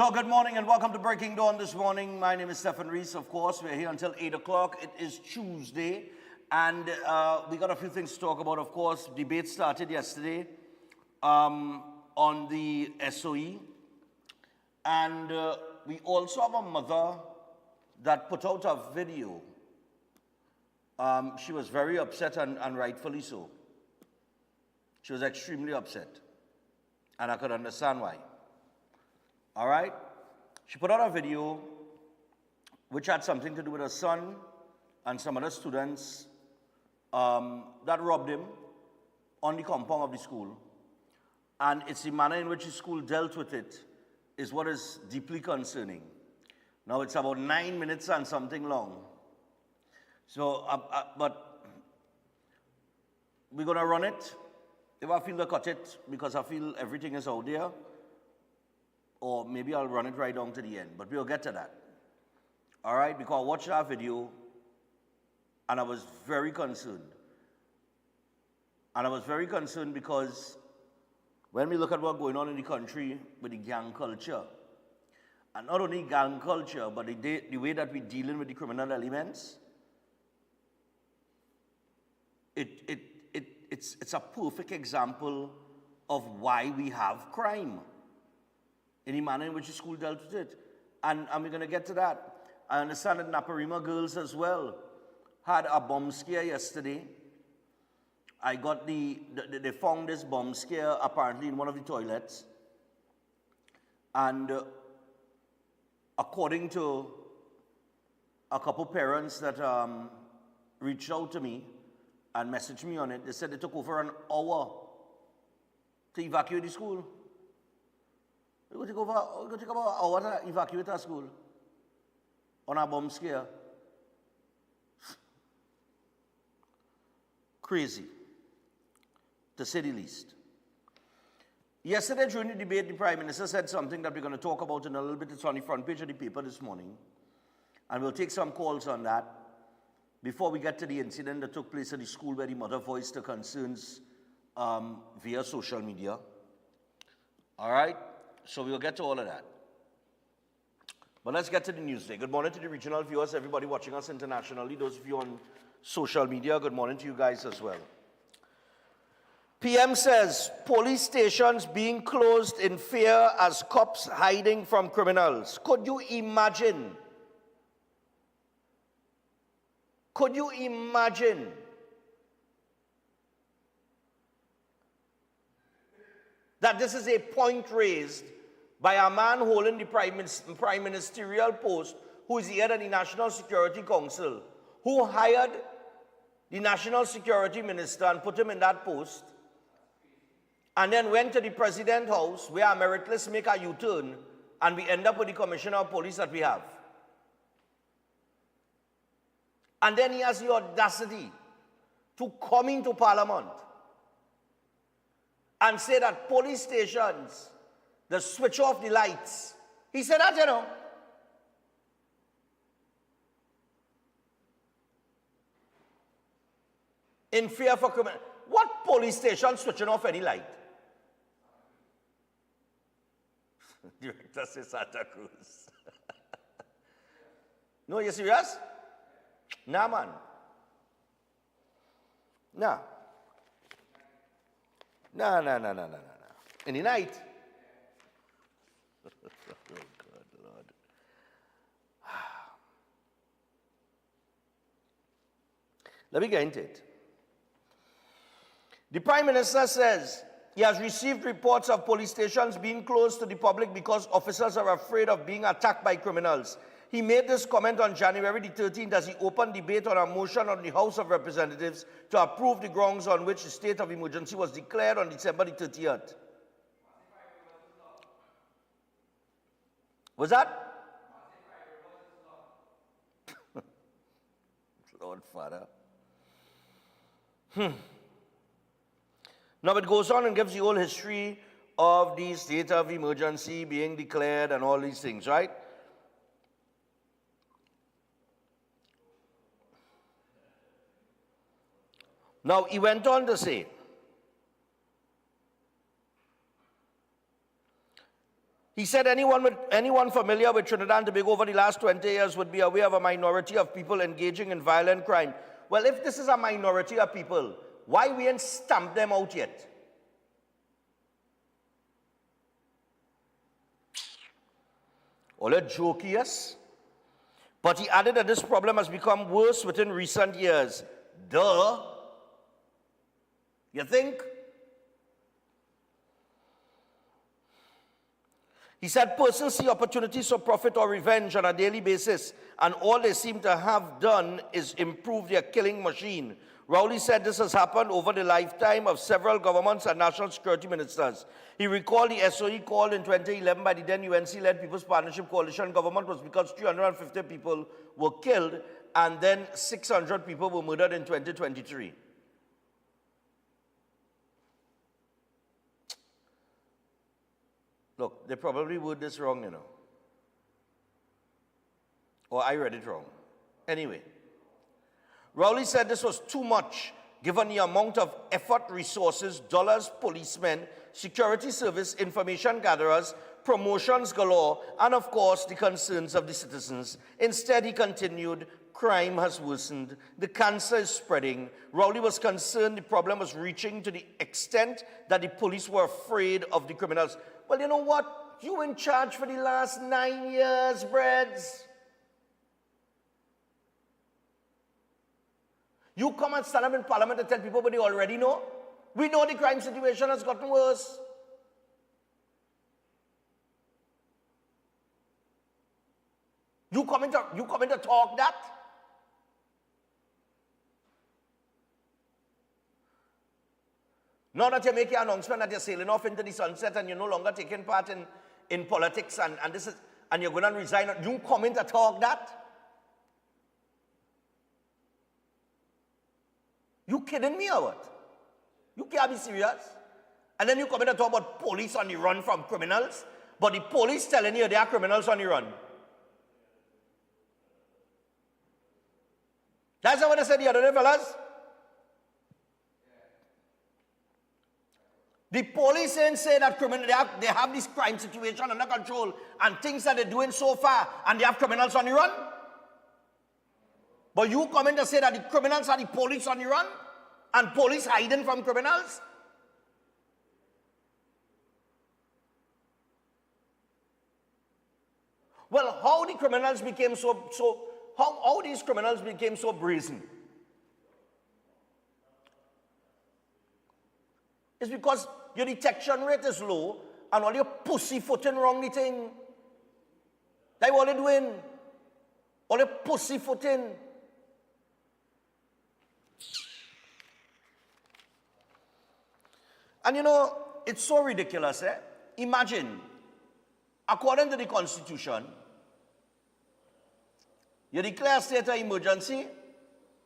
So good morning and welcome to Breaking Dawn this morning. My name is Stephan Reis, of course. We're here until 8 o'clock. It is Tuesday and we got a few things to talk about, of course. Debate started yesterday on the SOE. And we also have a mother that put out a video. She was very upset and rightfully so. She was extremely upset. And I could understand why. All right? She put out a video which had something to do with her son and some other students that robbed him on the compound of the school. And it's the manner in which the school dealt with it is what is deeply concerning. Now, it's about 9 minutes and something long. So, but we're going to run it. If I feel to cut it, because I feel everything is out there, or maybe I'll run it right down to the end, but we'll get to that. All right, because I watched that video and I was very concerned. And I was very concerned because when we look at what's going on in the country with the gang culture, and not only gang culture, but the way that we're dealing with the criminal elements, it's a perfect example of why we have crime. In the manner in which the school dealt with it. And we're going to get to that. I understand that Naparima girls as well had a bomb scare yesterday. I got they found this bomb scare apparently in one of the toilets. And according to a couple parents that reached out to me and messaged me on it, they said it took over an hour to evacuate the school. It will take about an hour to evacuate our school on a bomb scare. Crazy, to say the least. Yesterday during the debate, the Prime Minister said something that we're going to talk about in a little bit. It's on the front page of the paper this morning. And we'll take some calls on that before we get to the incident that took place at the school where the mother voiced her concerns via social media. All right? So we'll get to all of that. But let's get to the news today. Good morning to the regional viewers, everybody watching us internationally. Those of you on social media, good morning to you guys as well. PM says, police stations being closed in fear as cops hiding from criminals. Could you imagine? Could you imagine? That this is a point raised by a man holding the prime ministerial post, who is the head of the National Security Council, who hired the National Security Minister and put him in that post, and then went to the President's house where Emeritus make a U-turn, and we end up with the Commissioner of Police that we have. And then he has the audacity to come into Parliament and say that police stations, they switch off the lights. He said that, you know. In fear for criminal. What police station switching off any light? Director says Santa Cruz. No, you serious? Nah, man. Nah. No. In the night. Oh, God, Lord. Let me get into it. The Prime Minister says he has received reports of police stations being closed to the public because officers are afraid of being attacked by criminals. He made this comment on January the 13th as he opened debate on a motion on the House of Representatives to approve the grounds on which the state of emergency was declared on December the 30th. Was that? Lord Father. Now it goes on and gives the whole history of the state of emergency being declared and all these things, right? Now, he went on to say, He said anyone familiar with Trinidad and Tobago over the last 20 years would be aware of a minority of people engaging in violent crime. Well, if this is a minority of people, why we ain't stamped them out yet? All a joke, yes. But he added that this problem has become worse within recent years. Duh. You think? He said persons see opportunities for profit or revenge on a daily basis, and all they seem to have done is improve their killing machine. Rowley said this has happened over the lifetime of several governments and national security ministers. He recalled the SOE called in 2011 by the then UNC-led People's Partnership Coalition government was because 350 people were killed and then 600 people were murdered in 2023. Look, they probably worded this wrong, you know. Or I read it wrong. Anyway. Rowley said this was too much, given the amount of effort, resources, dollars, policemen, security service, information gatherers, promotions galore, and of course, the concerns of the citizens. Instead, he continued, crime has worsened. The cancer is spreading. Rowley was concerned the problem was reaching to the extent that the police were afraid of the criminals. Well, you know what? You in charge for the last 9 years, Breads. You come and stand up in Parliament and tell people, but they already know. We know the crime situation has gotten worse. You come in to talk that? Now that you make your announcement that you're sailing off into the sunset and you're no longer taking part in politics and you're going to resign, you come in to talk that? You kidding me or what? You can't be serious. And then you come in to talk about police on the run from criminals, but the police telling you they are criminals on the run. That's not what I said the other day, fellas. The police ain't say that they have this crime situation under control and things that they're doing so far and they have criminals on the run. But you come in to say that the criminals are the police on the run and police hiding from criminals? Well, how the criminals became how these criminals became so brazen? It's because your detection rate is low and all your pussyfooting wrong the thing. That's what they're doing. All your pussyfooting. And you know, it's so ridiculous, eh? Imagine, according to the Constitution, you declare a state of emergency,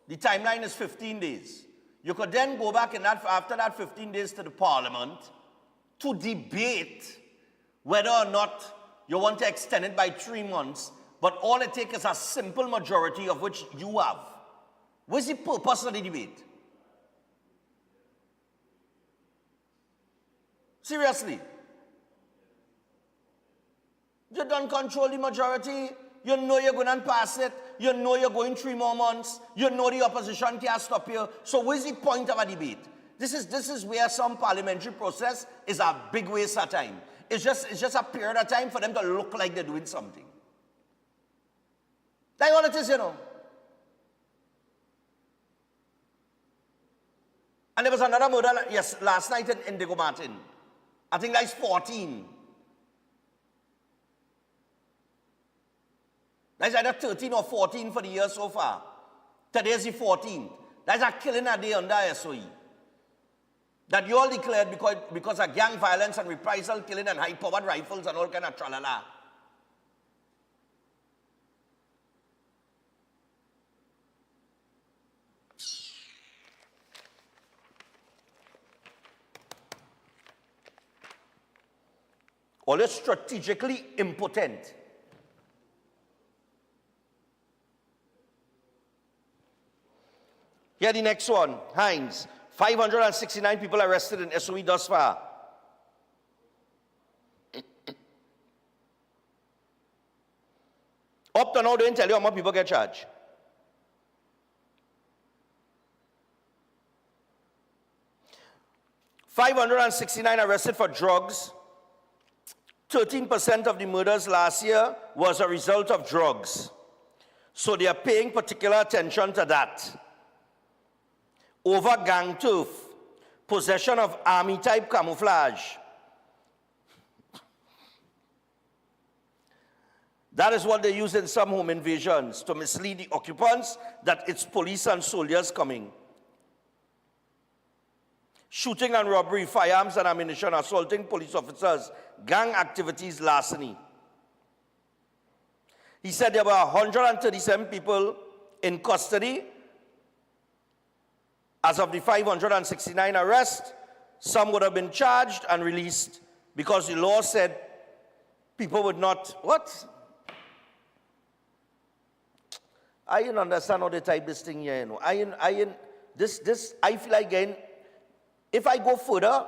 the timeline is 15 days. You could then go back after that 15 days to the Parliament to debate whether or not you want to extend it by 3 months, but all it takes is a simple majority of which you have. What's the purpose of the debate? Seriously. You don't control the majority. You know you're going to pass it. You know you're going 3 more months. You know the opposition can't stop you. So what's the point of a debate? This is where some parliamentary process is a big waste of time. It's just a period of time for them to look like they're doing something. That's all it is, you know. And there was another murder last night in Indigo Martin. I think that's 14. That's either 13 or 14 for the year so far. Today's the 14th. That's a killing a day under SOE. That you all declared because of gang violence and reprisal killing and high-powered rifles and all kind of tralala. Always strategically impotent. Here the next one, Hines. 569 people arrested in SOE thus far. Up to now, they didn't tell you how much people get charged. $569 arrested for drugs. 13% of the murders last year was a result of drugs. So they are paying particular attention to that. Over gang turf, possession of army-type camouflage. That is what they use in some home invasions to mislead the occupants that it's police and soldiers coming. Shooting and robbery, firearms and ammunition, assaulting police officers, gang activities larceny. He said there were 137 people in custody. As of the 569 arrests, some would have been charged and released because the law said people would not, what? I didn't understand how they type this thing here, you know. I feel like again, if I go further,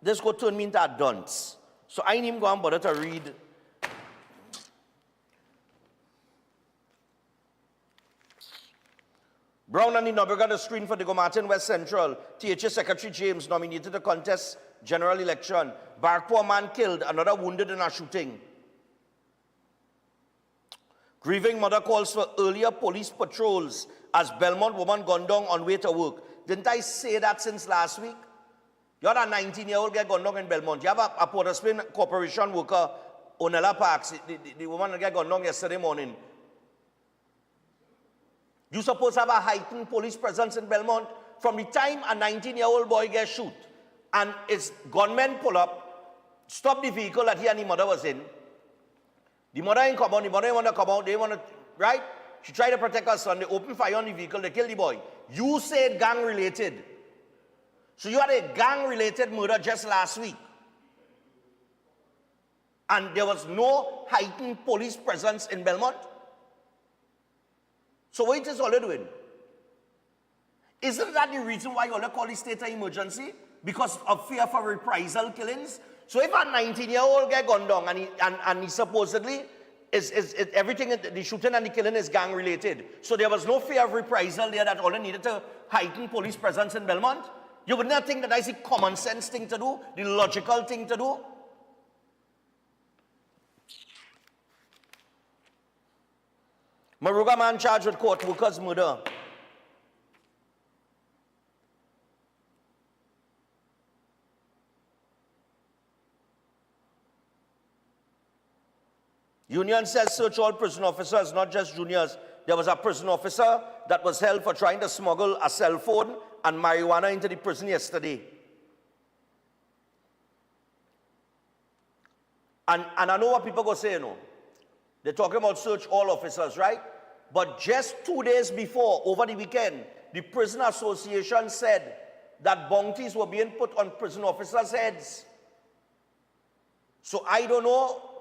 this go turn me into a dunce. So I ain't even going to bother to read. Brown and the Nobrega, the screen for Diego Martin West Central. THA Secretary James nominated to contest general election. Barkpoor man killed, another wounded in a shooting. Grieving mother calls for earlier police patrols as Belmont woman gunned down on way to work. Didn't I say that since last week? You had a 19-year-old get gunned down in Belmont. You have a Port of Spain corporation worker, Onella Parks, the woman that got gunned down yesterday morning. You supposed to have a heightened police presence in Belmont from the time a 19-year-old boy gets shot and his gunmen pull up, stop the vehicle that he and the mother was in. The mother ain't come out, the mother ain't want to come out, they want to, right? She tried to protect her son, they opened fire on the vehicle, they killed the boy. You said gang-related. So you had a gang-related murder just last week. And there was no heightened police presence in Belmont. So what is all they're doing? Isn't that the reason why you all call the state of emergency? Because of fear for reprisal killings? So if a 19-year-old get gunned down and he supposedly everything, the shooting and the killing is gang related. So there was no fear of reprisal there that all they needed to heighten police presence in Belmont? You would not think that that's the common sense thing to do, the logical thing to do? Maruga man charged with court workers' murder. Union says search all prison officers, not just juniors. There was a prison officer that was held for trying to smuggle a cell phone and marijuana into the prison yesterday. And I know what people go say, you know. They're talking about search all officers, right? But just 2 days before, over the weekend, the Prison Association said that bounties were being put on prison officers' heads. So I don't know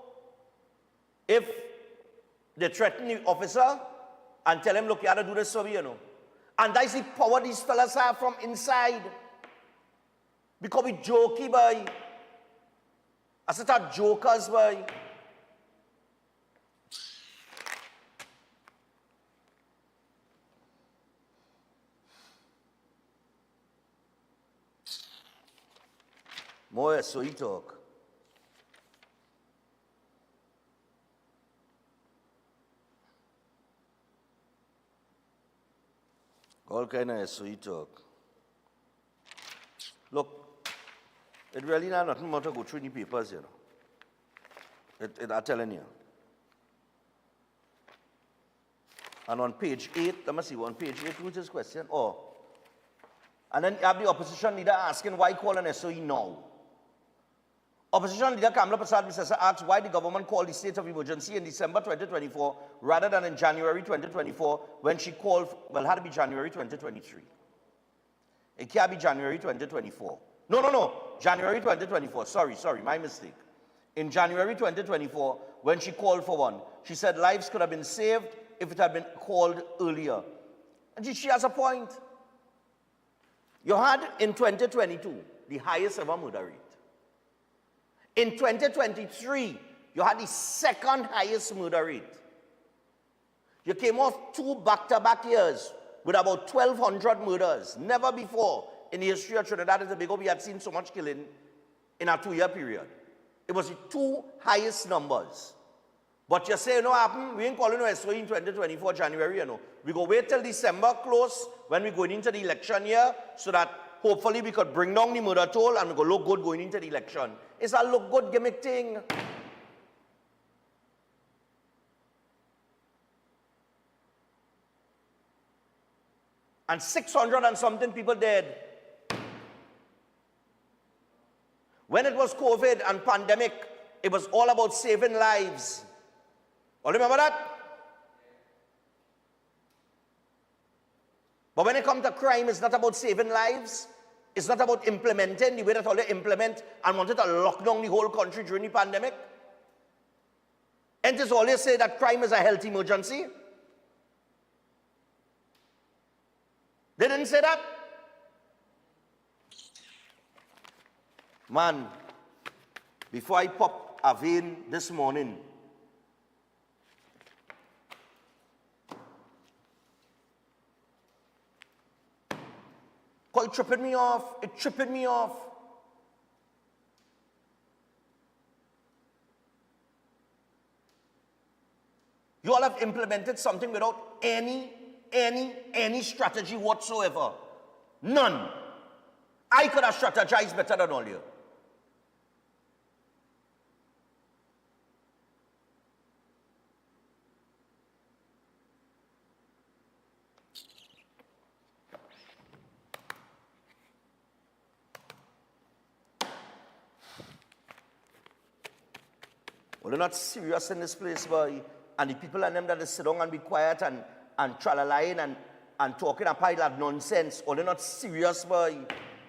if they threaten the officer and tell him, look, you have to do this for me, you know. And that's the power these fellas have from inside. Because we jokey, boy. I said, our jokers, boy. More so you talk. All kind of SOE talk. Look, it really not nothing more to go through the papers, you know. I'm telling you. And on page 8, let me see, on page 8, which is question? Oh. And then you have the opposition leader asking why call an SOE now? Opposition leader Kamala Prasad Misesa asked why the government called the state of emergency in December 2024 rather than in January 2024 when she called, well, it had to be January 2023. It can't be January 2024. No, January 2024. Sorry, my mistake. In January 2024, when she called for one, she said lives could have been saved if it had been called earlier. And she has a point. You had in 2022 the highest ever murder rate. In 2023, you had the second highest murder rate. You came off 2 back-to-back years with about 1,200 murders. Never before in the history of Trinidad and Tobago we had seen so much killing in a 2-year period. It was the 2 highest numbers. But you say, you know what happened? We ain't calling no SOE in 2024 January, you know. We go wait till December close when we're going into the election year so that hopefully we could bring down the murder toll and we go look good going into the election. It's a look good gimmick thing. And 600 and something people dead. When it was COVID and pandemic, it was all about saving lives. All remember that? But when it comes to crime, it's not about saving lives. It's not about implementing the way that all they implement and wanted to lock down the whole country during the pandemic. And just always say that crime is a health emergency. They didn't say that. Man, before I pop a vein this morning, it tripping me off. It tripping me off. You all have implemented something without any strategy whatsoever. None. I could have strategized better than all you. Well, they're not serious in this place, boy. And the people and them that sit down and be quiet and tralalying and talking a pile of nonsense. Or they're not serious, boy.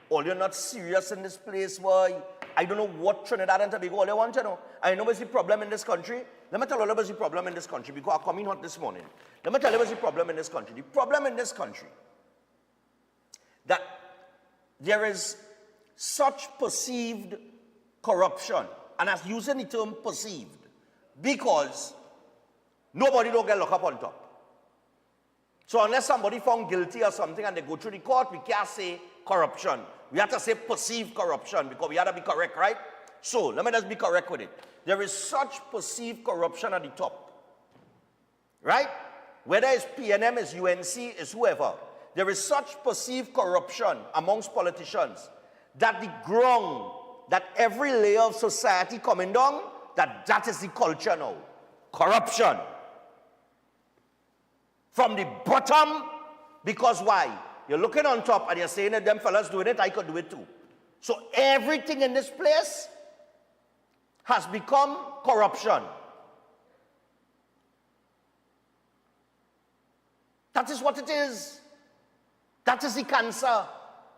Or they're not serious in this place, boy. I don't know what Trinidad and Tobago all they want, you know. I know what's the problem in this country. Let me tell you what's the problem in this country because I'm coming hot this morning. Let me tell you what's the problem in this country. The problem in this country that there is such perceived corruption. And I'm using the term perceived because nobody don't get locked up on top. So unless somebody found guilty or something and they go through the court, we can't say corruption. We have to say perceived corruption because we have to be correct, right? So let me just be correct with it. There is such perceived corruption at the top. Right? Whether it's PNM, it's UNC, it's whoever. There is such perceived corruption amongst politicians that the ground, that every layer of society coming down, that is the culture now. Corruption. From the bottom, because why? You're looking on top and you're saying that them fellas doing it, I could do it too. So everything in this place has become corruption. That is what it is. That is the cancer.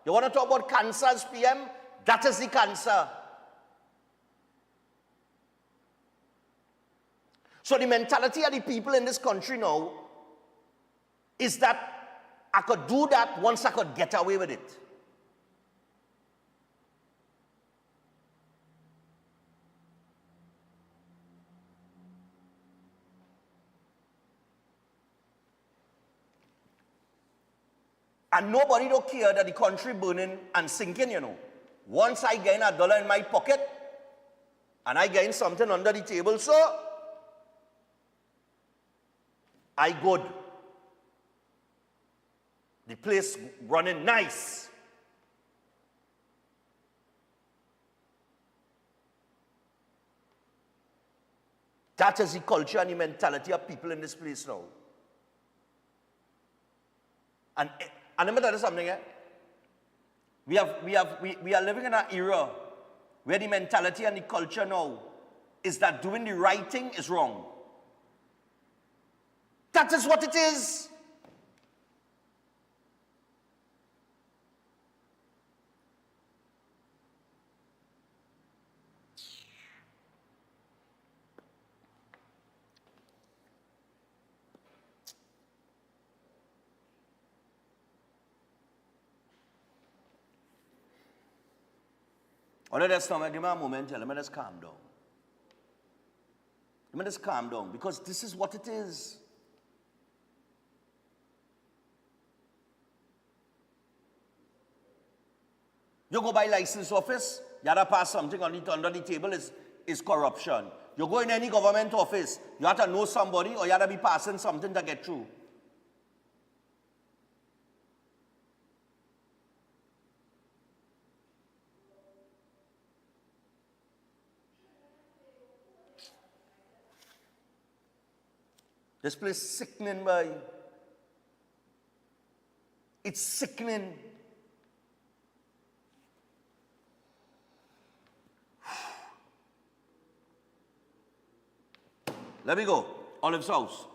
You want to talk about cancers, PM? That is the cancer. So the mentality of the people in this country now is that I could do that once I could get away with it. And nobody don't care that the country burning and sinking, you know. Once I gain $1 in my pocket, and I gain something under the table, so I good. The place running nice. That is the culture and the mentality of people in this place now. And let me tell you something, eh? We are living in an era where the mentality and the culture now is that doing the right thing is wrong. That is what it is. Give me a moment here. Let me just calm down. Let me just calm down because this is what it is. You go by license office, you have to pass something under the table is corruption. You go in any government office, you have to know somebody or you have to be passing something to get through. This place is sickening, boy. It's sickening. Let me go. Olive's house.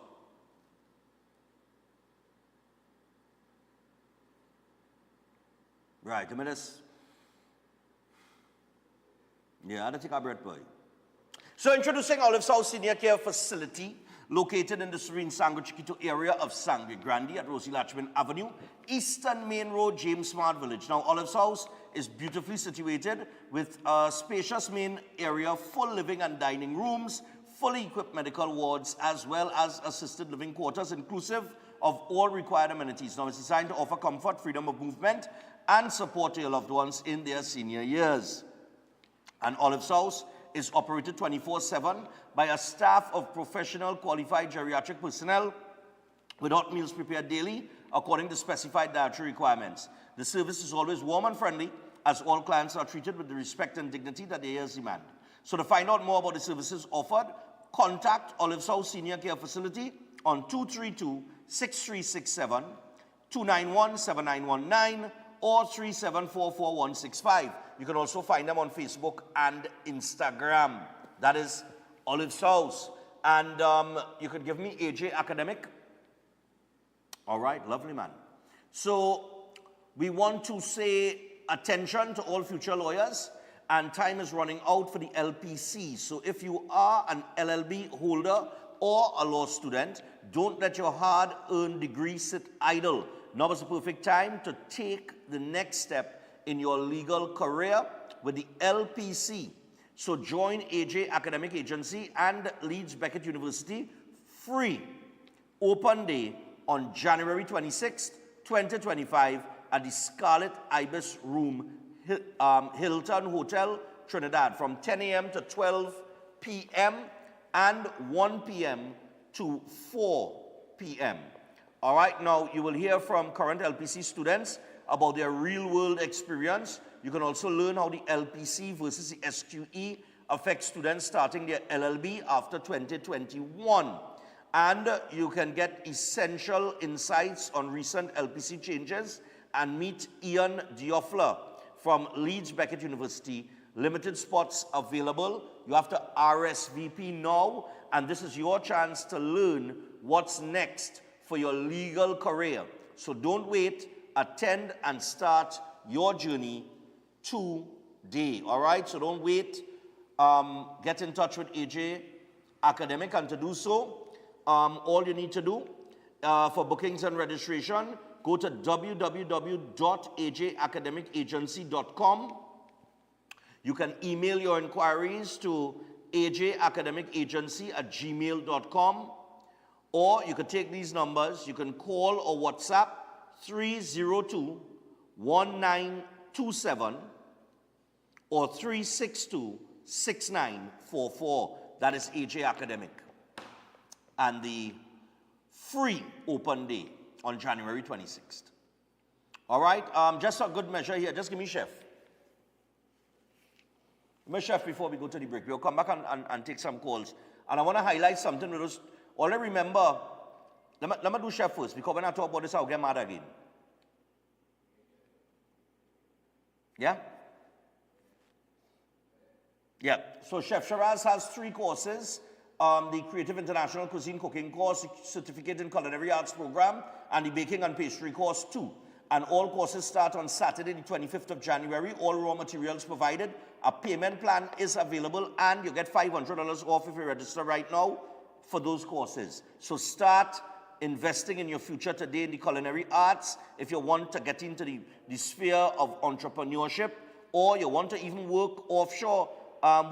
Right, a minute. Yeah, I had to take a breath, boy. So introducing Olive's House Senior Care Facility, located in the serene Sangre Chiquito area of Sangre Grande at Rosie Latchman Avenue, Eastern Main Road, James Smart Village. Now, Olive's House is beautifully situated with a spacious main area, full living and dining rooms, fully equipped medical wards, as well as assisted living quarters, inclusive of all required amenities. Now, it's designed to offer comfort, freedom of movement, and support to your loved ones in their senior years. And Olive's House is operated 24/7 by a staff of professional qualified geriatric personnel with hot meals prepared daily according to specified dietary requirements. The service is always warm and friendly, as all clients are treated with the respect and dignity that their years demand. So to find out more about the services offered, contact Olive's House Senior Care Facility on 232-6367, 291-7919, or 3744165. You can also find them on Facebook and Instagram. That is Olive's House. And you could give me AJ Academic. All right, lovely, man. So we want to say attention to all future lawyers, and time is running out for the LPC. So if you are an LLB holder or a law student, don't let your hard-earned degree sit idle. Now is the perfect time to take the next step in your legal career with the LPC. So join AJ Academic Agency and Leeds Beckett University free open day on January 26, 2025 at the Scarlet Ibis Room, Hilton Hotel, Trinidad, from 10 a.m. to 12 p.m. and 1 p.m. to 4 p.m. All right, now you will hear from current LPC students about their real-world experience. You can also learn how the LPC versus the SQE affects students starting their LLB after 2021. And you can get essential insights on recent LPC changes and meet Ian Dioffler from Leeds Beckett University. Limited spots available. You have to RSVP now, and this is your chance to learn what's next for your legal career. So don't wait, attend and start your journey today, all right? So don't wait, get in touch with AJ Academic, and to do so, all you need to do for bookings and registration, go to www.ajacademicagency.com. You can email your inquiries to ajacademicagency@gmail.com. Or you can take these numbers, you can call or WhatsApp 302-1927 or 362-6944. That is AJ Academic. And the free open day on January 26th. All right, just a good measure here. Just give me Chef. Give me Chef before we go to the break. We'll come back and take some calls. And I want to highlight something with us. Only remember, let me do Chef first, because when I talk about this, I'll get mad again. Yeah? Yeah. So Chef Shiraz has 3 courses. The Creative International Cuisine Cooking course, Certificate in Culinary Arts program, and the Baking and Pastry course too. And all courses start on Saturday, the 25th of January. All raw materials provided. A payment plan is available, and you get $500 off if you register right now for those courses. So start investing in your future today in the culinary arts if you want to get into the sphere of entrepreneurship, or you want to even work offshore,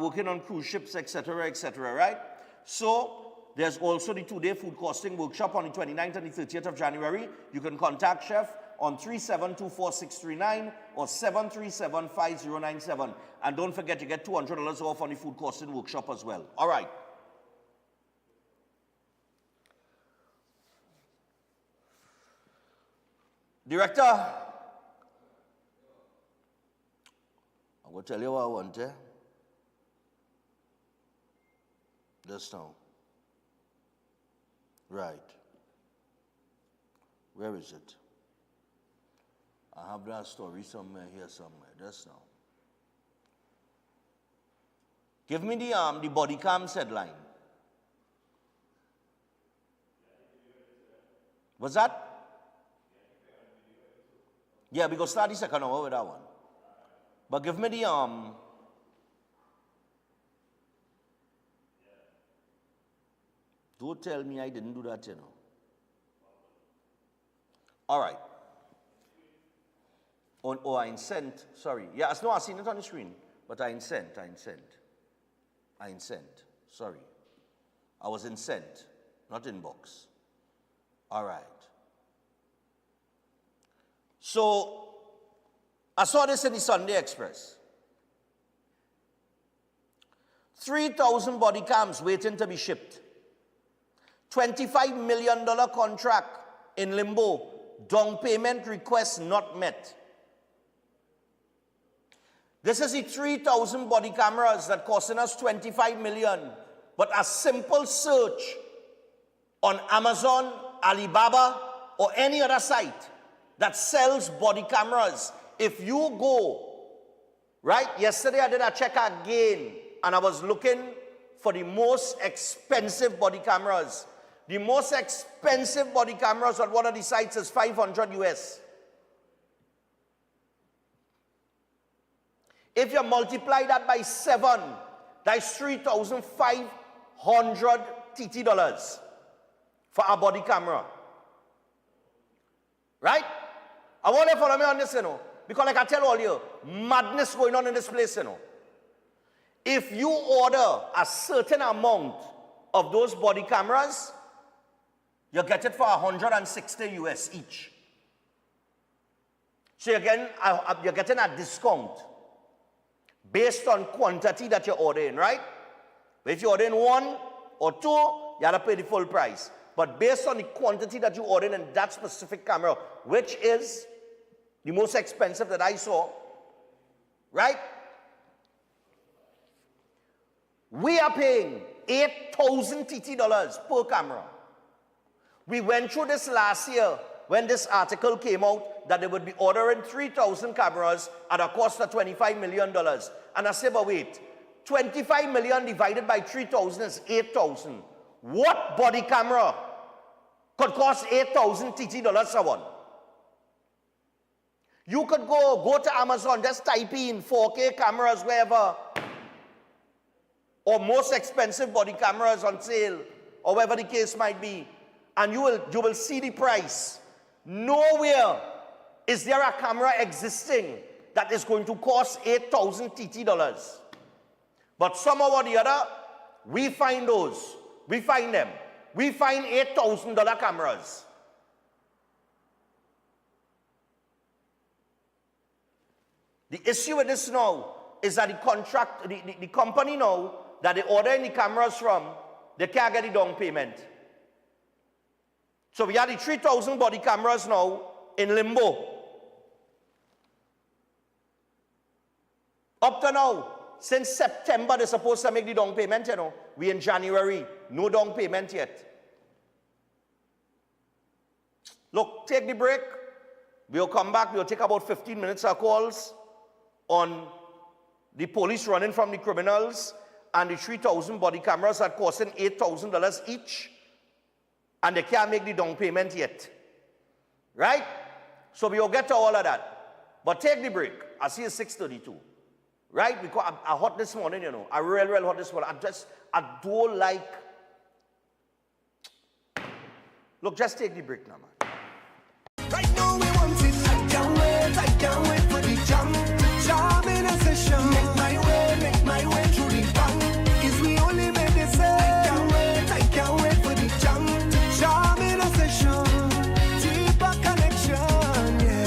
working on cruise ships, etc., right? So there's also the 2-day food costing workshop on the 29th and the 30th of January. You can contact Chef on 3724-639 or 737-5097. And don't forget, you get $200 off on the food costing workshop as well. All right. Director, I'm going to tell you what I want, eh? Just now. Right. Where is it? I have that story somewhere here somewhere. Just now. Give me the body cams headline. What's that? Yeah, we go start the second hour with that one. But give me the Don't tell me I didn't do that, you know. All right. Oh, I sent. Sorry. Yeah, no, I seen it on the screen. But I sent. Sorry. I was in sent, not in box. All right. So, I saw this in the Sunday Express. 3,000 body cams waiting to be shipped. $25 million contract in limbo. Down payment request not met. This is the 3,000 body cameras that costing us $25 million. But a simple search on Amazon, Alibaba, or any other site that sells body cameras, if you go, right? Yesterday I did a check again, and I was looking for the most expensive body cameras. The most expensive body cameras on one of the sites is $500 US. If you multiply that by 7, that's 3,500 TT dollars for a body camera. Right? I want you to follow me on this, you know, because like I tell all you, madness going on in this place, you know. If you order a certain amount of those body cameras, you get it for 160 US each. So you're getting a discount based on quantity that you're ordering, right? But if you're ordering 1 or 2, you have to pay the full price. But based on the quantity that you ordered in that specific camera, which is the most expensive that I saw, right? We are paying 8,000 TT dollars per camera. We went through this last year when this article came out that they would be ordering 3,000 cameras at a cost of $25 million. And I said, but wait, 25 million divided by 3,000 is 8,000. What body camera could cost 8,000 TT dollars a one? You could go to Amazon, just type in 4K cameras wherever, or most expensive body cameras on sale, or whatever the case might be, and you will see the price. Nowhere is there a camera existing that is going to cost 8,000 TT dollars. But somehow or the other, we find those. We find them. We find $8,000 cameras. The issue with this now is that the company now that they ordering the cameras from, they can't get the down payment. So we have the 3,000 body cameras now in limbo. Up to now, since September, they're supposed to make the down payment, you know. We're in January, no down payment yet. Look, take the break. We'll come back. We'll take about 15 minutes of calls on the police running from the criminals and the 3,000 body cameras that costing $8,000 each. And they can't make the down payment yet. Right? So we'll get to all of that. But take the break. I see it's 6:32. Right? Because I hot this morning, you know. I real hot this morning. I don't like. Look, just take the break now, man. Right now we want it. I can't wait for the jam. Jam in a session. Make my way through the bang. Is we only made this say. I can't wait for the jam. Jam in a session. Deeper connection, yeah.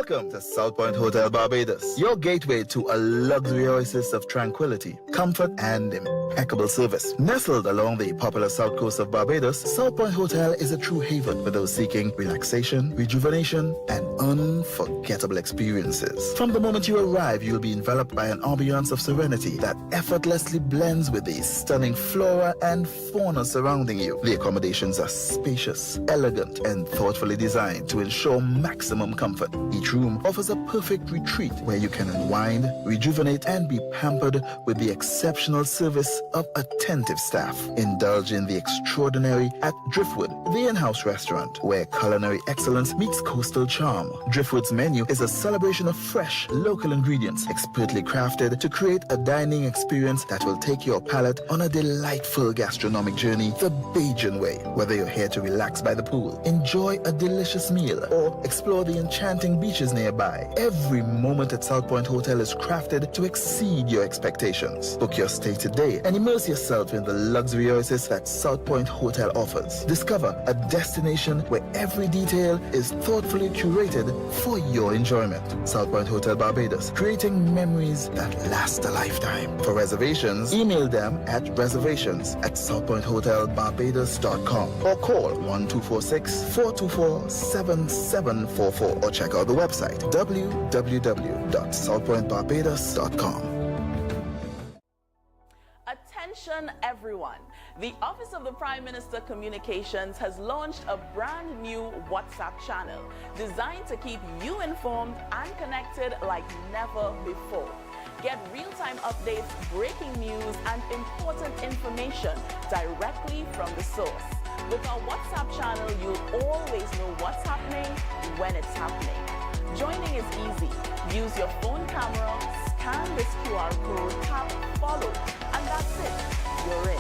Welcome to South Point Hotel Barbados, your gateway to a luxury oasis of tranquility, comfort, and impeccable service. Nestled along the popular south coast of Barbados, South Point Hotel is a true haven for those seeking relaxation, rejuvenation, and unforgettable experiences. From the moment you arrive, you'll be enveloped by an ambiance of serenity that effortlessly blends with the stunning flora and fauna surrounding you. The accommodations are spacious, elegant, and thoughtfully designed to ensure maximum comfort. Each room offers a perfect retreat where you can unwind, rejuvenate, and be pampered with the exceptional service of attentive staff. Indulge in the extraordinary at Driftwood, the in-house restaurant, where culinary excellence meets coastal charm. Driftwood's menu is a celebration of fresh, local ingredients, expertly crafted to create a dining experience that will take your palate on a delightful gastronomic journey the Bajan way. Whether you're here to relax by the pool, enjoy a delicious meal, or explore the enchanting beaches nearby, every moment at South Point Hotel is crafted to exceed your expectations. Book your stay today and immerse yourself in the luxury oasis that South Point Hotel offers. Discover a destination where every detail is thoughtfully curated for your enjoyment. South Point Hotel Barbados, creating memories that last a lifetime. For reservations, email them at reservations@southpointhotelbarbados.com or call 1246-424-7744 or check out the website www.southpointbarbados.com. Attention everyone. The Office of the Prime Minister Communications has launched a brand new WhatsApp channel designed to keep you informed and connected like never before. Get real-time updates, breaking news, and important information directly from the source. With our WhatsApp channel, you'll always know what's happening when it's happening. Joining is easy. Use your phone camera, scan this QR code, tap follow, and that's it. You're in.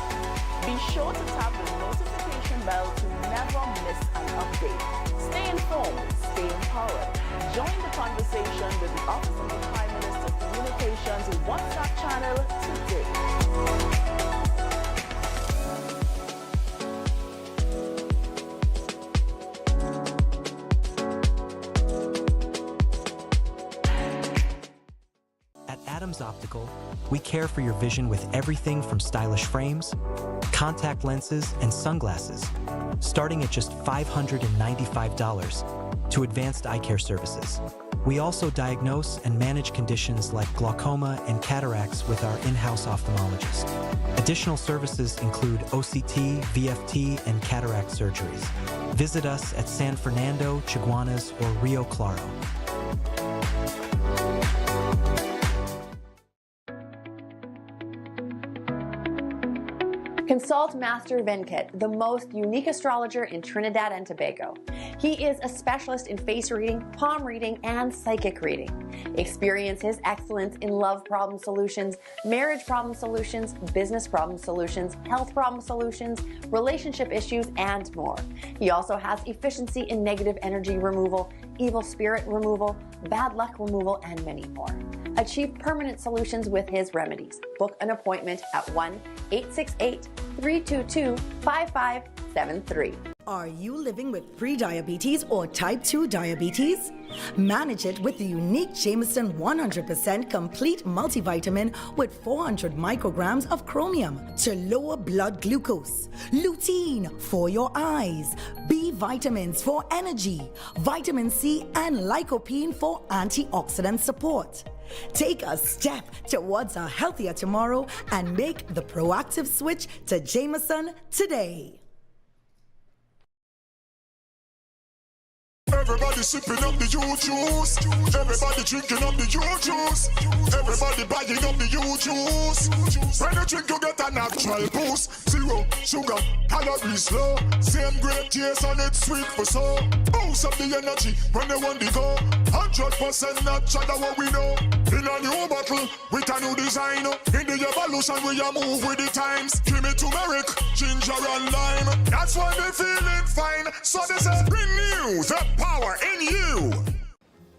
Be sure to tap the notification bell to never miss an update. Stay informed, stay empowered. Join the conversation with the Office of the Prime Minister Communications WhatsApp channel today. Adams Optical, we care for your vision with everything from stylish frames, contact lenses, and sunglasses, starting at just $595, to advanced eye care services. We also diagnose and manage conditions like glaucoma and cataracts with our in-house ophthalmologist. Additional services include OCT, VFT, and cataract surgeries. Visit us at San Fernando, Chaguanas, or Rio Claro. Consult Master Venkat, the most unique astrologer in Trinidad and Tobago. He is a specialist in face reading, palm reading, and psychic reading. Experience his excellence in love problem solutions, marriage problem solutions, business problem solutions, health problem solutions, relationship issues, and more. He also has efficiency in negative energy removal, evil spirit removal, bad luck removal, and many more. Achieve permanent solutions with his remedies. Book an appointment at 1-868-322-5573. Are you living with pre-diabetes or type 2 diabetes? Manage it with the unique Jameson 100% complete multivitamin with 400 micrograms of chromium to lower blood glucose, lutein for your eyes, B vitamins for energy, vitamin C and lycopene for antioxidant support. Take a step towards a healthier tomorrow and make the proactive switch to Jameson today. Everybody sipping up the you juice. Everybody drinking up the you juice. Everybody buying up the you juice. When you drink, you get a natural boost. Zero sugar, calories low. Same great taste and it's sweet for so. Boost up the energy when you want to go. 100% natural, what we know. In a new bottle with a new design. In the evolution, we are move with the times. Give me turmeric, ginger and lime. That's why they feeling fine. So they say renew the power in you.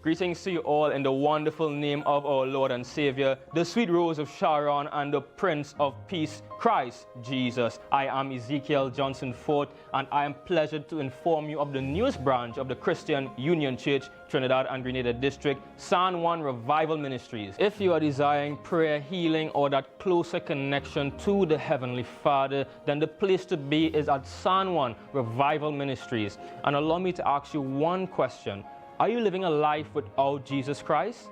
Greetings to you all in the wonderful name of our Lord and Savior, the sweet rose of Sharon and the Prince of Peace, Christ Jesus. I am Ezekiel Johnson Fort, and I am pleasured to inform you of the newest branch of the Christian Union Church, Trinidad and Grenada District, San Juan Revival Ministries. If you are desiring prayer, healing, or that closer connection to the Heavenly Father, then the place to be is at San Juan Revival Ministries. And allow me to ask you one question. Are you living a life without Jesus Christ?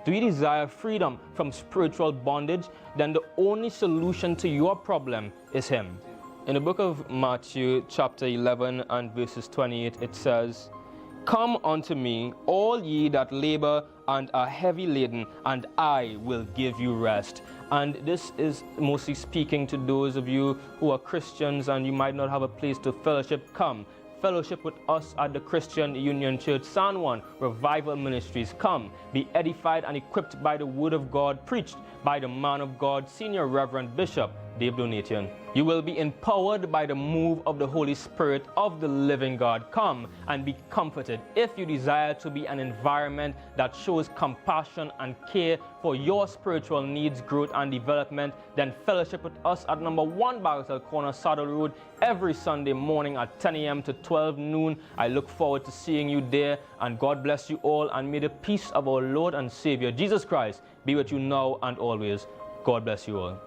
Do you desire freedom from spiritual bondage? Then the only solution to your problem is Him. In the book of Matthew, chapter 11 and verses 28, it says, "Come unto me, all ye that labor and are heavy laden, and I will give you rest." And this is mostly speaking to those of you who are Christians and you might not have a place to fellowship. Come. Fellowship with us at the Christian Union Church, San Juan Revival Ministries. Come, be edified and equipped by the Word of God, preached by the man of God, Senior Reverend Bishop Dave Donation. You will be empowered by the move of the Holy Spirit of the living God. Come and be comforted. If you desire to be an environment that shows compassion and care for your spiritual needs, growth, and development, then fellowship with us at number 1 Bagatelle Corner, Saddle Road, every Sunday morning at 10 a.m. to 12 noon. I look forward to seeing you there, and God bless you all, and may the peace of our Lord and Savior, Jesus Christ, be with you now and always. God bless you all.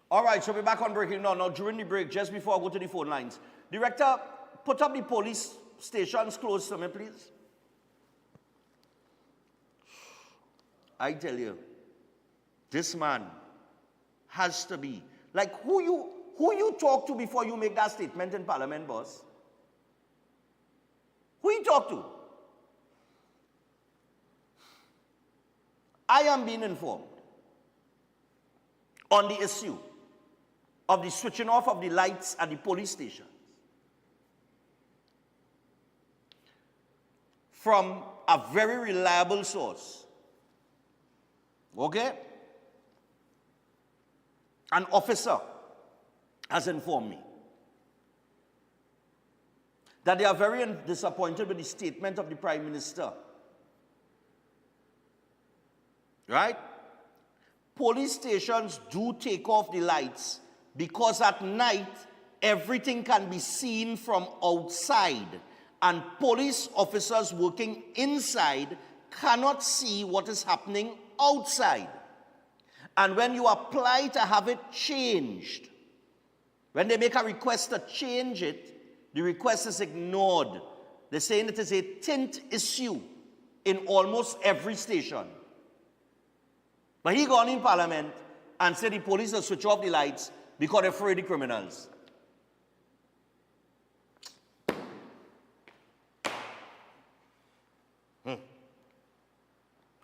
All right, so we're back on Breaking Dawn. Now, during the break, just before I go to the phone lines, Director, put up the police stations close to me, please. I tell you, this man has to be, like, who you talk to before you make that statement in Parliament, boss? Who you talk to? I am being informed on the issue of the switching off of the lights at the police stations from a very reliable source. Okay? An officer has informed me that they are very disappointed with the statement of the Prime Minister. Right? Police stations do take off the lights because at night everything can be seen from outside, and police officers working inside cannot see what is happening outside. And when you apply to have it changed, when they make a request to change it, the request is ignored. They're saying it is a tint issue in almost every station. But he gone in Parliament and said the police will switch off the lights because they're afraid of criminals.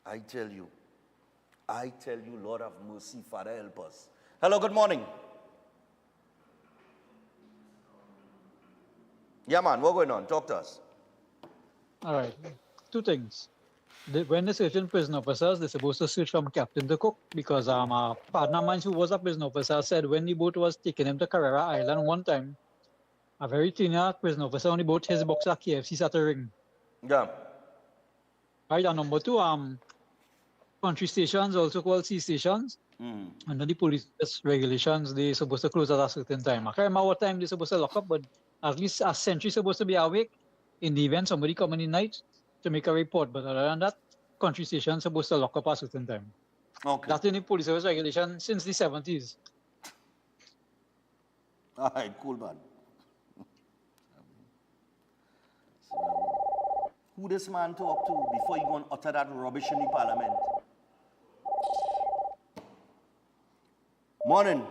I tell you, Lord have mercy, Father help us. Hello, good morning. Yeah, man, what's going on? Talk to us. All right, two things. When they search prison officers, they're supposed to search from captain to cook, because a partner of mine who was a prison officer said when the boat was taking him to Carrera Island one time, a very senior prison officer on the boat, his box of KFC started ring. Yeah. Right, and number two, country stations, also called sea stations, under the police regulations, they're supposed to close at a certain time. I can't remember what time they're supposed to lock up, but at least a sentry is supposed to be awake in the event somebody come in the night to make a report. But other than that, country stations are supposed to lock up at a certain time. Okay. That's in the police service regulation since the 70s. All right, cool, man. Who this man talk to before he go and utter that rubbish in the Parliament? Morning.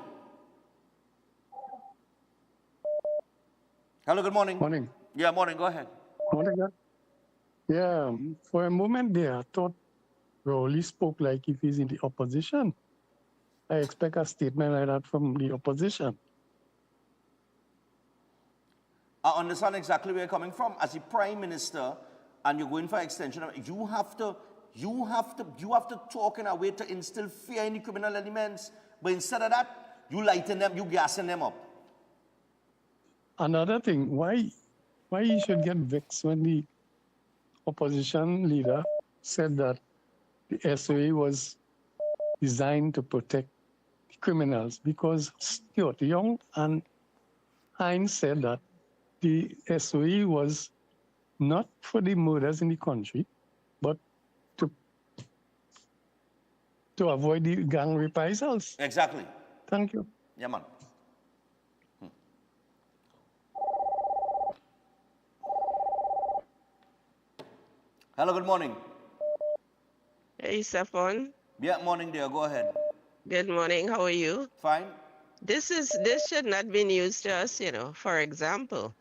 Hello, good morning. Morning. Yeah, morning, go ahead. Morning, God. Yeah, for a moment there, I thought Rowley spoke like if he's in the opposition. I expect a statement like that from the opposition. I understand exactly where you're coming from. As a prime minister, and you're going for extension, you have to talk in a way to instill fear in the criminal elements. But instead of that, you lighten them, you gassing them up. Another thing, why you should get vexed when the opposition leader said that the SOE was designed to protect the criminals, because Stuart Young and Hines said that the SOE was not for the murders in the country, but to avoid the gang reprisals. Exactly. Thank you. Yeah, man. Hello, good morning. Hey, Stephan. Yeah, morning, dear. Go ahead. Good morning. How are you? Fine. This should not be news to us, you know. For example,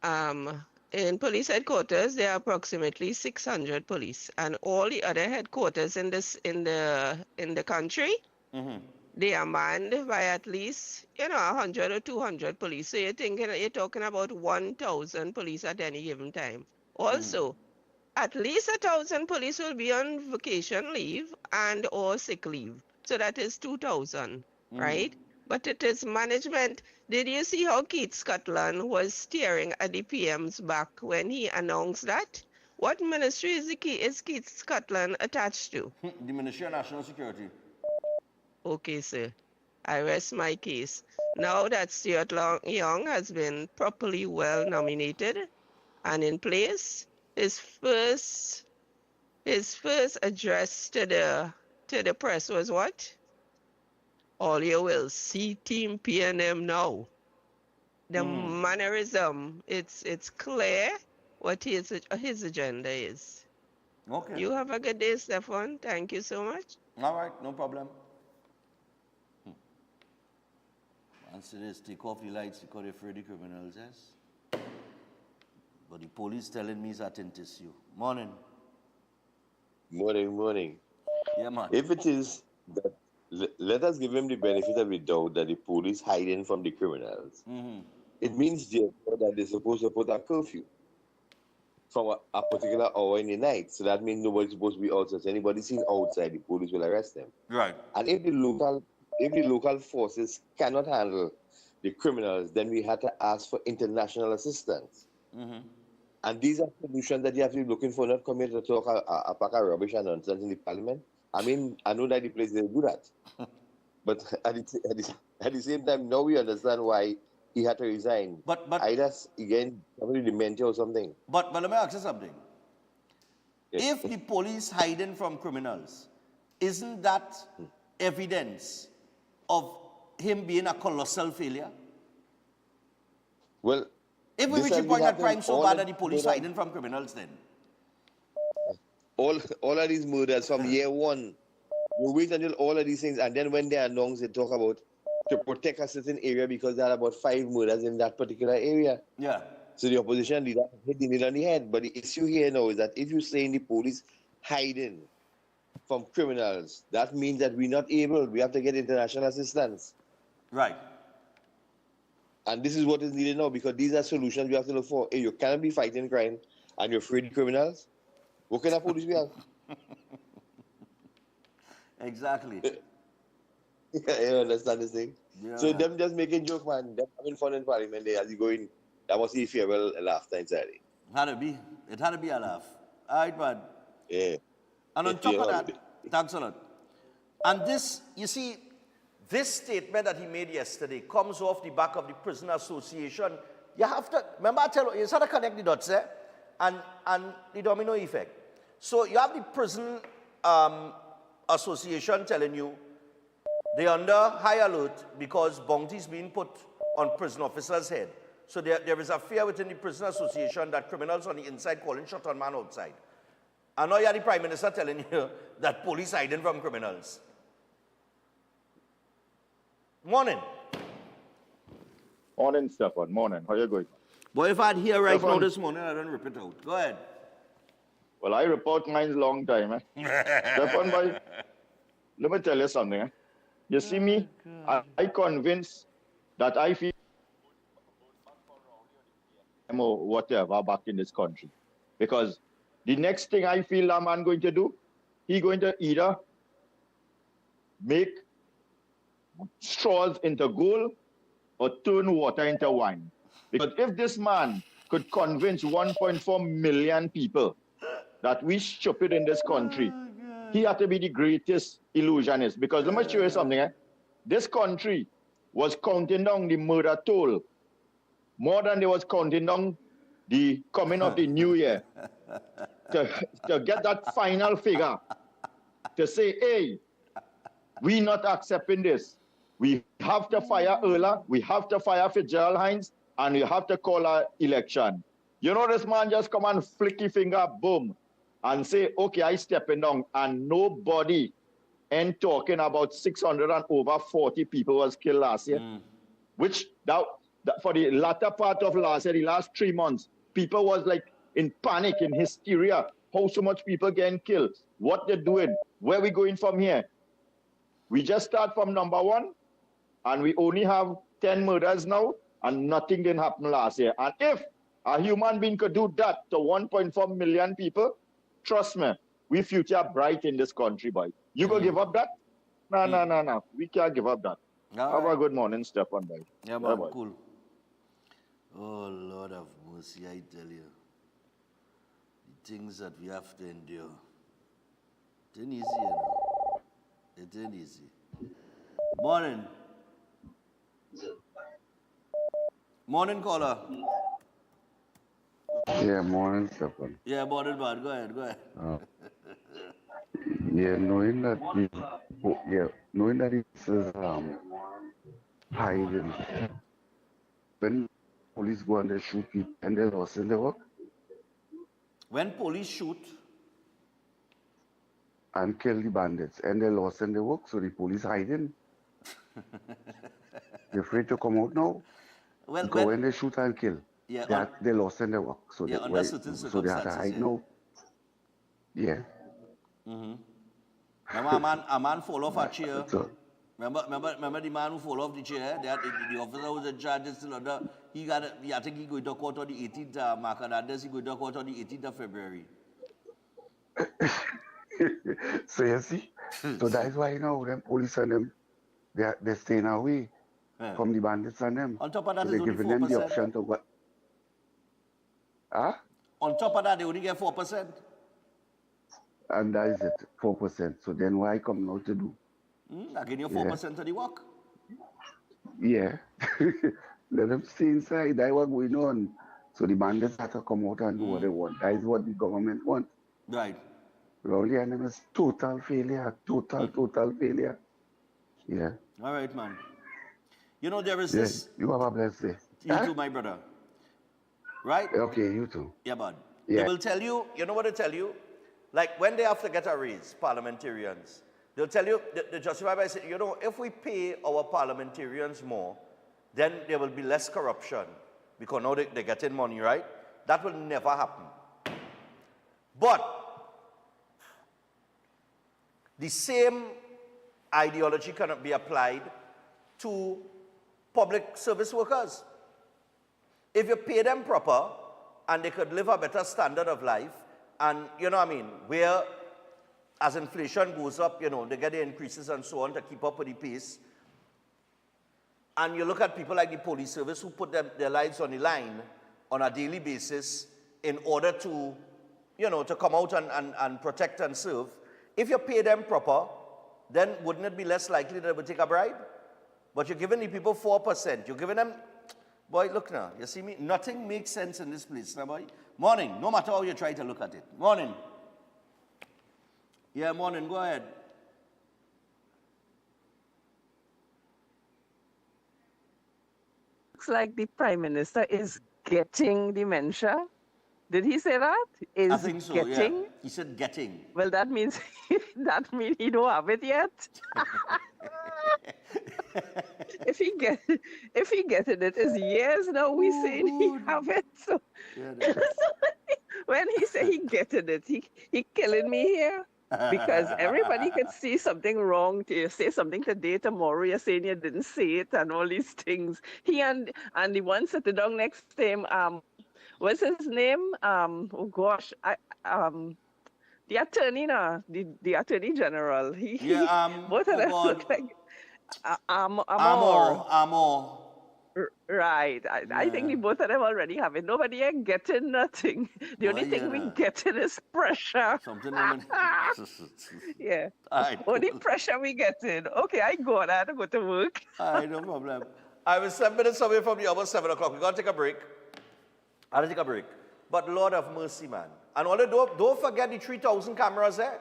in police headquarters, there are approximately 600 police, and all the other headquarters in the country, they are manned by at least 100 or 200 police. So you're talking about 1,000 police at any given time. Also, at least 1,000 police will be on vacation leave and or sick leave. So that is 2,000, right? But it is management. Did you see how Keith Scotland was staring at the PM's back when he announced that? What ministry is Keith Scotland attached to? The Ministry of National Security. Okay, sir. I rest my case. Now that Stuart Young has been properly well nominated and in place, his first address to the press was what? All you will see Team PNM now. The mannerism, it's clear what his agenda is. Okay. You have a good day, Stephan. Thank you so much. All right, no problem. Answer this, take off the lights because they're afraid of criminals, yes? But the police telling me that it is you. Morning. Morning. Yeah, man. If it is that, let us give him the benefit of the doubt that the police hiding from the criminals. It means therefore that they're supposed to put a curfew from a particular hour in the night. So that means nobody's supposed to be outside. So anybody seen outside, the police will arrest them. Right. And if the local forces cannot handle the criminals, then we had to ask for international assistance. And these are solutions that you have to be looking for, not coming to talk a pack of rubbish and nonsense in the parliament. I mean, I know that the place they do that. But at the same time, now we understand why he had to resign. But either, again, somebody dementia or something. But let me ask you something. If the police hiding from criminals, isn't that evidence of him being a colossal failure? Well, if we reach a point that crime so bad that the police hiding from criminals, then all of these murders from year one, you wait until all of these things, and then when they announce, they talk about to protect a certain area because there are about 5 murders in that particular area. Yeah. So the opposition leader hit the nail on the head. But the issue here now is that if you say the police hiding from criminals, that means that we're not able. We have to get international assistance. Right. And this is what is needed now, because these are solutions we have to look for. If you cannot be fighting crime and you're afraid of criminals, what kind of police we have? Exactly. You understand this thing? Yeah. So them just making joke, man. Them having fun in parliament there as you go in. That was the farewell laughter inside it. It had to be a laugh. All right, man. Yeah. And on top of that, thanks a lot. And this, you see, this statement that he made yesterday comes off the back of the Prison Association. You have to, remember I tell you, you have to connect the dots there, and the domino effect. So you have the Prison Association telling you they're under high alert because bounties being put on prison officers' head. So there is a fear within the Prison Association that criminals on the inside calling shot on man outside. And now you have the Prime Minister telling you that police hiding from criminals. Morning. Morning, Stephan. Morning. How you going? Boy, if I'd hear right Stephan. now this morning, I don't rip it out. Go ahead. Well, I report mine's long time. Stephan, boy, let me tell you something. You see me, I convinced that I feel or whatever back in this country. Because the next thing I feel that man going to do, he going to either make straws into gold or turn water into wine. Because if this man could convince 1.4 million people that we stupid in this country, he had to be the greatest illusionist. Because let me show you something. This country was counting down the murder toll more than they was counting down the coming of the new year to get that final figure to say, hey, we not accepting this. We have to fire Erla, we have to fire Fitzgerald Hines, and we have to call an election. You know, this man just come and flicky finger, boom, and say, okay, I stepping down, and nobody ain't talking about 600 and over 40 people was killed last year, which that for the latter part of last year, the last 3 months, people was like in panic, in hysteria, how so much people getting killed, what they're doing, where we going from here. We just start from number 1, and we only have 10 murders now, and nothing didn't happen last year. And if a human being could do that to 1.4 million people, trust me, we future bright in this country, boy. You gonna give up that? No. We can't give up that. Have a good morning, Stephan, boy. Yeah, man, cool. Oh, Lord of mercy, I tell you. The things that we have to endure. It ain't easy, you know. It ain't easy. Morning. Morning, caller. Yeah, morning, Stephan. Yeah, morning, man. Go ahead. Yeah, knowing that this is hiding. When police go and they shoot people and they lost in the work. When police shoot and kill the bandits and they lost in the work, so the police hiding. They're afraid to come out now. Well, because when they shoot and kill, yeah, they lost in the work. So yeah, under certain so they have to hide now. Yeah. Remember a man fall off a chair? Remember the man who fall off the chair? The officer was in charge still under. I think he going to court on the 18th of March, and he going to court on the 18th of February. So you see? So that is why now them police and them, they're staying away from the bandits and them. On top of that, so they're giving them the option to go. On top of that, they only get 4%. And that is it, 4%. So then why come now to do? I give you 4% of the work. Yeah. Let them stay inside. That's what going on. So the bandits have to come out and do what they want. That is what the government wants. Right. Rowley and them is total failure. Total failure. Yeah. All right, man. You know, there is this. You have a blessed day. You too, my brother. Right? Okay, you too. Yeah, bud. Yeah. They will tell you, you know what they tell you? Like when they have to get a raise, parliamentarians, they'll tell you, they justify by saying, you know, if we pay our parliamentarians more, then there will be less corruption. Because now they're getting money, right? That will never happen. But the same ideology cannot be applied to public service workers. If you pay them proper and they could live a better standard of life, and you know what I mean, where as inflation goes up, you know, they get the increases and so on to keep up with the pace. And you look at people like the police service who put their lives on the line on a daily basis in order to, you know, to come out and protect and serve. If you pay them proper, then wouldn't it be less likely that they would take a bribe? But you're giving the people 4%. You're giving them, boy, look now, you see me? Nothing makes sense in this place now, boy. Morning, no matter how you try to look at it. Morning. Yeah, morning, go ahead. Looks like the Prime Minister is getting dementia. Did he say that? I think so, getting? Yeah. He said getting. Well, that means he don't have it yet. If he getting it, it's years now we saying he have it. So, so when he say he getting it, he killing me here. Because everybody can see something wrong. You say something today, tomorrow you're saying you didn't say it and all these things. He and the one sitting down next to him, what's his name? Oh gosh, the attorney, no, the attorney general. Both of them look like Amor. Amor. Right. I think the both of them already have it. Nobody ain't getting nothing. The only thing we getting is pressure. Something yeah. Alright, Only cool. pressure we getting. Okay, I have to go to work. Alright, no problem. I was 7 minutes away from the hour 7 o'clock. We gotta take a break. I'll take a break. But Lord of mercy, man. And although don't forget the 3,000 cameras there.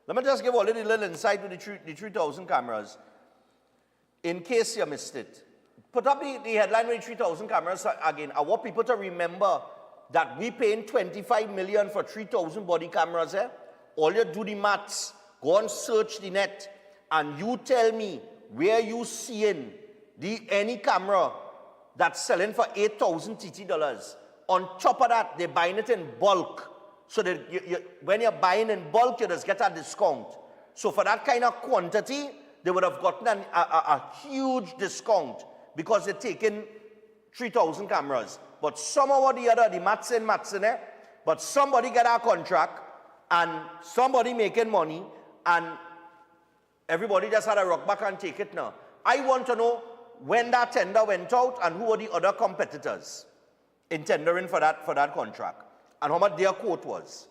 Let me just give all a little insight to the 3,000 cameras. In case you missed it. Put up the headline with 3,000 cameras again. I want people to remember that we paying $25 million for 3,000 body cameras. All you do the maths, go and search the net, and you tell me where you seeing any camera that's selling for $8,000 TT. On top of that, they're buying it in bulk. So that when you're buying in bulk, you just get a discount. So for that kind of quantity, they would have gotten a huge discount, because they're taking 3,000 cameras. But somehow or the other, the maths in, but somebody get a contract, and somebody making money, and everybody just had to rock back and take it now. I want to know when that tender went out, and who were the other competitors in tendering for that contract, and how much their quote was.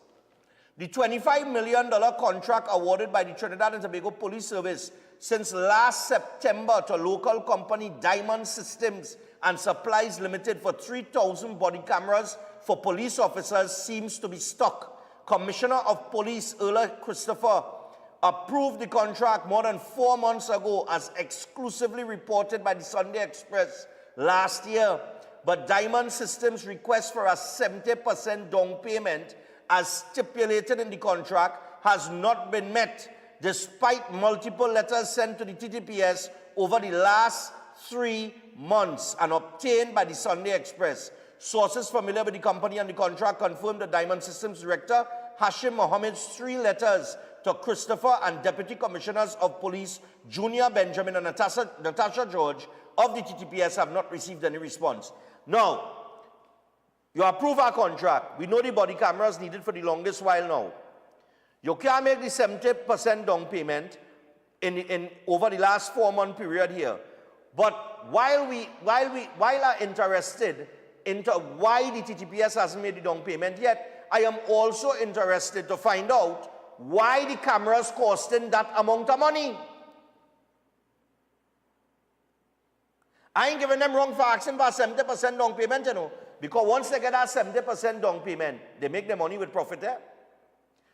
The $25 million contract awarded by the Trinidad and Tobago Police Service since last September to local company Diamond Systems and Supplies Limited for 3,000 body cameras for police officers seems to be stuck. Commissioner of Police Erla Christopher approved the contract more than 4 months ago, as exclusively reported by the Sunday Express last year. But Diamond Systems' request for a 70% down payment, as stipulated in the contract, has not been met, despite multiple letters sent to the TTPS over the last 3 months and obtained by the Sunday Express. Sources familiar with the company and the contract confirmed the Diamond Systems Director Hashim Mohammed's 3 letters to Christopher and Deputy Commissioners of Police Junior Benjamin and Natasha George of the TTPS have not received any response. Now, you approve our contract. We know the body cameras needed for the longest while now. You can't make the 70% down payment in over the last 4-month period here. But while are interested into why the TTPS hasn't made the down payment yet, I am also interested to find out why the cameras costing that amount of money. I ain't giving them wrong for asking for a 70% down payment, you know. Because once they get that 70% down payment, they make their money with profit there.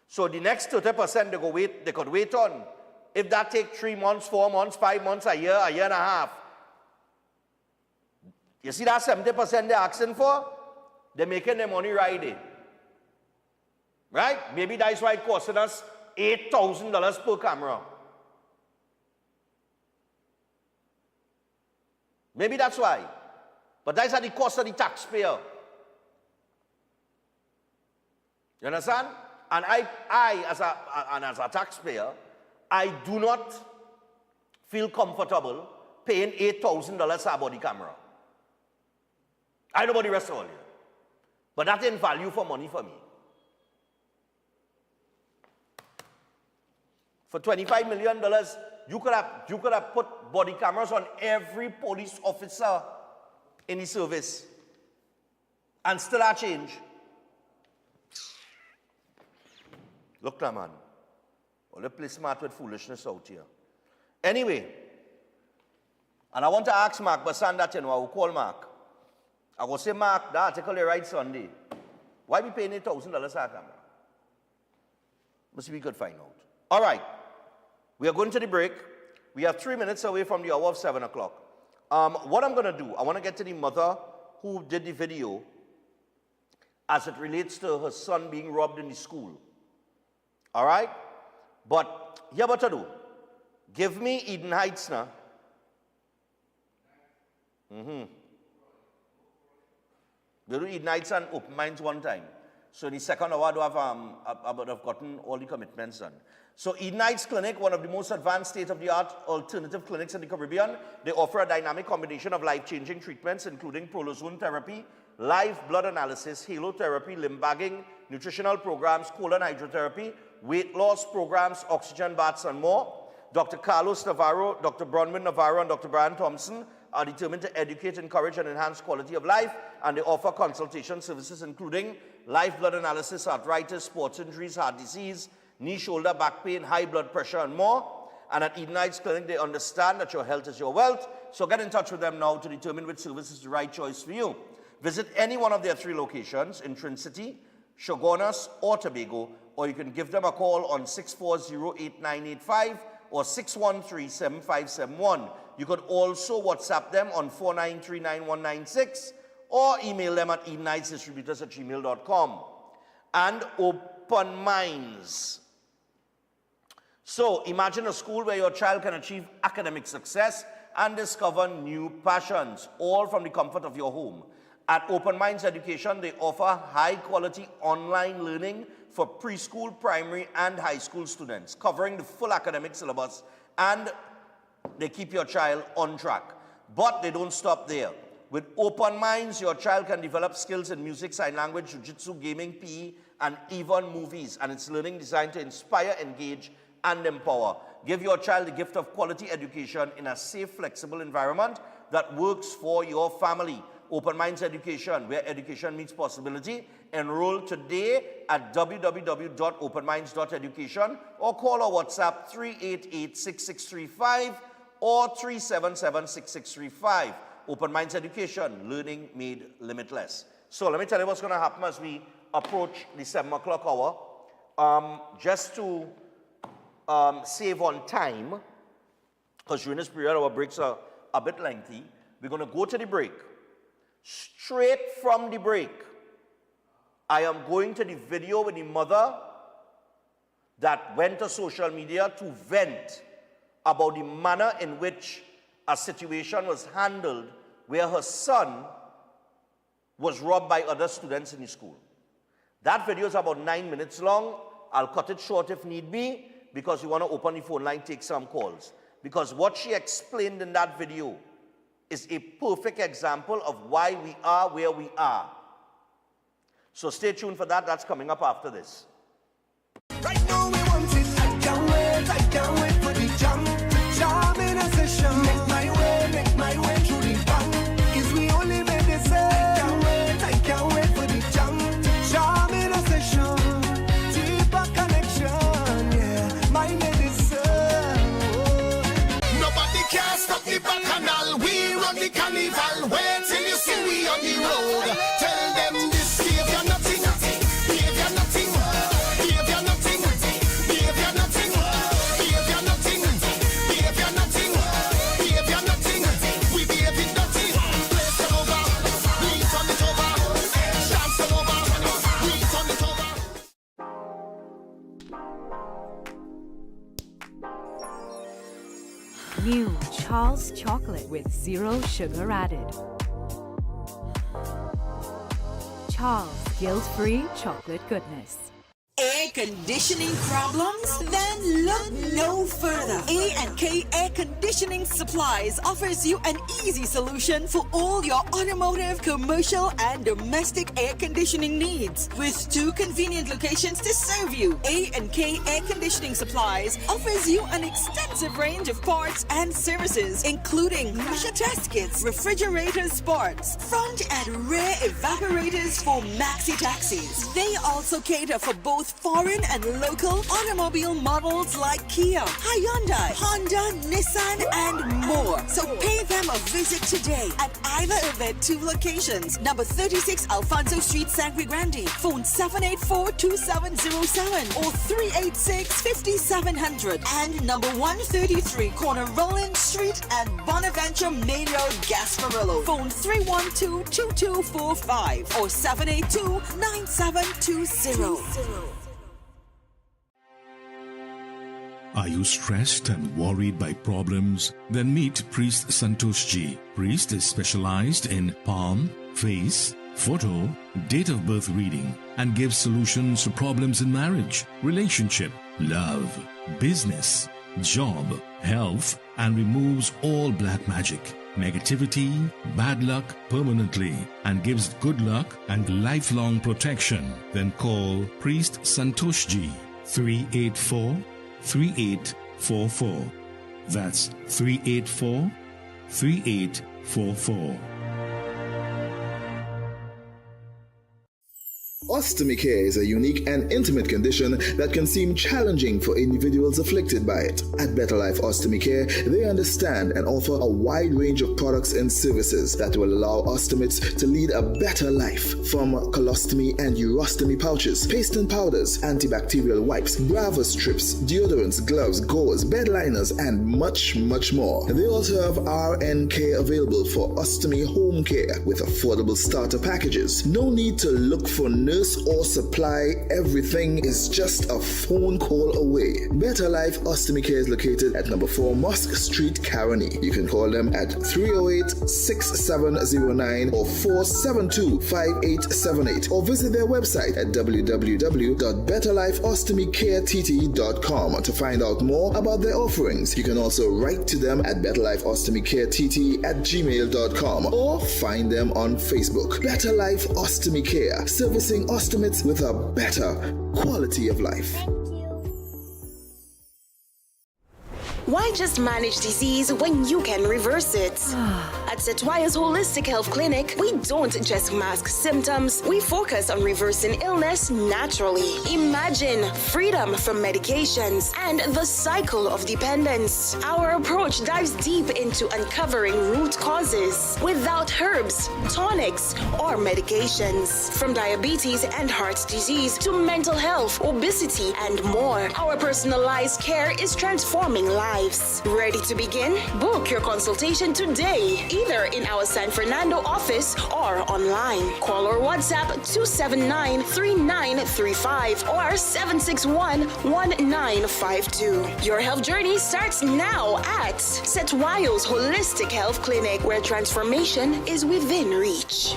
So the next 30% they could wait on. If that takes 3 months, 4 months, 5 months, a year and a half. You see that 70% they're asking for? They're making their money right there. Right? Maybe that's why it costed us $8,000 per camera. Maybe that's why. But that's at the cost of the taxpayer. You understand? And I as a taxpayer, I do not feel comfortable paying $8,000 for a body camera. I know about the rest of all you. But that ain't value for money for me. For $25 million, you could have put body cameras on every police officer in the service and still a change. Look now, man. All the play smart with foolishness out here. Anyway, and I want to ask Mark Basan that, you know, I will call Mark. I will say, Mark, that article you write Sunday, why we paying $8,000 for a camera? Must we could find out. All right. We are going to the break. We are 3 minutes away from the hour of 7 o'clock. What I'm going to do, I want to get to the mother who did the video as it relates to her son being robbed in the school. All right? But here what to do. Give me Eden Heights now. We'll do Eden Heights and Open Minds one time. So in the second hour, I would have gotten all the commitments done. So Eden Heights Clinic, one of the most advanced state-of-the-art alternative clinics in the Caribbean. They offer a dynamic combination of life-changing treatments, including prolozone therapy, live blood analysis, halotherapy, limb bagging, nutritional programs, colon hydrotherapy, weight loss programs, oxygen baths, and more. Dr. Carlos Navarro, Dr. Bronwyn Navarro, and Dr. Brian Thompson are determined to educate, encourage, and enhance quality of life, and they offer consultation services including live blood analysis, arthritis, sports injuries, heart disease, knee, shoulder, back pain, high blood pressure, and more. And at Eden Heights Clinic, they understand that your health is your wealth, so get in touch with them now to determine which service is the right choice for you. Visit any one of their 3 locations in Trin City, Shogunas, or Tobago, or you can give them a call on 640-8985 or 613-7571. You could also WhatsApp them on 49399196 or email them at edenheightsdistributors@gmail.com. And Open Minds. So imagine a school where your child can achieve academic success and discover new passions, all from the comfort of your home. At Open Minds Education, they offer high-quality online learning for preschool, primary, and high school students, covering the full academic syllabus, and they keep your child on track. But they don't stop there. With Open Minds, your child can develop skills in music, sign language, jiu-jitsu, gaming, PE, and even movies, and it's learning designed to inspire, engage, and empower. Give your child the gift of quality education in a safe, flexible environment that works for your family. Open Minds Education, where education meets possibility. Enroll today at www.openminds.education or call or WhatsApp 388-6635 or 377-6635. Open Minds Education, learning made limitless. So let me tell you what's going to happen as we approach the 7 o'clock hour. Just to save on time, because during this period our breaks are a bit lengthy, we're going to go to the break. Straight from the break, I am going to the video with the mother that went to social media to vent about the manner in which a situation was handled where her son was robbed by other students in the school. That video is about 9 minutes long. I'll cut it short if need be, because we want to open the phone line, take some calls. Because what she explained in that video is a perfect example of why we are where we are. So stay tuned for that. That's coming up after this. Right now we want it. I can't wait for the jam. Jam in a session. Make my way through the bang. Is we only made this say. I can't wait for the jam. Jam in a session. Deeper connection, yeah. My medicine. Nobody can stop the bacchanal. We run the carnival. Wait till you see we on the road. Tell them this, give you nothing. Give you nothing. Give you nothing. Give you nothing. Give you nothing. Give you nothing. Give you nothing. We give it nothing. Place them over. We turn it over. Dance them over. We turn it over. New Charles chocolate with 0 sugar added. Charles guilt-free chocolate goodness. Air conditioning problems? Then look no further. A&K Air Conditioning Supplies offers you an easy solution for all your automotive, commercial, and domestic air conditioning needs. With 2 convenient locations to serve you, A&K Air Conditioning Supplies offers you an extensive range of parts and services, including pressure test kits, refrigerators parts, front and rear evaporators for maxi taxis. They also cater for both foreign and local automobile models like Kia, Hyundai, Honda, Nissan, and more. So pay them a visit today at either of their 2 locations. Number 36 Alfonso Street, Sangre Grande. Phone 784-2707 or 386-5700. And number 133 Corner Roland Street and Bonaventure Main Road, Gasparillo. Phone 312-2245 or 782-9720. Are you stressed and worried by problems? Then meet Priest Santosh Ji. Priest is specialized in palm, face, photo, date of birth reading, and gives solutions to problems in marriage, relationship, love, business, job, health, and removes all black magic. negativity, bad luck permanently and gives good luck and lifelong protection, then call Priest Santoshji 384-3844. That's 384-3844. Ostomy care is a unique and intimate condition that can seem challenging for individuals afflicted by it. At Better Life Ostomy Care, they understand and offer a wide range of products and services that will allow ostomates to lead a better life. From colostomy and urostomy pouches, paste and powders, antibacterial wipes, Brava strips, deodorants, gloves, gauze, bed liners, and much, much more. They also have RN care available for ostomy home care with affordable starter packages. No need to look for nurse or supply. Everything is just a phone call away. Better Life Ostomy Care is located at number 4 Mosque Street, Caroni. You can call them at 308-6709 or 472-5878 or visit their website at www.betterlifeostomycareTT.com to find out more about their offerings. You can also write to them at betterlifeostomycareTT@gmail.com or find them on Facebook. Better Life Ostomy Care, servicing ostomates with a better quality of life. Why just manage disease when you can reverse it? At Setwaya's Holistic Health Clinic, we don't just mask symptoms, we focus on reversing illness naturally. Imagine freedom from medications and the cycle of dependence. Our approach dives deep into uncovering root causes without herbs, tonics, or medications. From diabetes and heart disease to mental health, obesity, and more, our personalized care is transforming lives. Ready to begin? Book your consultation today, either in our San Fernando office or online. Call or WhatsApp 279-3935 or 761-1952. Your health journey starts now at Setwayo's Holistic Health Clinic, where transformation is within reach.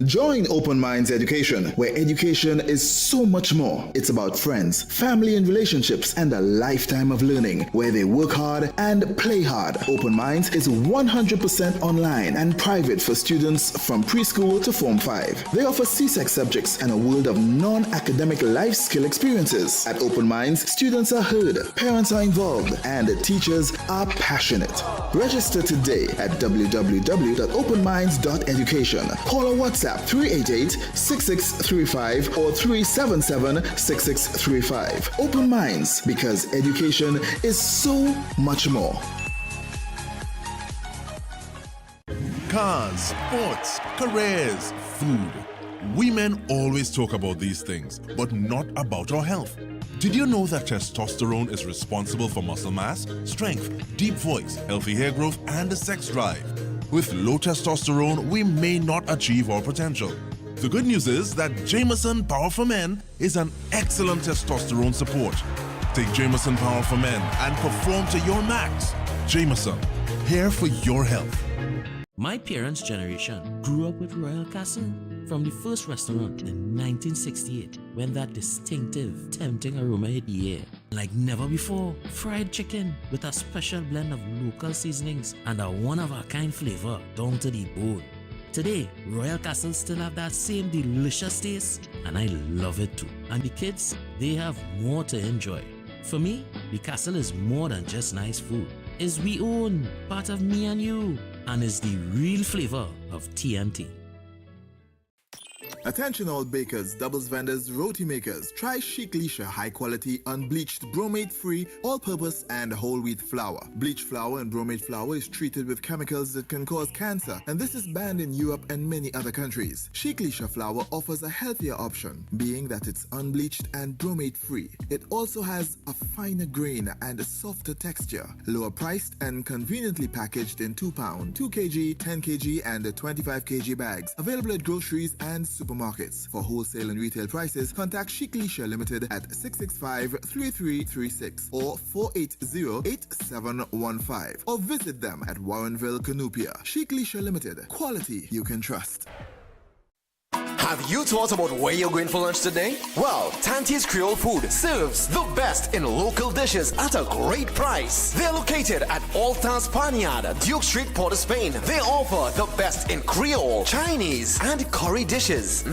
Join Open Minds Education, where education is so much more. It's about friends, family and relationships, and a lifetime of learning, where they work hard and play hard. Open Minds is 100% online and private for students from preschool to Form 5. They offer CSEC subjects and a world of non-academic life skill experiences. At Open Minds, students are heard, parents are involved, and teachers are passionate. Register today at www.openminds.education. Call or WhatsApp 388-6635 or 377-6635. Open Minds, because education is so much more. Cars, sports, careers, food. We men always talk about these things, but not about our health. Did you know that testosterone is responsible for muscle mass, strength, deep voice, healthy hair growth, and the sex drive? With low testosterone, we may not achieve our potential. The good news is that Jameson Power for Men is an excellent testosterone support. Take Jameson Power for Men and perform to your max. Jameson, here for your health. My parents' generation grew up with Royal Castle. From the first restaurant in 1968, when that distinctive, tempting aroma hit the air. Like never before, fried chicken with a special blend of local seasonings and a one-of-a-kind flavor down to the bone. Today, Royal Castle still have that same delicious taste, and I love it too. And the kids, they have more to enjoy. For me, the Castle is more than just nice food. It's we own, part of me and you, and is the real flavor of TNT. Attention all bakers, doubles vendors, roti makers. Try Chic Leisha high quality, unbleached, bromate free, all purpose and whole wheat flour. Bleached flour and bromate flour is treated with chemicals that can cause cancer, and this is banned in Europe and many other countries. Chic Leisha flour offers a healthier option, being that it's unbleached and bromate free. It also has a finer grain and a softer texture, lower priced and conveniently packaged in 2 pound, 2 kg, 10 kg and 25 kg bags. Available at groceries and supermarkets. For wholesale and retail prices, contact Chic Leisha Limited at 665-3336 or 480-8715 or visit them at Warrenville, Canupia. Chic Leisha Limited. Quality you can trust. Have you thought about where you're going for lunch today? Well, Tante's Creole Food serves the best in local dishes at a great price. They're located at Alta's Panyard, Duke Street, Port of Spain. They offer the best in Creole, Chinese, and curry dishes.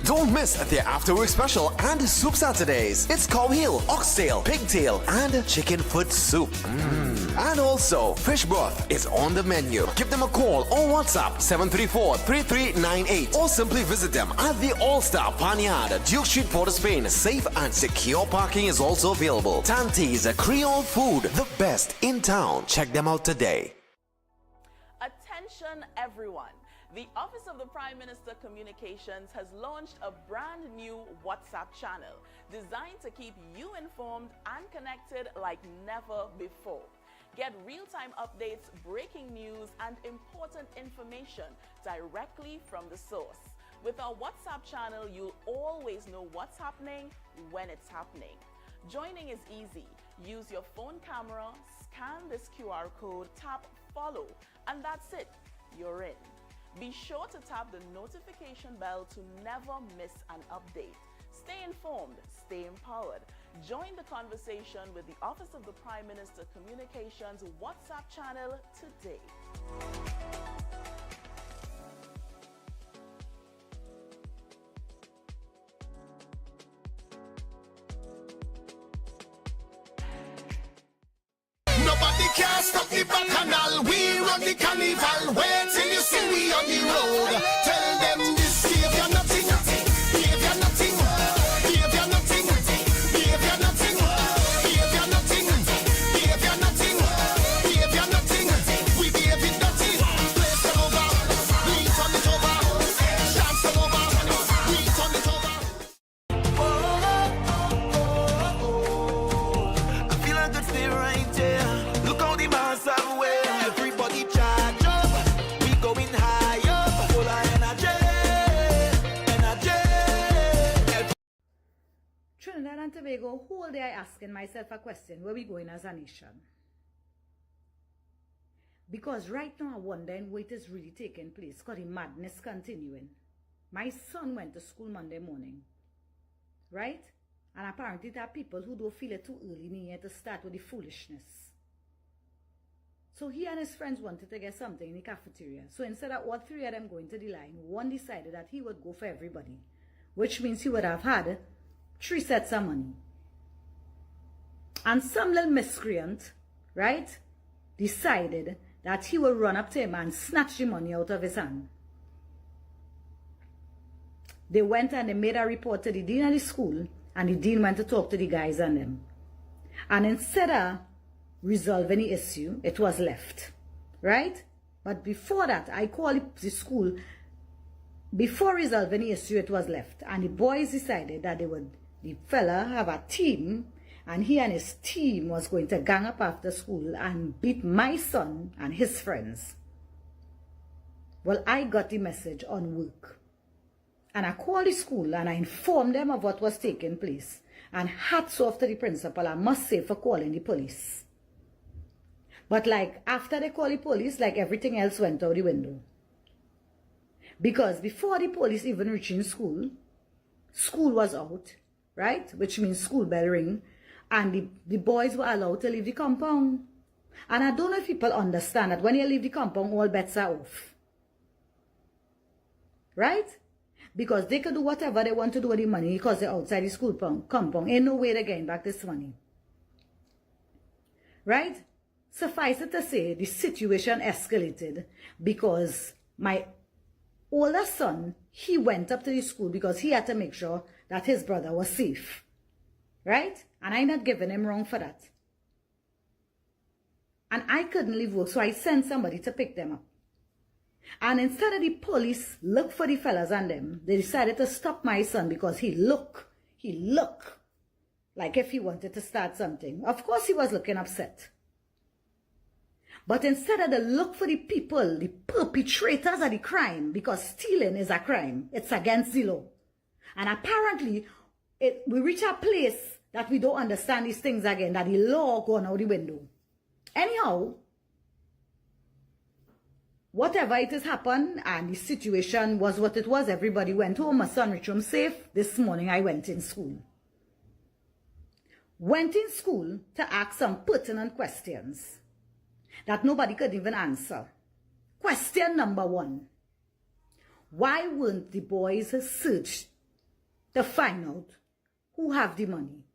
Don't miss their after-work special and soup Saturdays. It's cow heel, oxtail, pigtail, and chicken foot soup. And also, fish broth is on the menu. Give them a call or WhatsApp 734-3398 or simply visit them at the All-Star Panyard, Duke Street, Port of Spain. Safe and secure parking is also available. Tante's Creole Food, the best in town. Check them out today. Attention everyone. The Office of the Prime Minister Communications has launched a brand new WhatsApp channel designed to keep you informed and connected like never before. Get real-time updates, breaking news, and important information directly from the source. With our WhatsApp channel, you'll always know what's happening when it's happening. Joining is easy. Use your phone camera, scan this QR code, tap follow, and that's it. You're in. Be sure to tap the notification bell to never miss an update. Stay informed, stay empowered. Join the conversation with the Office of the Prime Minister Communications WhatsApp channel today. Nobody can stop the Bacchanal. We run the Carnival. Wait till you see we on the road. Tell them this, give you nothing. Give you nothing. Give you nothing. Give you nothing. Give you nothing. Give you nothing. Give you nothing. We gave it nothing. Place them over. We turn it over. Dance them over. We turn it over. I feel like it's there right there. Look how the mass are well. Everybody charge up. We going high up. Full of energy. Energy. Trinidad and Tobago, whole day I asking myself a question, where we going as a nation? Because right now I'm wondering what is really taking place, because the madness continuing. My son went to school Monday morning, right? And apparently there are people who don't feel it too early in the year to start with the foolishness. So he and his friends wanted to get something in the cafeteria. So instead of all three of them going to the line, one decided that he would go for everybody, which means he would have had 3 sets of money. And some little miscreant, right, decided that he would run up to him and snatch the money out of his hand. They went and they made a report to the dean of the school, and the dean went to talk to the guys and them. And instead of resolving the issue, it was left, right? But before that, I called the school. Before resolving the issue, it was left. And the boys decided that the fella have a team, and he and his team was going to gang up after school and beat my son and his friends. Well, I got the message on work. And I called the school and I informed them of what was taking place. And hats off to the principal, I must say, for calling the police. But like after they called the police, like everything else went out the window. Because before the police even reaching school, school was out, right? Which means school bell ring. And the boys were allowed to leave the compound. And I don't know if people understand that when you leave the compound, all bets are off. Right? Because they could do whatever they want to do with the money because they're outside the school compound. Ain't no way they're getting back this money. Right? Suffice it to say, the situation escalated because my older son, he went up to the school because he had to make sure that his brother was safe. Right? And I'm not giving him wrong for that. And I couldn't leave work, so I sent somebody to pick them up. And instead of the police look for the fellas and them, they decided to stop my son because he looked like if he wanted to start something. Of course he was looking upset. But instead of the look for the people, the perpetrators of the crime, because stealing is a crime, it's against the law. And apparently, we reach a place that we don't understand these things again, that the law gone out the window. Anyhow, whatever it has happened, and the situation was what it was. Everybody went home. My son reached home safe. This morning I went in school. Went in school to ask some pertinent questions that nobody could even answer. Question number 1. Why weren't the boys searched to find out who have the money?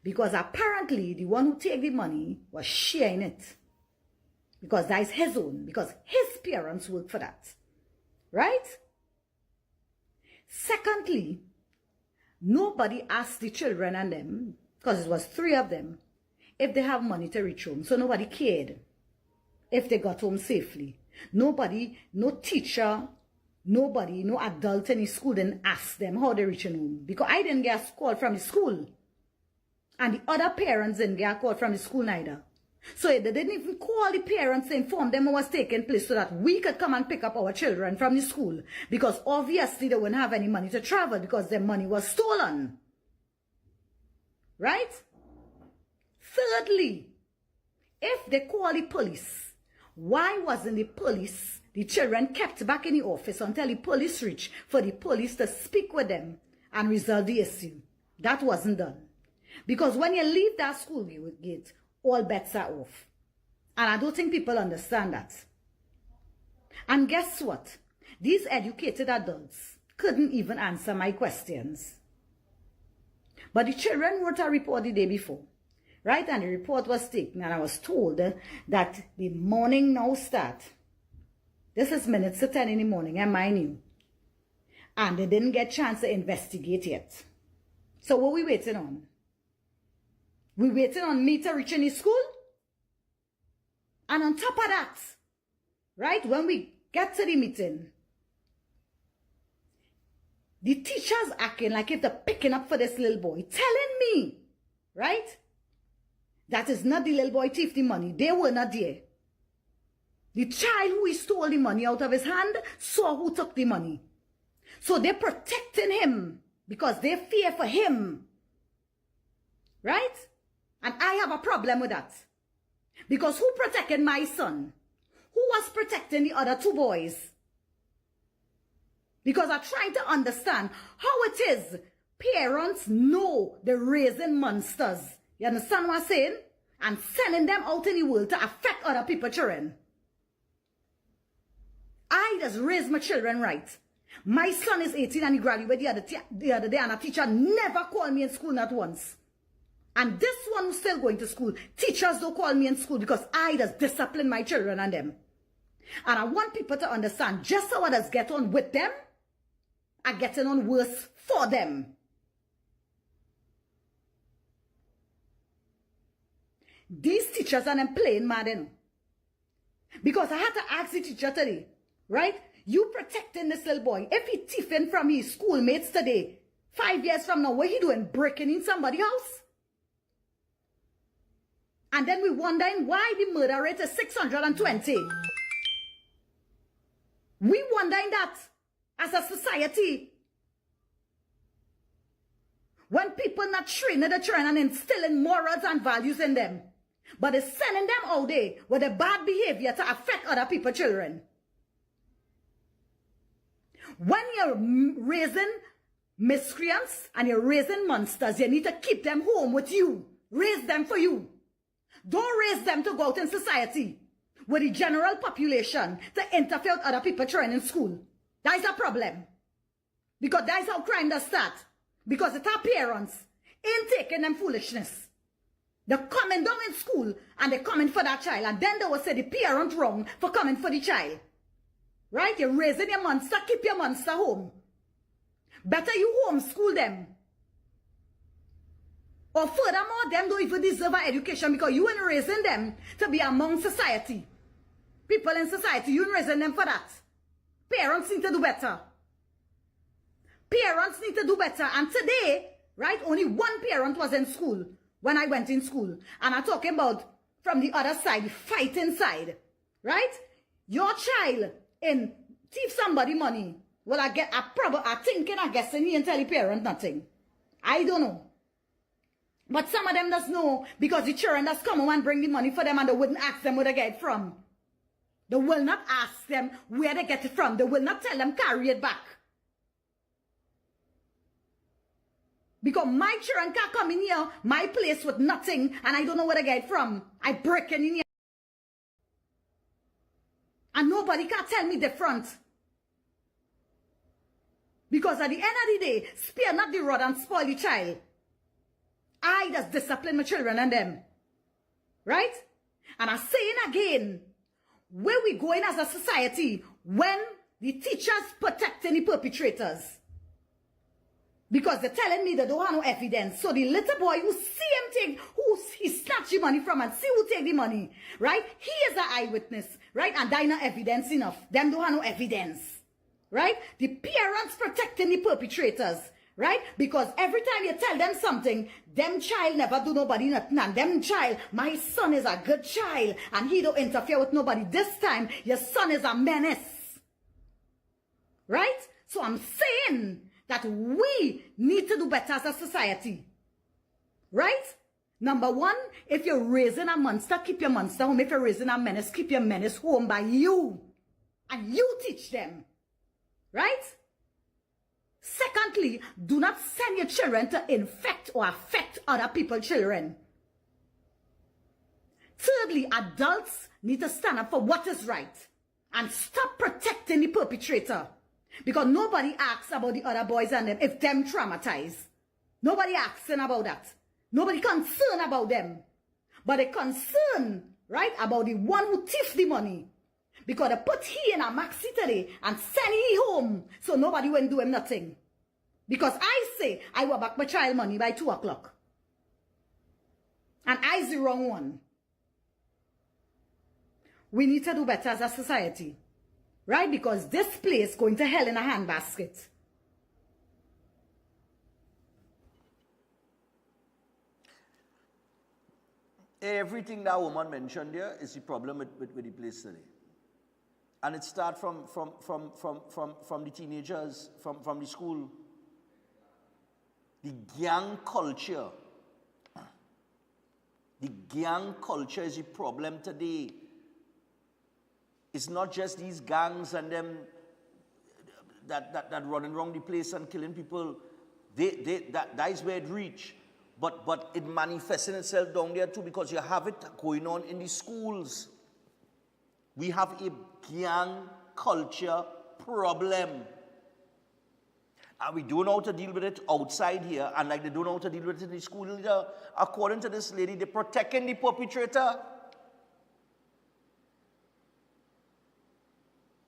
Because apparently the one who take the money was sharing it. Because that is his own. Because his parents work for that. Right? Secondly, nobody asked the children and them, because it was 3 of them, if they have money to reach home. So nobody cared if they got home safely. Nobody, no teacher, nobody, no adult in the school didn't ask them how they reached home. Because I didn't get a call from the school. And the other parents didn't get a call from the school neither. So they didn't even call the parents to inform them what was taking place so that we could come and pick up our children from the school. Because obviously they wouldn't have any money to travel because their money was stolen. Right? Thirdly, if they call the police, why wasn't the children kept back in the office until the police reached for the police to speak with them and resolve the issue? That wasn't done. Because when you leave that school gate, all bets are off. And I don't think people understand that. And guess what? These educated adults couldn't even answer my questions. But the children wrote a report the day before. Right? And the report was taken, and I was told that the morning now start. This is minutes to 10 in the morning, and mind you. And they didn't get a chance to investigate yet. So what are we waiting on? We waiting on me to reach any school? And on top of that, right, when we get to the meeting, the teachers acting like if they're picking up for this little boy, telling me, right, that is not the little boy thief the money. They were not there. The child who he stole the money out of his hand saw who took the money. So they're protecting him because they fear for him. Right? And I have a problem with that. Because who protected my son? Who was protecting the other 2 boys? Because I'm trying to understand how it is parents know they're raising monsters. You understand what I'm saying? And sending them out in the world to affect other people's children. I just raise my children right. My son is 18 and he graduated the other day, and a teacher never called me in school, not once. And this one who's still going to school, teachers don't call me in school because I just discipline my children and them. And I want people to understand just how others get on with them are getting on worse for them. These teachers are them playing mad, you know. Because I had to ask the teacher today, right? You protecting this little boy. If he thieving from his schoolmates today, 5 years from now, what he doing? Breaking in somebody's house? And then we wondering why the murder rate is 620. We wondering that as a society. When people not training the children and instilling morals and values in them, but it's sending them out there with a bad behavior to affect other people's children. When you're raising miscreants and you're raising monsters, you need to keep them home with you. Raise them for you. Don't raise them to go out in society with the general population to interfere with other people's children in school. That is a problem. Because that is how crime does start. Because it's our parents ain't taking them foolishness. They're coming down in school and they're coming for that child. And then they will say the parent wrong for coming for the child. Right? You're raising your monster, keep your monster home. Better you homeschool them. Or furthermore, them don't even deserve an education because you ain't raising them to be among society. People in society, you ain't raising them for that. Parents need to do better. Parents need to do better. And today, right, only one parent was in school when I went in school. And I'm talking about from the other side, the fighting side. Right? Your child in thief somebody money. Well, I guessing he ain't tell the parent nothing. I don't know. But some of them does know because the children does come and bring the money for them and they wouldn't ask them where they get it from. They will not ask them where they get it from. They will not tell them carry it back. Because my children can't come in here, my place with nothing, and I don't know where they get it from. I break in here. And nobody can tell me different. Because at the end of the day, spare not the rod and spoil the child. I just discipline my children and them. Right? And I'm saying again, where we going as a society when the teachers protecting the perpetrators? Because they're telling me they don't have no evidence. So the little boy who see him take, who he snatch the money from and see who take the money, right? He is an eyewitness, right? And they no evidence enough. Them don't have no evidence, right? The parents protecting the perpetrators, right? Because every time you tell them something, them child never do nobody nothing. And them child, my son is a good child and he don't interfere with nobody. This time, your son is a menace, right? So I'm saying that we need to do better as a society. Right? Number one, if you're raising a monster, keep your monster home. If you're raising a menace, keep your menace home by you. And you teach them. Right? Secondly, do not send your children to infect or affect other people's children. Thirdly, adults need to stand up for what is right and stop protecting the perpetrator. Because nobody asks about the other boys and them if them traumatized. Nobody asking about that. Nobody concerned about them. But they concerned, right, about the one who thief the money. Because they put he in a maxi today and send he home so nobody won't do him nothing. Because I say I will back my child money by 2 o'clock. And I's the wrong one. We need to do better as a society. Right? Because this place going to hell in a handbasket. Everything that woman mentioned there is the problem with the place today. And it starts from the teenagers, from the school. The gang culture. The gang culture is the problem today. It's not just these gangs and them that running around the place and killing people. That is where it reach. But it manifesting itself down there too because you have it going on in the schools. We have a gang culture problem. And we don't know how to deal with it outside here, and like they don't know how to deal with it in the school either. According to this lady, they're protecting the perpetrator.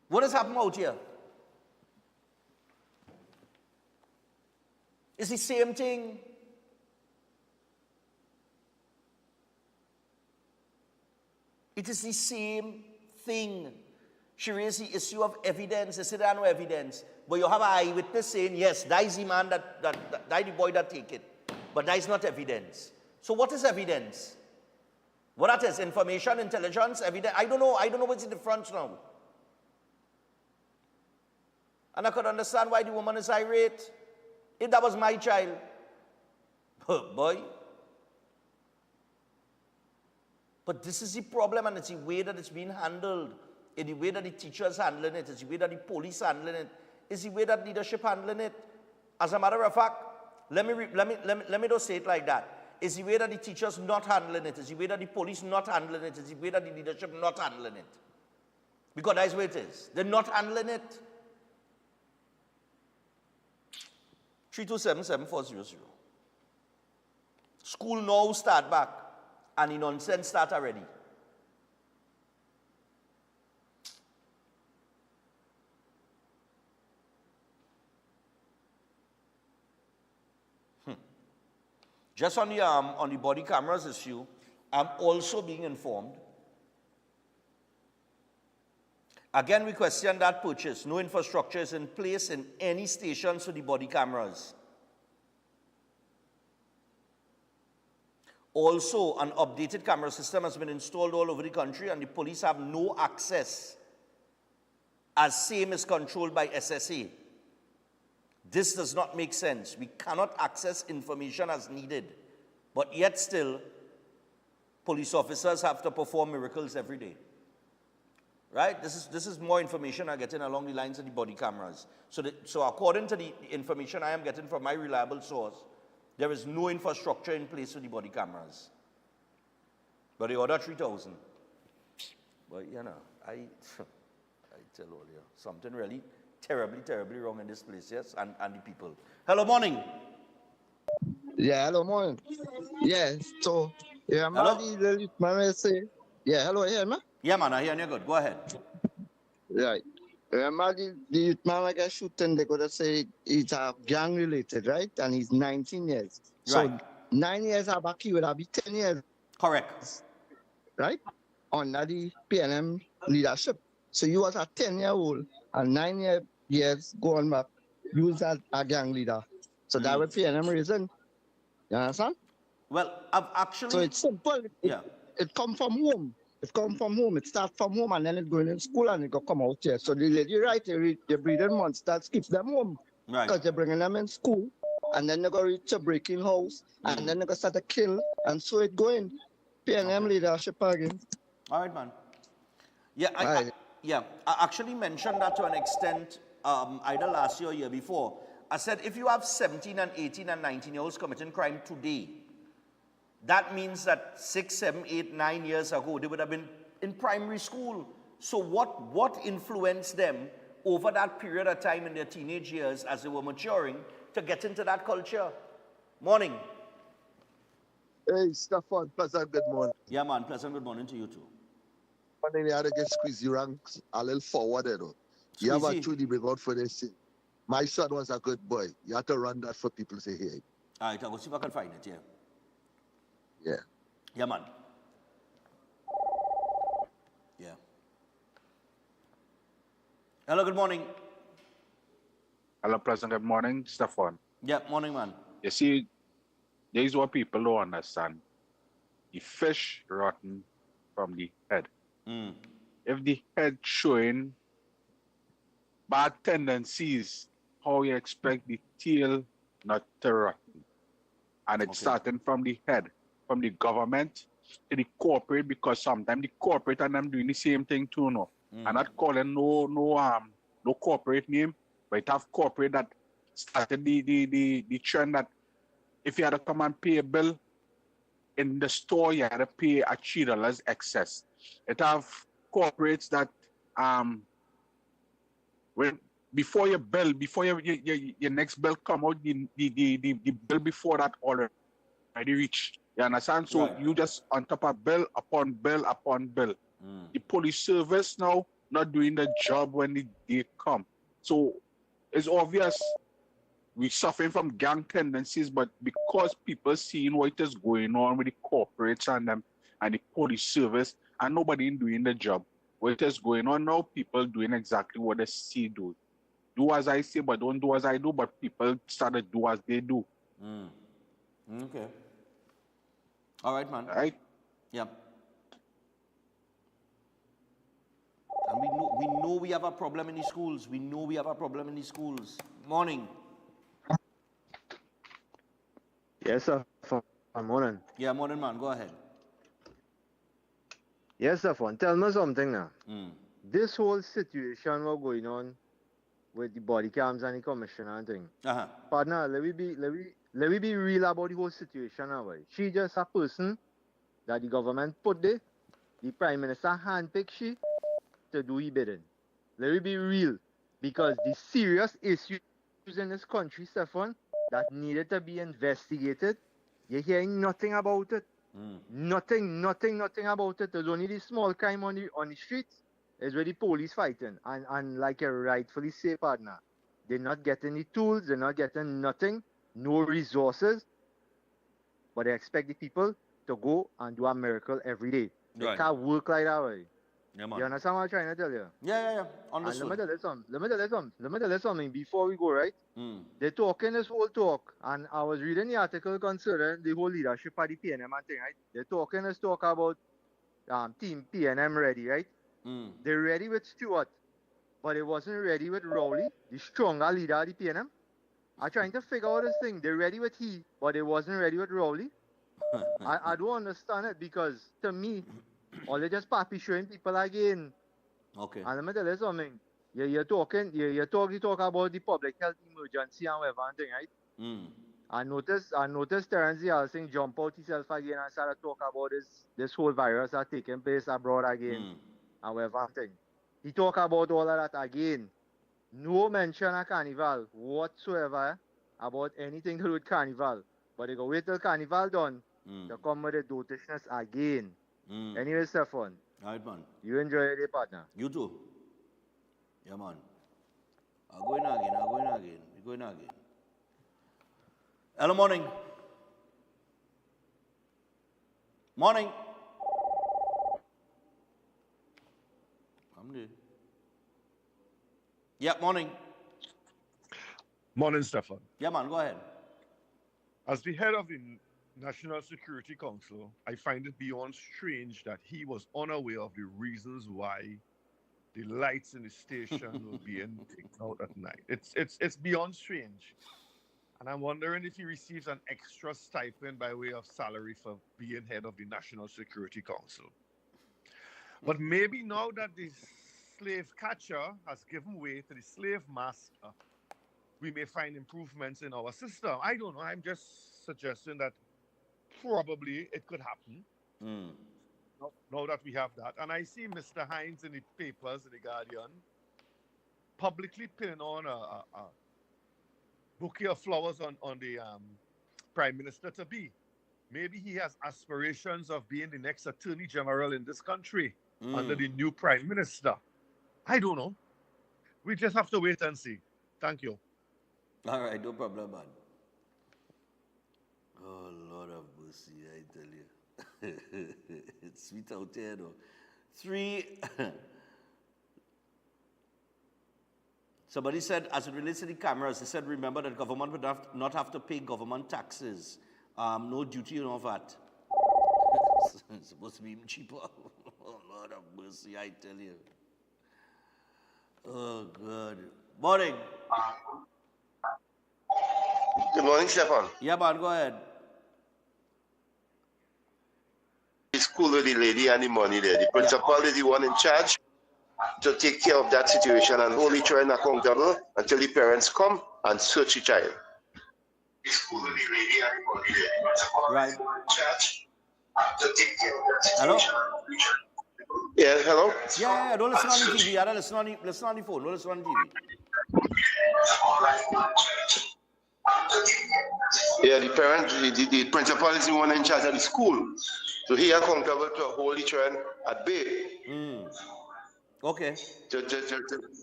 What has happened out here? It's the same thing. It is the same thing. She raised the issue of evidence. They said there are no evidence. But you have an eyewitness saying, yes, that is the man that the boy that take it. But that is not evidence. So what is evidence? What that is? Information, intelligence, evidence? I don't know what's the difference now. And I could understand why the woman is irate. If that was my child. Boy. But this is the problem, and it's the way that it's being handled. It's the way that the teachers handling it. It's the way that the police handling it. It's the way that leadership handling it. As a matter of fact, let me just say it like that. It's the way that the teachers not handling it. It's the way that the police not handling it. It's the way that the leadership not handling it. Because that's where it is. They're not handling it. 327-7400. School now start back, and the nonsense start already. Just on the body cameras issue, I'm also being informed. Again, we question that purchase. No infrastructure is in place in any stations for the body cameras. Also, an updated camera system has been installed all over the country, and the police have no access, as same is controlled by SSA. This does not make sense. We cannot access information as needed, but yet still, police officers have to perform miracles every day. right? This is more information I'm getting along the lines of the body cameras. So according to the information I am getting from my reliable source, there is no infrastructure in place for the body cameras. But they order 3,000. But you know, I tell all you, something really terribly, terribly wrong in this place, yes, and the people. Hello, morning. Yeah, hello, morning. Yeah, so, yeah, Hello? the man will say, yeah, hello, hear me? Yeah, man, I hear you good. Go ahead. Right. Remember the youth man like a shooting, they could have say it's a gang related, right? And he's 19 years. So Right. 9 years back, he would have been 10 years. Correct. Right? Under the PNM leadership. So you was a 10-year-old and 9 years going back, you was a gang leader. So that was PNM reason. You understand? Well, I've actually... So it's simple. It come from home. It come from home. It start from home and then it going in school and it go come out here. So the lady right, they breeding monsters keeps them home. Right. Because they're bringing them in school and then they go reach a breaking house and then they go start to kill and so it going. PNM leadership again. All right, man. Yeah, I actually mentioned that to an extent either last year or year before. I said if you have 17 and 18 and 19-year-olds committing crime today, that means that 6, 7, 8, 9 years ago, they would have been in primary school. So what influenced them over that period of time in their teenage years as they were maturing to get into that culture? Morning. Hey, Stephan, pleasant good morning. Yeah, man, pleasant good morning to you too. One thing they had to get squeezy ranks a little forward, you know. You have a truly bring out for this. My son was a good boy. You have to run that for people to say, hey. All right, I'll go see if I can find it, yeah. Yeah. Yeah, man. Yeah. Hello, good morning. Hello, pleasant good morning, Stephan. Yeah, morning, man. You see, there is what people don't understand. The fish rotten from the head. If the head showing bad tendencies, how you expect the tail not to rotten? And it's starting from the head, from the government to the corporate, because sometimes the corporate and them doing the same thing too, no. I'm not calling no corporate name, but it have corporate that started the trend that if you had to come and pay a bill in the store, you had to pay a $3 excess. It have corporates that before your bill, before your next bill come out, the bill before that already reached. You understand? So you just on top of bill upon bill upon bill. The police service now not doing the job when they come. So it's obvious we're suffering from gang tendencies, but because people seeing what is going on with the corporates and them and the police service and nobody doing the job, what is going on now, people doing exactly what they see do. Do as I say, but don't do as I do, but people start to do as they do. Okay. All right, man. All right? Yeah. And we know we have a problem in the schools. We know we have a problem in the schools. Morning. Yes, sir. Morning. Yeah, morning, man. Go ahead. Yes, sir. Tell me something now. This whole situation was going on with the body cams and the commissioner and thing. Partner, let me be real about the whole situation now. She just a person that the government put there. The Prime Minister handpicked she to do his bidding. Let me be real. Because the serious issues in this country, Stephan, that needed to be investigated, you're hearing nothing about it. Nothing about it. There's only the small crime on the streets. Is where the police fighting. And like you rightfully say, partner, they're not getting the tools, they're not getting nothing, no resources, but they expect the people to go and do a miracle every day. They can't work like that way. Yeah, man. You understand what I'm trying to tell you? Yeah. Understood. And let me tell you something before we go, right? They're talking this whole talk, and I was reading the article concerning the whole leadership of the PNM and thing, right? They're talking this talk about Team PNM ready, right? They're ready with Stewart, but it wasn't ready with Rowley, the stronger leader of the PNM. I'm trying to figure out this thing. They're ready with he, but it wasn't ready with Rowley. I don't understand it because, to me, all they just papi showing people again Okay. And let me tell you something. You're talking about the public health emergency and everything, right? I noticed Terence Yalsing jump out himself again and started talk about this whole virus that's taking place abroad again and everything. He talk about all of that again. No mention of Carnival whatsoever about anything to do with Carnival. But they go wait till Carnival done to come with the dotishness again. Anyway, Stephan. Alright, man. You enjoy your day, partner. You too. Yeah, man. I'm going again. Hello, morning. Morning. I'm there. Yeah, morning. Morning, Stephan. Yeah, man, go ahead. As the head of the National Security Council, I find it beyond strange that he was unaware of the reasons why the lights in the station were being taken out at night. It's beyond strange. And I'm wondering if he receives an extra stipend by way of salary for being head of the National Security Council. But maybe now that the slave catcher has given way to the slave master, we may find improvements in our system. I don't know. I'm just suggesting that probably it could happen. Now that we have that. And I see Mr. Hines in the papers, in the Guardian, publicly pinning on a bouquet of flowers on the Prime Minister to be. Maybe he has aspirations of being the next Attorney General in this country under the new Prime Minister. I don't know. We just have to wait and see. Thank you. All right, no problem, man. Oh, Lord of mercy, I tell you. It's sweet out there, though. 3. Somebody said, as it relates to the cameras, they said, remember that government would not have to pay government taxes. No duty on that. It's supposed to be even cheaper. Oh, Lord of mercy, I tell you. Oh, God. Morning. Good morning, Stephan. Yeah, man, go ahead. It's cool with the lady and the money there. The principal is the one in charge to take care of that situation and hold the child accountable until the parents come and search the child. It's cool with the lady and the money there. The principal is the one in charge to take care of that situation. Hello? Yeah, hello? Yeah, don't listen on the TV. Listen on the phone. Don't listen on the TV. Yeah, the parent, the principal is the one in charge of the school. So he is accountable to hold the child at bay. Okay. To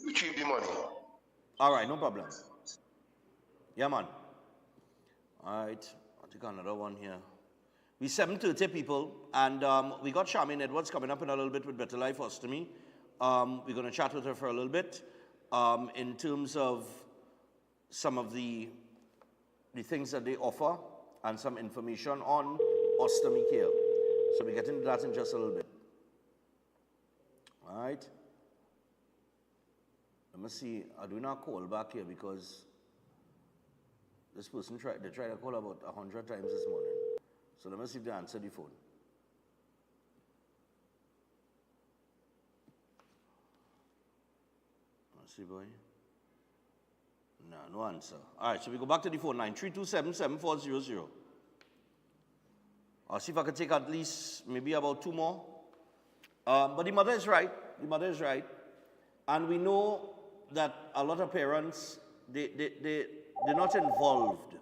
retrieve the money. All right, no problem. Yeah, man. All right, I'll take another one here. We 7:30 people, and we got Charmaine Edwards coming up in a little bit with Better Life Ostomy. We're going to chat with her for a little bit in terms of some of the things that they offer and some information on ostomy care. So we get into that in just a little bit. All right. Let me see. I do not call back here because this person tried to call about 100 times this morning. So let me see if they answer the phone. Let's see, boy. No answer. All right, so we go back to the phone line, 327-7400. I'll see if I can take at least maybe about 2 more. But the mother is right. The mother is right. And we know that a lot of parents, they're not involved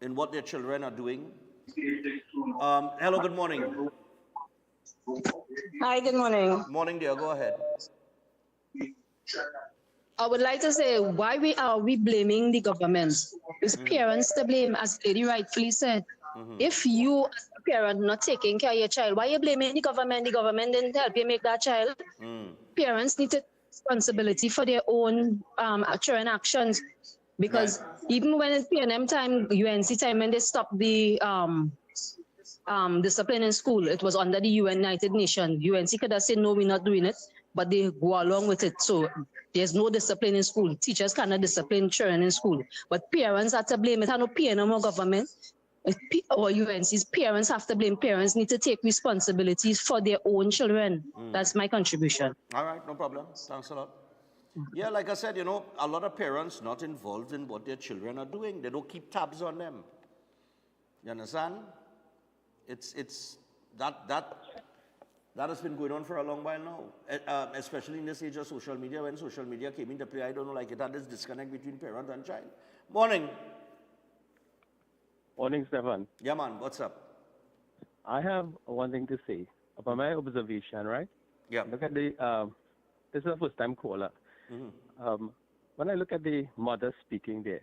in what their children are doing. Hello, good morning. Hi, good morning. Morning, dear. Go ahead. I would like to say, why are we blaming the government? It's parents to blame, as Lady rightfully said. If you, as a parent, not taking care of your child, why are you blaming the government? The government didn't help you make that child. Parents need to take responsibility for their own children actions. Because even when it's PNM time, UNC time, when they stopped the discipline in school, it was under the United Nations. UNC could have said, no, we're not doing it, but they go along with it. So there's no discipline in school. Teachers cannot discipline children in school. But parents have to blame it. I know PNM or government. Our UNC's parents have to blame. Parents need to take responsibilities for their own children. That's my contribution. All right, no problem. Thanks a lot. Yeah, like I said, you know, a lot of parents not involved in what their children are doing. They don't keep tabs on them. You understand? It's that has been going on for a long while now, especially in this age of social media. When social media came into play, I don't know, like it had this disconnect between parent and child. Morning. Morning, Stephan. Yeah, man, what's up? I have one thing to say about my observation, right? Yeah. Look at the, this is a first-time caller. When I look at the mother speaking there,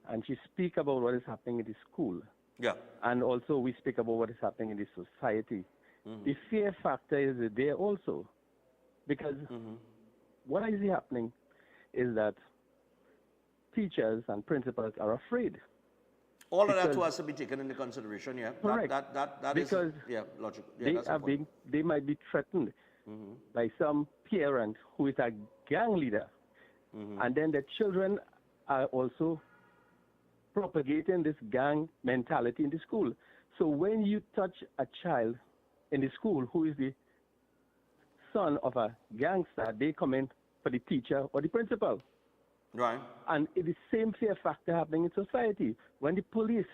and she speak about what is happening in the school, yeah, and also we speak about what is happening in the society, the fear factor is there also. Because what I see happening is that teachers and principals are afraid. All of that has to be taken into consideration, yeah. Correct. That because is, yeah, logical. Yeah, they might be threatened by some parent who is a gang leader. And then the children are also propagating this gang mentality in the school. So when you touch a child in the school who is the son of a gangster, they come in for the teacher or the principal. Right. And it's the same fear factor happening in society. When the police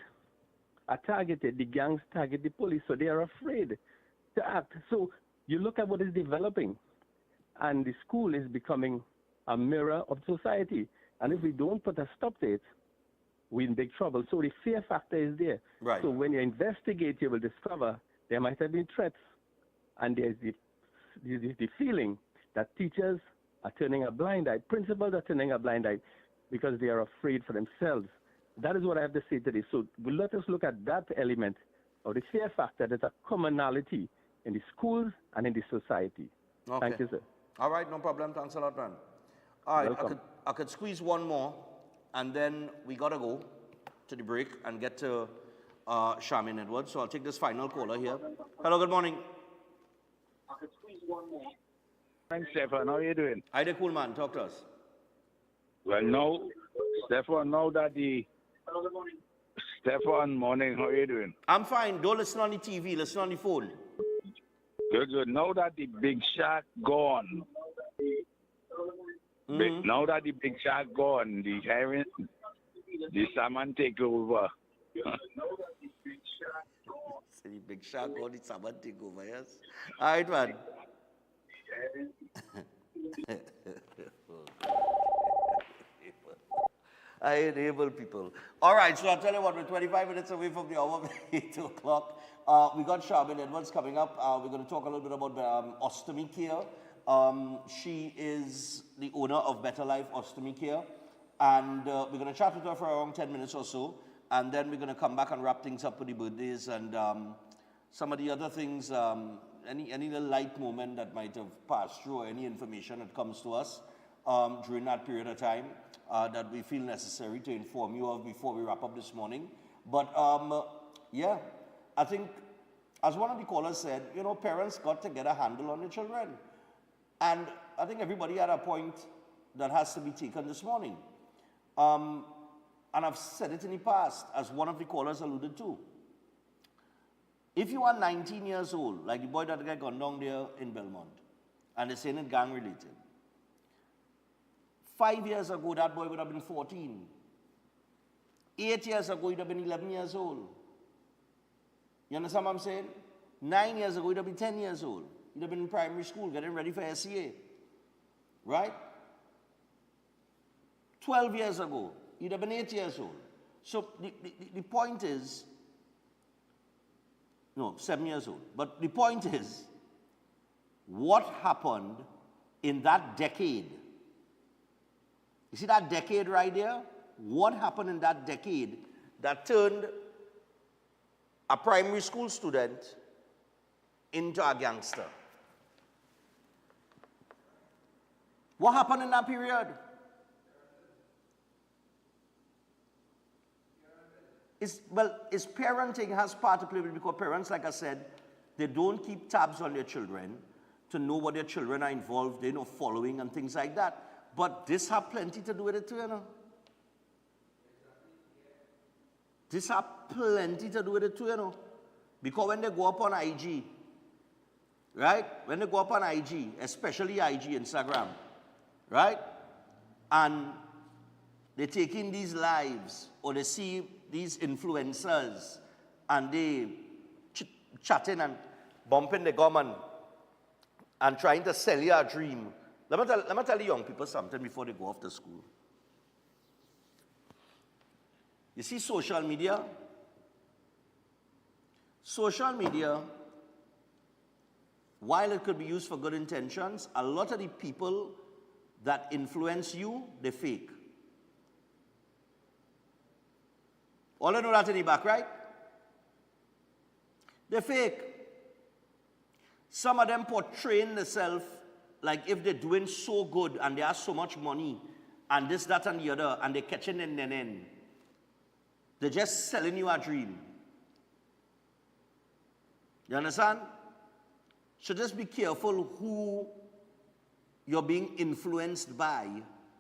are targeted, the gangs target the police, so they are afraid to act. So you look at what is developing, and the school is becoming a mirror of society. And if we don't put a stop to it, we're in big trouble. So the fear factor is there. Right. So when you investigate, you will discover there might have been threats, and there's the feeling that teachers are turning a blind eye, principals are turning a blind eye because they are afraid for themselves. That is what I have to say today. So let us look at that element of the fear factor. There's a commonality in the schools and in the society. Okay. Thank you, sir. All right, no problem. Thanks a lot, man. All right, I could squeeze one more, and then we got to go to the break and get to Charmaine Edwards. So I'll take this final caller here. Hello, good morning. I could squeeze one more. Thanks, Stephan. How are you doing? Hi there, cool man. Talk to us. Well, now, Stephan, now that the... Stephan, morning. How are you doing? I'm fine. Don't listen on the TV. Listen on the phone. Good, good. Now that the big shark gone, now that the big shark gone, the salmon take over. So the big shark gone, the salmon take over, yes? All right, man. I enable people. All right, so I'll tell you what, we're 25 minutes away from the hour of 8 o'clock. We got Charmaine Edwards coming up. We're going to talk a little bit about Ostomy Care. She is the owner of Better Life Ostomy Care. And we're going to chat with her for around 10 minutes or so. And then we're going to come back and wrap things up with the birthdays and some of the other things, any little light moment that might have passed through, or any information that comes to us during that period of time that we feel necessary to inform you of before we wrap up this morning. But yeah, I think, as one of the callers said, you know, parents got to get a handle on their children. And I think everybody had a point that has to be taken this morning. And I've said it in the past, as one of the callers alluded to. If you are 19 years old, like the boy that got gone down there in Belmont, and they're saying it gang-related, 5 years ago, that boy would have been 14. 8 years ago, he'd have been 11 years old. You understand what I'm saying? 9 years ago, he'd have been 10 years old. He'd have been in primary school, getting ready for SCA. Right? 12 years ago, he'd have been 8 years old. So the point is, no, 7 years old. But the point is, what happened in that decade? You see that decade right there? What happened in that decade that turned a primary school student into a gangster? What happened in that period? Is parenting has part to play with it, because parents, like I said, they don't keep tabs on their children to know what their children are involved, they know following and things like that. But this have plenty to do with it too, you know. This have plenty to do with it too, you know. Because when they go up on IG, right? When they go up on IG, especially IG, Instagram, right? And they take in these lives, or they see these influencers, and they chatting and bumping the government and trying to sell you a dream. Let me tell the young people something before they go off to school. You see social media? Social media, while it could be used for good intentions, a lot of the people that influence you, they fake. All I know that in the back, right? They're fake. Some of them portraying themselves like if they're doing so good and they have so much money and this, that, and the other, and they're catching in. They're just selling you a dream. You understand? So just be careful who you're being influenced by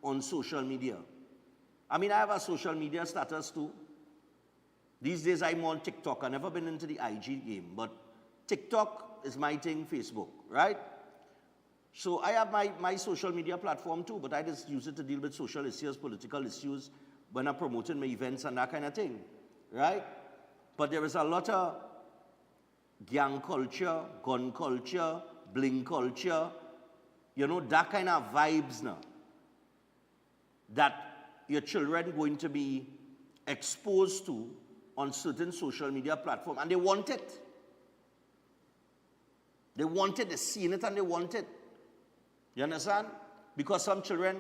on social media. I mean, I have a social media status too. These days I'm on TikTok. I've never been into the IG game, but TikTok is my thing, Facebook, right? So I have my social media platform too, but I just use it to deal with social issues, political issues, when I'm promoting my events and that kind of thing, right? But there is a lot of gang culture, gun culture, bling culture, you know, that kind of vibes now, that your children going to be exposed to on certain social media platforms, and they want it. They want it, they're seeing it and they want it. You understand? Because some children,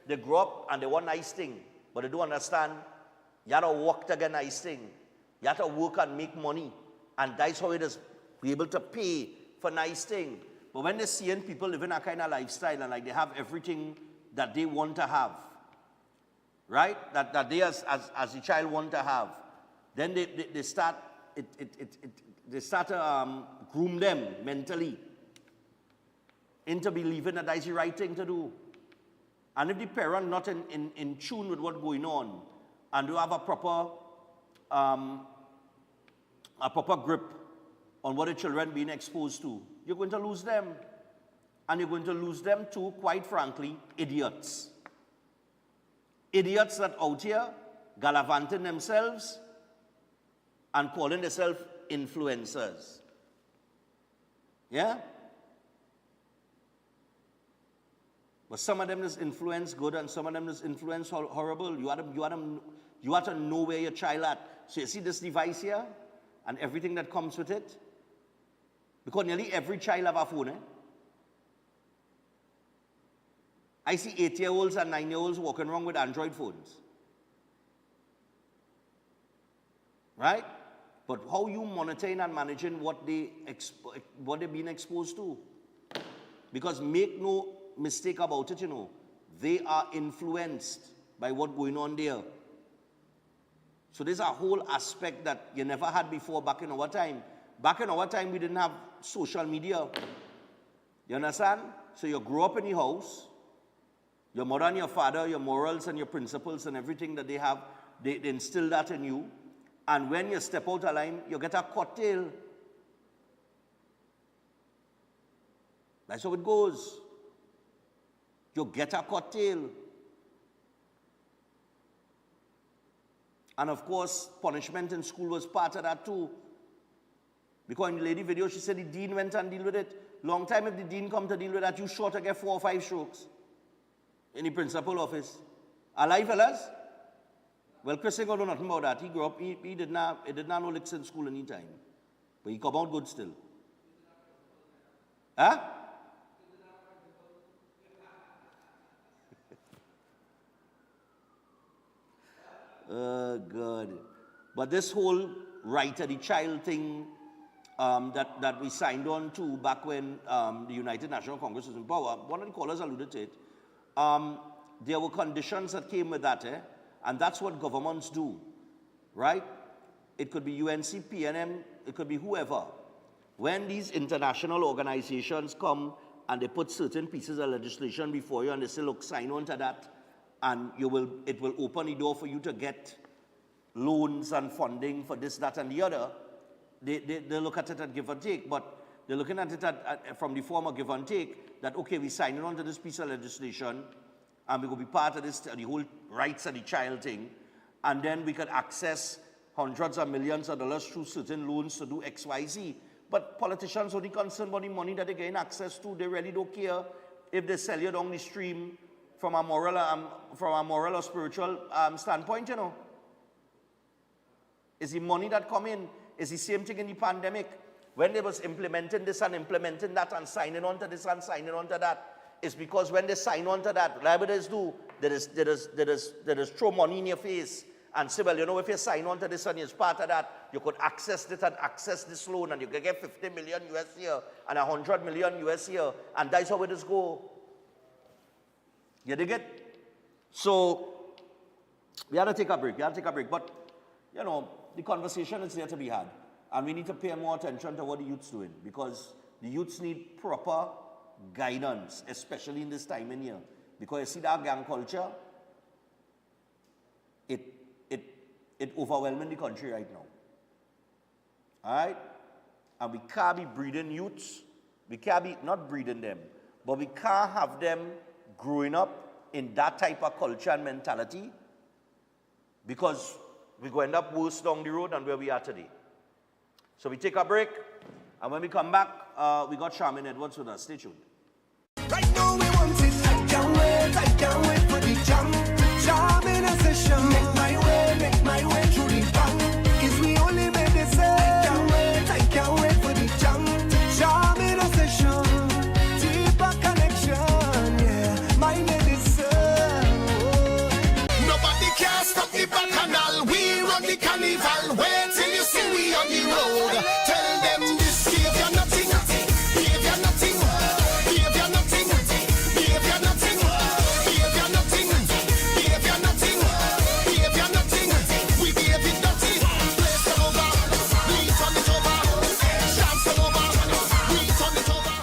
they grow up and they want nice thing, but they don't understand. You have to work to get nice thing. You have to work and make money, and that's how it is be able to pay for nice thing. But when they're seeing people living a kind of lifestyle and like they have everything that they want to have, right? That they as a child want to have, then they start to groom them mentally into believing that that's the right thing to do. And if the parent not in tune with what's going on and do have a proper grip on what the children being exposed to, you're going to lose them. And you're going to lose them to, quite frankly, idiots. Idiots that out here gallivanting themselves and calling themselves influencers. Yeah? But some of them is influence good and some of them is influence horrible. You have to know where your child at. So you see this device here and everything that comes with it? Because nearly every child have a phone, eh? I see 8-year-olds and 9-year-olds walking around with Android phones. Right? But how you monitoring and managing what they're being exposed to? Because make no mistake about it, you know, they are influenced by what's going on there. So there's a whole aspect that you never had before back in our time. Back in our time, we didn't have social media. You understand? So you grew up in the house. Your mother and your father, your morals and your principles and everything that they have, they instill that in you. And when you step out of line, you get a cocktail. That's how it goes. You get a cocktail. And of course, punishment in school was part of that too. Because in the lady video, she said the dean went and deal with it. Long time if the dean come to deal with that, you sure to get 4 or 5 strokes in the principal office. Alive, fellas? Well, Chris ain't gonna know nothing about that. He grew up, he did not know licks in school any time. But he come out good still. Huh? Oh, God. But this whole right of the child thing that we signed on to back when the United National Congress was in power, one of the callers alluded to it. There were conditions that came with that, and that's what governments do, right? It could be UNC, PNM, it could be whoever. When these international organizations come and they put certain pieces of legislation before you and they say, look, sign on to that, and it will open the door for you to get loans and funding for this, that, and the other. They look at it at give and take, but they're looking at it from the form of give and take, that, okay, we're signing on to this piece of legislation, and we're going to be part of this, the whole rights of the child thing, and then we could access hundreds of millions of dollars through certain loans to do X, Y, Z. But politicians only concerned about the money that they gain access to. They really don't care if they sell you down the stream from a moral or spiritual standpoint, you know. It's the money that come in. It's the same thing in the pandemic. When they was implementing this and implementing that and signing on to this and signing on to that, it's because when they sign on to that, whatever they do, they just throw money in your face and say, well, you know, if you sign on to this and you're part of that, you could access it and access this loan, and you could get 50 million US here and 100 million US here, and that's how it is go. You dig it? So, we had to take a break. But, you know, the conversation is there to be had. And we need to pay more attention to what the youth's doing, because the youths need proper guidance, especially in this time in here. Because you see that gang culture, it overwhelming the country right now. All right? And we can't be breeding youths. We can't be, not breeding them, but we can't have them growing up in that type of culture and mentality, because we're going to end up worse down the road than where we are today. So we take a break, and when we come back, we got Charmin Edwards with us. Stay tuned. Right now we want it. I can't wait for the jam in a session. Make my way through the bang. Is we only made this I can't wait for the jam in a session. Deeper connection, yeah, my medicine. Nobody can stop the bacchanal. We run the carnival. Wait till you see we on the road. Tell them this, give you nothing, give you nothing, give you nothing, give you nothing, give you nothing, give you nothing, give you nothing. We give it nothing. Place them over, we turn it over. Chance them over, we turn it over.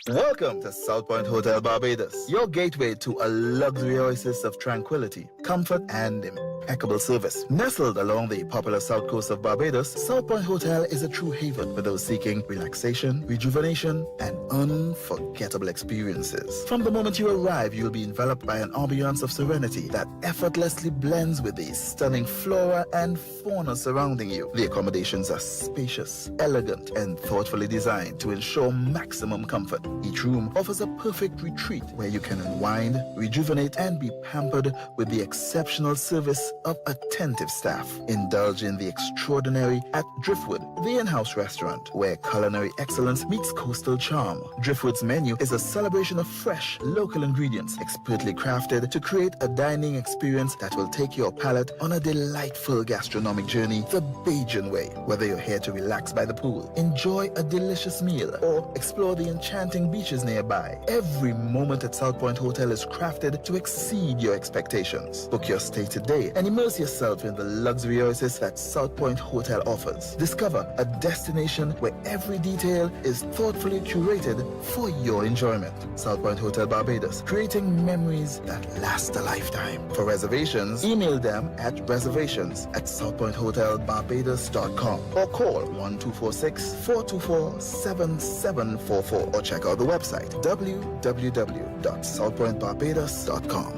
Welcome to South Point Hotel Barbados, your gateway to a luxury oasis of tranquility, comfort, and impeccable service. Nestled along the popular south coast of Barbados, South Point Hotel is a true haven for those seeking relaxation, rejuvenation, and unforgettable experiences. From the moment you arrive, you'll be enveloped by an ambiance of serenity that effortlessly blends with the stunning flora and fauna surrounding you. The accommodations are spacious, elegant, and thoughtfully designed to ensure maximum comfort. Each room offers a perfect retreat where you can unwind, rejuvenate, and be pampered with the exceptional service of attentive staff. Indulge in the extraordinary at Driftwood, the in-house restaurant where culinary excellence meets coastal charm. Driftwood's menu is a celebration of fresh, local ingredients, expertly crafted to create a dining experience that will take your palate on a delightful gastronomic journey the Bajan way. Whether you're here to relax by the pool, enjoy a delicious meal, or explore the enchanting beaches nearby, every moment at South Point Hotel is crafted to exceed your expectations. Book your stay today and immerse yourself in the luxury oasis that South Point Hotel offers. Discover a destination where every detail is thoughtfully curated for your enjoyment. South Point Hotel Barbados, creating memories that last a lifetime. For reservations, email them at reservations@southpointhotelbarbados.com or call 1246-424-7744 or check out the website www.southpointbarbados.com.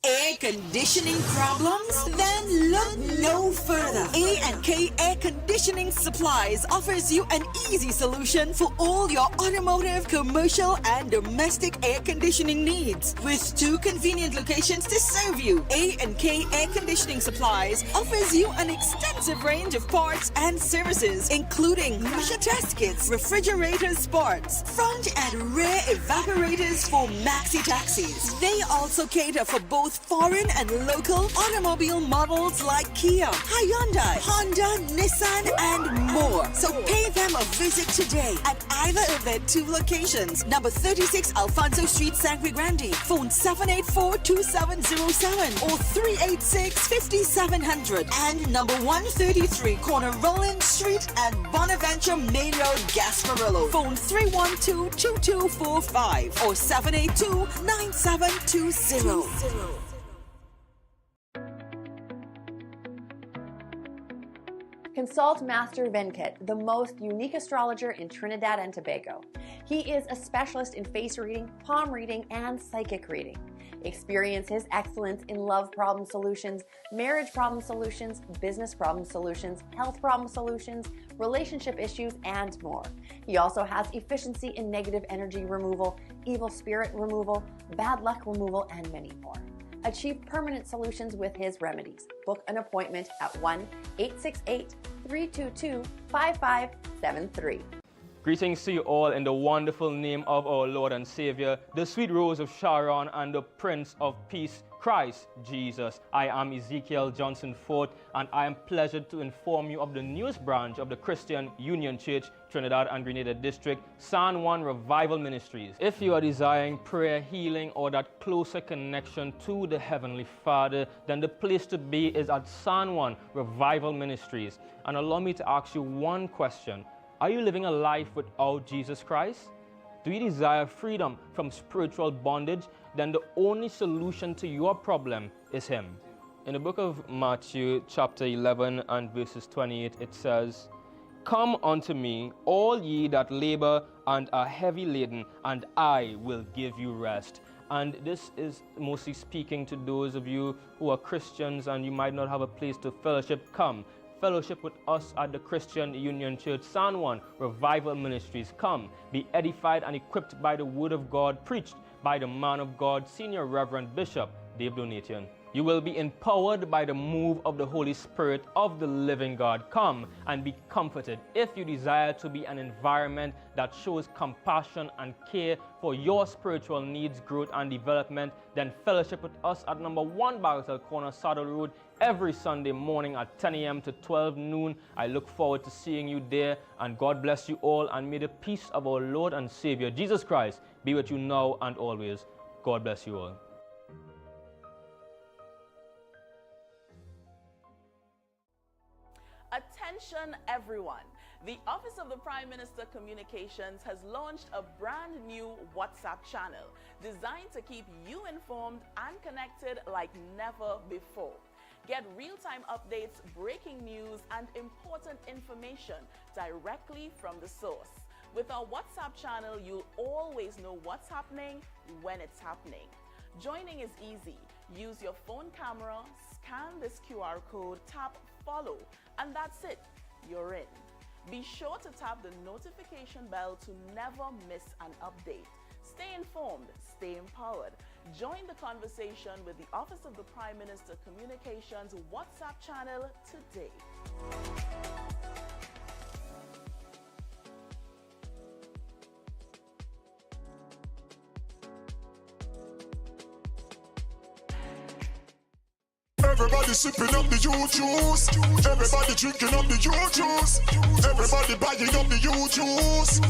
Air conditioning problems? Then look no further. A&K Air Conditioning Supplies offers you an easy solution for all your automotive, commercial, and domestic air conditioning needs. With 2 convenient locations to serve you, A&K Air Conditioning Supplies offers you an extensive range of parts and services, including pressure test kits, refrigerator parts, front and rear evaporators for maxi taxis. They also cater for both foreign and local automobile models like Kia, Hyundai, Honda, Nissan, and more. So pay them a visit today at either of their 2 locations. Number 36 Alfonso Street, Sangre Grande. Phone 784-2707 or 386-5700. And number 133 Corner Roland Street and Bonaventure Main Road, Gasparillo. Phone 312-2245 or 782-9720. Consult Master Venkat, the most unique astrologer in Trinidad and Tobago. He is a specialist in face reading, palm reading, and psychic reading. Experience his excellence in love problem solutions, marriage problem solutions, business problem solutions, health problem solutions, relationship issues, and more. He also has efficiency in negative energy removal, evil spirit removal, bad luck removal, and many more. Achieve permanent solutions with his remedies. Book an appointment at 1-868-322-5573. Greetings to you all in the wonderful name of our Lord and Savior, the sweet Rose of Sharon and the Prince of Peace, Christ Jesus. I am Ezekiel Johnson Fort, and I am pleasured to inform you of the newest branch of the Christian Union Church, Trinidad and Grenada District, San Juan Revival Ministries. If you are desiring prayer, healing, or that closer connection to the Heavenly Father, then the place to be is at San Juan Revival Ministries. And allow me to ask you one question. Are you living a life without Jesus Christ? Do you desire freedom from spiritual bondage? Then the only solution to your problem is Him. In the book of Matthew chapter 11 and verses 28, it says, "Come unto me, all ye that labor and are heavy laden, and I will give you rest." And this is mostly speaking to those of you who are Christians and you might not have a place to fellowship. Come. Fellowship with us at the Christian Union Church, San Juan Revival Ministries. Come, be edified and equipped by the Word of God, preached by the man of God, Senior Reverend Bishop Dave Donation. You will be empowered by the move of the Holy Spirit of the living God. Come and be comforted. If you desire to be an environment that shows compassion and care for your spiritual needs, growth, and development, then fellowship with us at number 1 Bagatelle Corner, Saddle Road, every Sunday morning at 10 a.m. to 12 noon. I look forward to seeing you there, and God bless you all, and may the peace of our Lord and Savior, Jesus Christ, be with you now and always. God bless you all. Attention everyone. The Office of the Prime Minister Communications has launched a brand new WhatsApp channel designed to keep you informed and connected like never before. Get real-time updates, breaking news, and important information directly from the source. With our WhatsApp channel, you'll always know what's happening when it's happening. Joining is easy. Use your phone camera, scan this QR code, tap follow, and that's it. You're in. Be sure to tap the notification bell to never miss an update. Stay informed, stay empowered. Join the conversation with the Office of the Prime Minister Communications WhatsApp channel today. Everybody sipping up the juice. Everybody drinking up the juice. Everybody buying up the juice.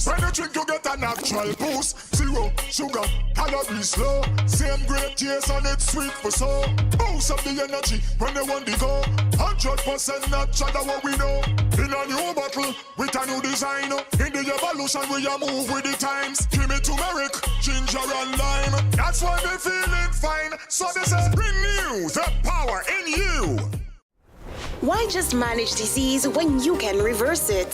When you drink, you get a natural boost. 0 sugar, calories low. Same great taste and it's sweet for so. Boost up the energy when you want to go. 100% natural, what we know. In a new bottle with a new design. In the evolution, we are move with the times. Give me turmeric, ginger and lime. That's why they feeling fine. So they say, renew the power in you. Why just manage disease when you can reverse it?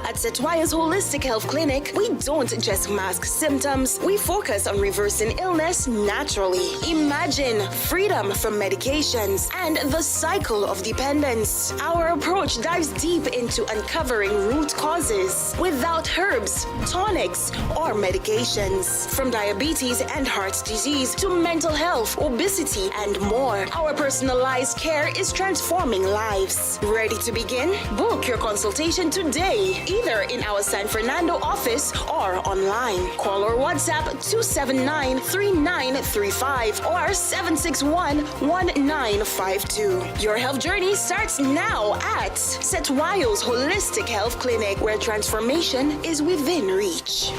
At Setwaya's Holistic Health Clinic, we don't just mask symptoms, we focus on reversing illness naturally. Imagine freedom from medications and the cycle of dependence. Our approach dives deep into uncovering root causes without herbs, tonics, or medications. From diabetes and heart disease to mental health, obesity, and more, our personalized care is transforming lives. Ready to begin? Book your consultation today, either in our San Fernando office or online. Call or WhatsApp 279-3935 or 761-1952. Your health journey starts now at Setwaya's Holistic Health Clinic, where transformation is within reach.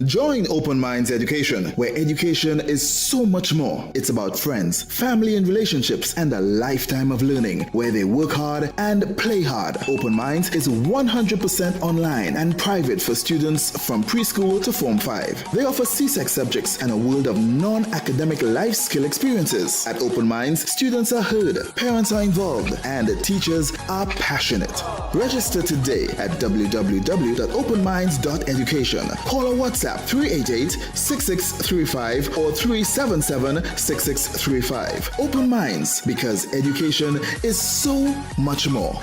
Join Open Minds Education, where education is so much more. It's about friends, family and relationships, and a lifetime of learning, where they work hard and play hard. Open Minds is 100% online and private for students from preschool to Form 5. They offer CSEC subjects and a world of non-academic life skill experiences. At Open Minds, students are heard, parents are involved, and teachers are passionate. Register today at www.openminds.education. Call or WhatsApp 388-6635 or 377-6635. Open Minds, because education is so much more.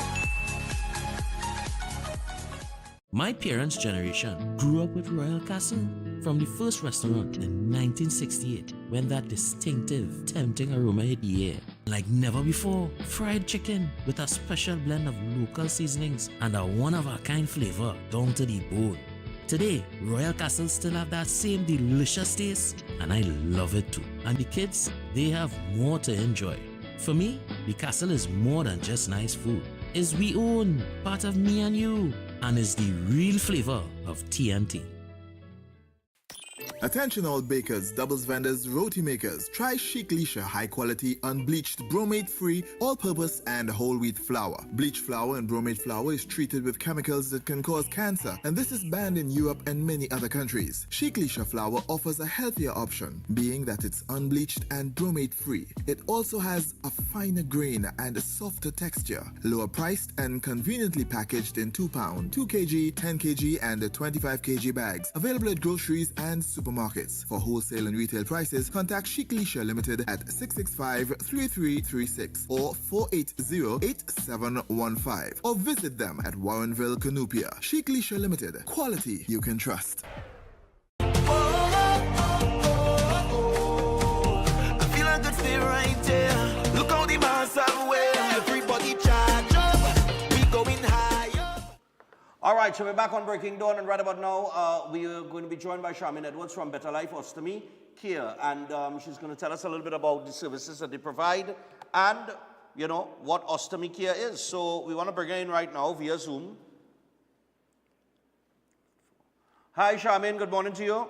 My parents' generation grew up with Royal Castle. From the first restaurant in 1968, when that distinctive, tempting aroma hit the air. Like never before, fried chicken with a special blend of local seasonings and a one-of-a-kind flavor down to the bone. Today, Royal Castle still have that same delicious taste, and I love it too. And the kids, they have more to enjoy. For me, the castle is more than just nice food. It's we own, part of me and you, and is the real flavor of TNT. Attention all bakers, doubles vendors, roti makers. Try Chic Leisha high quality, unbleached, bromate free, all purpose and whole wheat flour. Bleached flour and bromate flour is treated with chemicals that can cause cancer, and this is banned in Europe and many other countries. Chic Leisha flour offers a healthier option, being that it's unbleached and bromate free. It also has a finer grain and a softer texture, lower priced and conveniently packaged in 2 pound, 2 kg, 10 kg and 25 kg bags. Available at groceries and supermarkets. For wholesale and retail prices, contact Chic Leisha Limited at 665-3336 or 480-8715 or visit them at Warrenville, Canupia. Chic Leisha Limited. Quality you can trust. I feel a good feel right there. Look how the mass are wear. Everybody charge up. We going higher. All right, so we're back on Breaking Dawn, and right about now, we are going to be joined by Charmaine Edwards from Better Life Ostomy Care, and she's going to tell us a little bit about the services that they provide and, you know, what Ostomy Care is. So we want to bring her in right now via Zoom. Hi, Charmaine, good morning to you.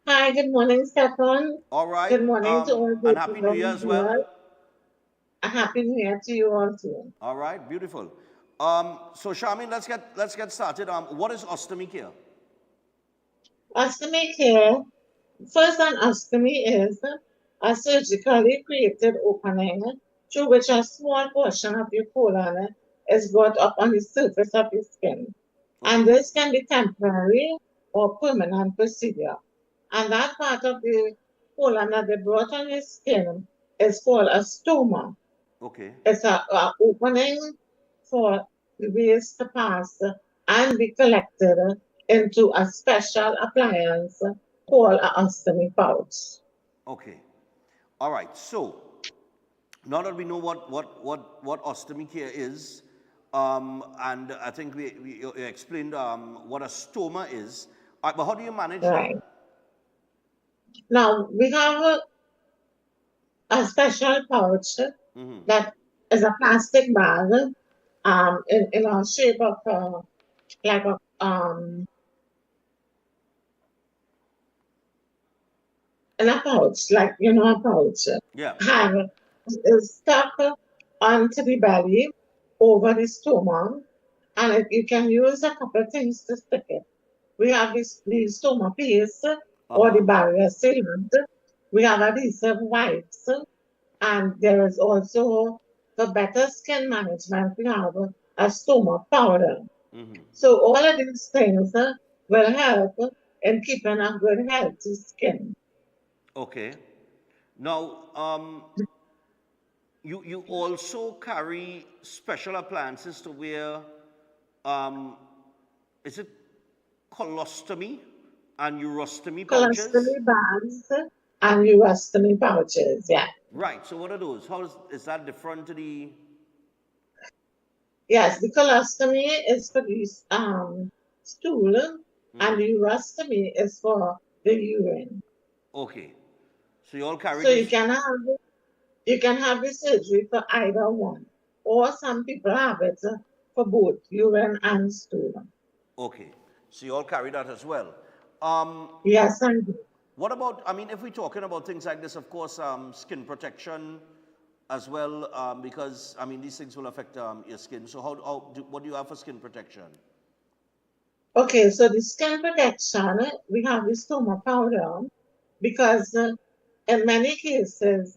Hi, good morning, Stephan. All right. Good morning to all. And Happy New Year as well. A Happy New Year to you also. All right, beautiful. So Charmaine, let's get started. What is Ostomy Care? Ostomy Care, first an ostomy is a surgically created opening through which a small portion of your colon is brought up on the surface of your skin. And this can be temporary or permanent procedure. And that part of the colon that they brought on your skin is called a stoma. Okay. It's a opening for the waste to pass and be collected into a special appliance called an ostomy pouch. Okay. All right. So now that we know what Ostomy Care is, and I think we explained what a stoma is, but how do you manage Right. that? Now, we have a special pouch that is a plastic bag in a shape of like a in a pouch, like a pouch. Yeah. Have is stuck onto the belly over the stoma, and you can use a couple of things to stick it. We have the stoma paste or the barrier sealant. We have adhesive wipes, and there is also, for better skin management, we have a stoma powder. So all of these things will help in keeping a good, healthy skin. Okay. Now, you also carry special appliances to wear, is it colostomy and urostomy pouches? Colostomy bags and urostomy pouches, yeah. Right. So what are those? How is that different to the? Yes, the colostomy is for the stool, and the urostomy is for the urine. Okay. So you all carry So this? you can have the surgery for either one, or some people have it for both urine and stool. Okay. So you all carry that as well. Yes, I do. What about, I mean, if we're talking about things like this, of course, skin protection as well, because, I mean, these things will affect your skin. So what do you have for skin protection? Okay, so the skin protection, we have the stoma powder because in many cases,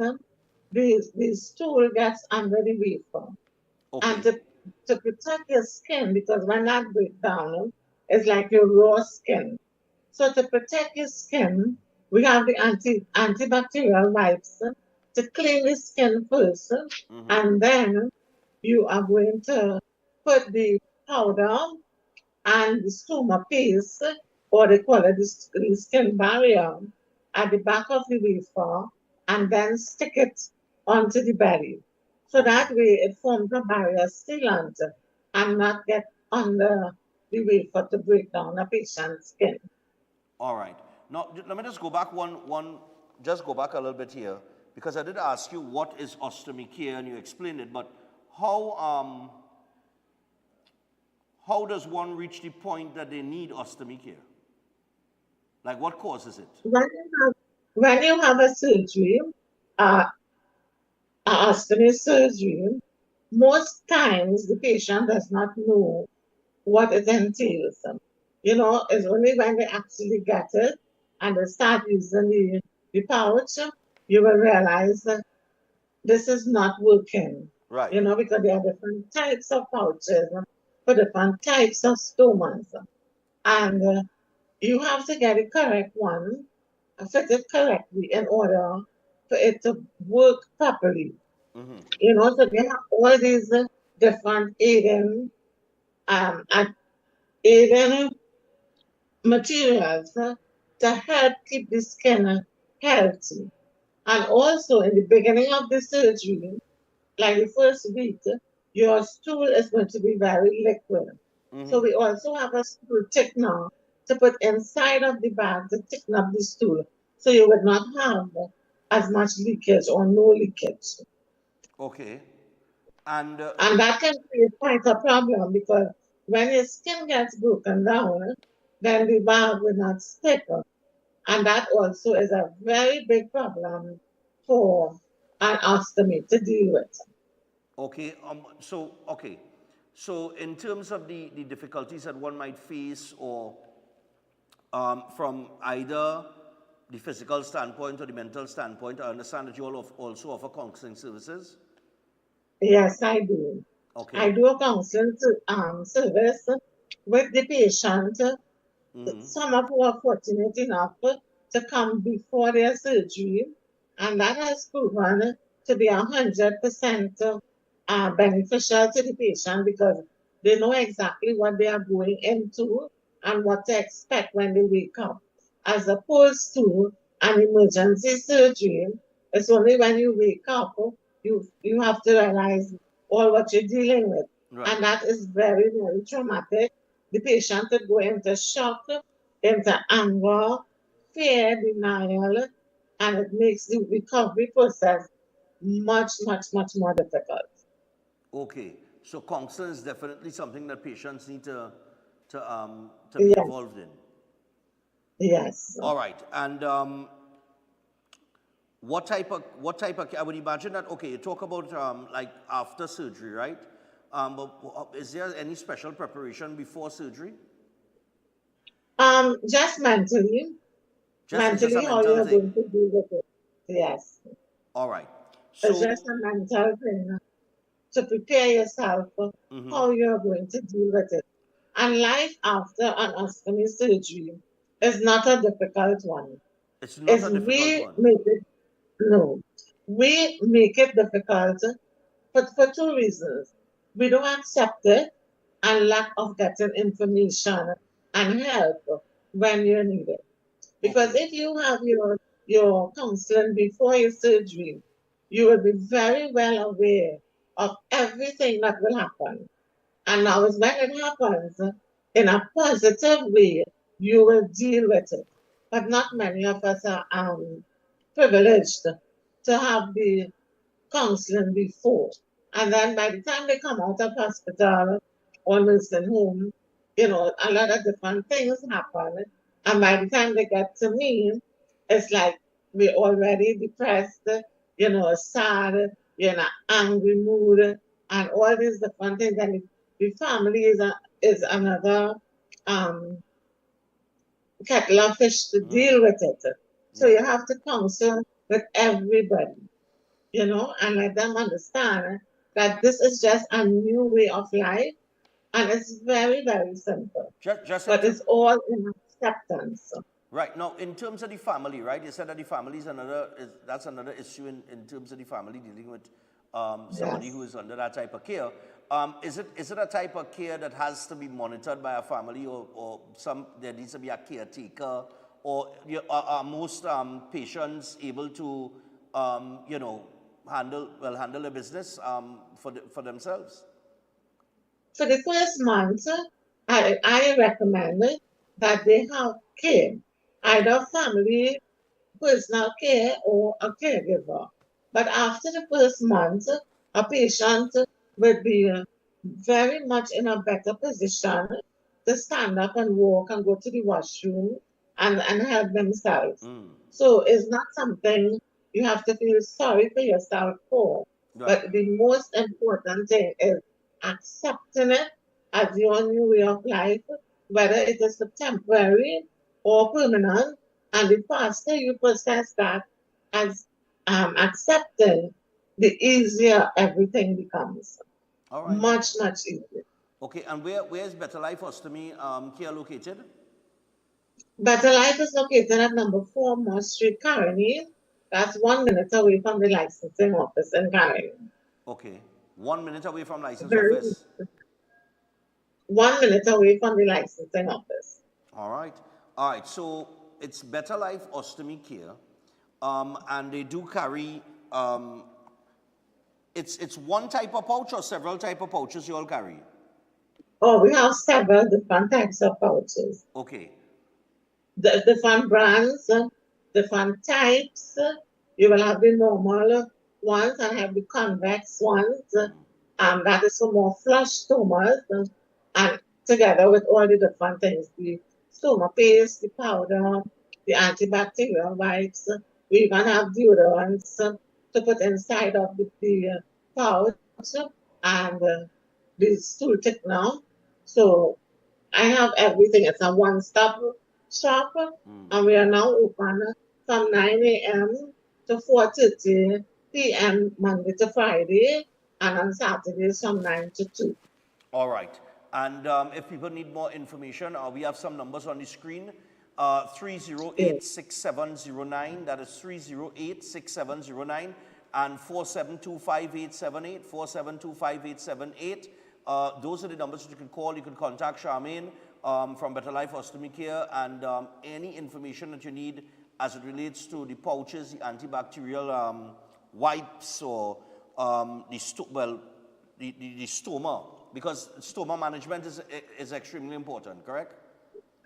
the stool gets under the wafer. And to protect your skin, because when that breaks down, it's like your raw skin. So to protect your skin, we have the antibacterial wipes to clean the skin first, and then you are going to put the powder and the stoma paste, or they call it the skin barrier, at the back of the wafer, and then stick it onto the belly. So that way it forms a barrier sealant and not get under the wafer to break down a patient's skin. All right. Now, let me just go back just go back a little bit here, because I did ask you what is ostomy care, and you explained it, but how does one reach the point that they need ostomy care? Like, what causes it? When you have a surgery, ostomy surgery, most times the patient does not know what it entails. You know, it's only when they actually get it and they start using the pouch, you will realize that this is not working. Right. You know, because there are different types of pouches for different types of stomas. And you have to get the correct one, fit it correctly in order for it to work properly. You know, so they have all these different aiding materials to help keep the skin healthy. And also in the beginning of the surgery, like the first week, your stool is going to be very liquid. So we also have a stool thickener to put inside of the bag to thicken up the stool, so you would not have as much leakage or no leakage. Okay. And that can create quite a problem, because when your skin gets broken down, then the bag will not stick. And that also is a very big problem for an ostomy to deal with. Okay. So in terms of the difficulties that one might face, or from either the physical standpoint or the mental standpoint, I understand that you all also offer counseling services? Yes, I do. Okay. I do a counseling service with the patient. Some of who are fortunate enough to come before their surgery, and that has proven to be 100% beneficial to the patient, because they know exactly what they are going into and what to expect when they wake up. As opposed to an emergency surgery, it's only when you wake up you have to realize all what you're dealing with. Right. And that is very, very traumatic. The patient could go into shock, into anger, fear, denial, and it makes the recovery process much, much, much more difficult. Okay. So counseling is definitely something that patients need to be Yes. involved in. Yes. All right. And what type of I would imagine that, okay, you talk about like after surgery, right? But is there any special preparation before surgery? Just mentally. Mentally, how you're going to deal with it. Yes. All right. It's just a mental thing to prepare yourself for how you're going to deal with it. And life after an ostomy surgery is not a difficult one. It's not a difficult one. We make it difficult for two reasons. We don't accept it, and lack of getting information and help when you need it. Because if you have your counseling before your surgery, you will be very well aware of everything that will happen. And now when it happens in a positive way, you will deal with it. But not many of us are privileged to have the counseling before. And then by the time they come out of hospital or nursing home, you know, a lot of different things happen. And by the time they get to me, it's like we're already depressed, sad, you're in an angry mood, and all these different things. And the family is another kettle of fish to deal with it. So you have to counsel with everybody, and let them understand that this is just a new way of life, and it's very, very simple. But it's all in acceptance. Right. Now, in terms of the family, right? You said that the family that's another issue in terms of the family dealing with somebody who is under that type of care. Is it a type of care that has to be monitored by a family, or there needs to be a caretaker, or are most patients able to handle the business for themselves? For the first month, I recommend that they have care, either family, personal care, or a caregiver. But after the first month, a patient will be very much in a better position to stand up and walk and go to the washroom and help themselves. So it's not something you have to feel sorry for yourself for. But the most important thing is accepting it as your new way of life, whether it is temporary or permanent. And the faster you process that as accepting, the easier everything becomes. All right. Much, much easier. Okay, and where is Better Life Ostomy care located? Better Life is located at number 4 Moss Street, Carnival. That's 1 minute away from the licensing office in Carnival. Okay, 1 minute away from license office. 1 minute away from the licensing office. All right. So it's Better Life Ostomy Care, and they do carry. It's one type of pouch or several type of pouches you all carry? Oh, we have several different types of pouches. Okay. The different brands, different types. You will have the normal ones and have the convex ones. That is for more flush stomas, and together with all the different things, the stoma paste, the powder, the antibacterial wipes. We even have deodorants to put inside of the pouch, and the stool thickener. So I have everything. It's a one-stop shop, and we are now open from 9 a.m. to 4:30 p.m. Monday to Friday, and on Saturdays from 9 to 2. All right. And if people need more information, we have some numbers on the screen. 308-6709, that is 308-6709, and 472-5878, 472-5878. Those are the numbers that you can call. You can contact Charmaine from Better Life Ostomy Care, and any information that you need as it relates to the pouches, the antibacterial wipes, or the stoma, because stoma management is extremely important, correct?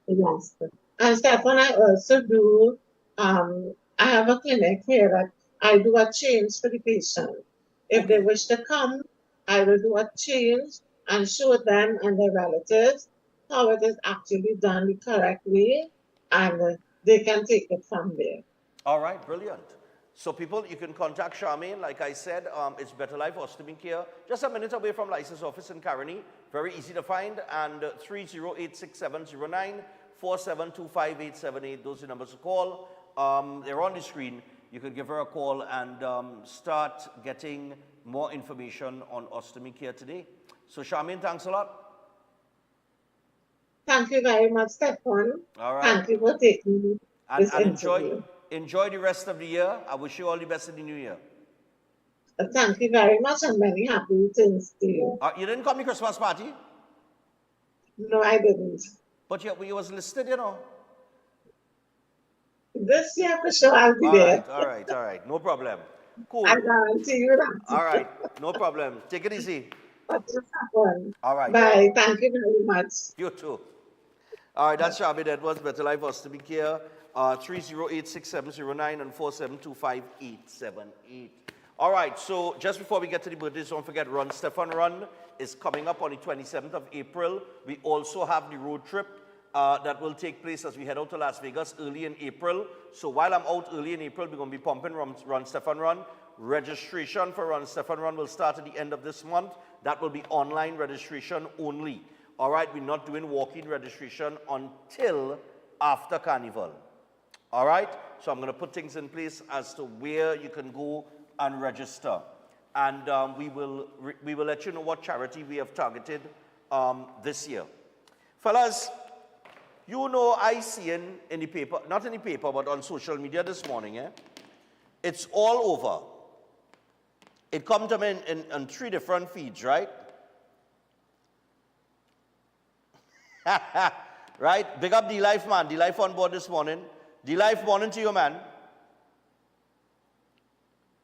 Yes. And Stephan, I also do, I have a clinic here that I do a change for the patient. If they wish to come, I will do a change and show them and their relatives how it is actually done the correct way, and they can take it from there. All right, brilliant. So people, you can contact Charmaine. Like I said, it's Better Life Ostomy Care, just a minute away from license office in Caroni. Very easy to find, and 308-6709, 472-5878. Those are the numbers to call. They're on the screen. You can give her a call and start getting more information on ostomy care today. So Charmaine, thanks a lot. Thank you very much, Stephan. All right. Thank you for taking this And interview. enjoy the rest of the year. I wish you all the best in the new year. Thank you very much, and many happy returns to you. You didn't come to Christmas party? No, I didn't. But you was listed, you know. This year for sure I'll be there. All right. No problem. Cool. I guarantee you that. All right. No problem. Take it easy. What just happened? All right. Bye. Thank you very much. You too. All right, that's Charmaine Edwards, Better Life Ostomy Care, 308-6709 and 472-5878. All right, so just before we get to the birthdays, don't forget Stephan Run is coming up on the 27th of April. We also have the road trip that will take place as we head out to Las Vegas early in April. So while I'm out early in April, we're going to be pumping Run Stephan Run. Registration for Run Stephan Run will start at the end of this month. That will be online registration only. All right, we're not doing walk-in registration until after Carnival. All right, so I'm going to put things in place as to where you can go and register. And we will let you know what charity we have targeted this year. Fellas, you know I see in the paper, not in the paper, but on social media this morning, it's all over. It comes to me in 3 different feeds, right? Right? Big up D-Life, man. D-Life on board this morning. D-Life, morning to you, man.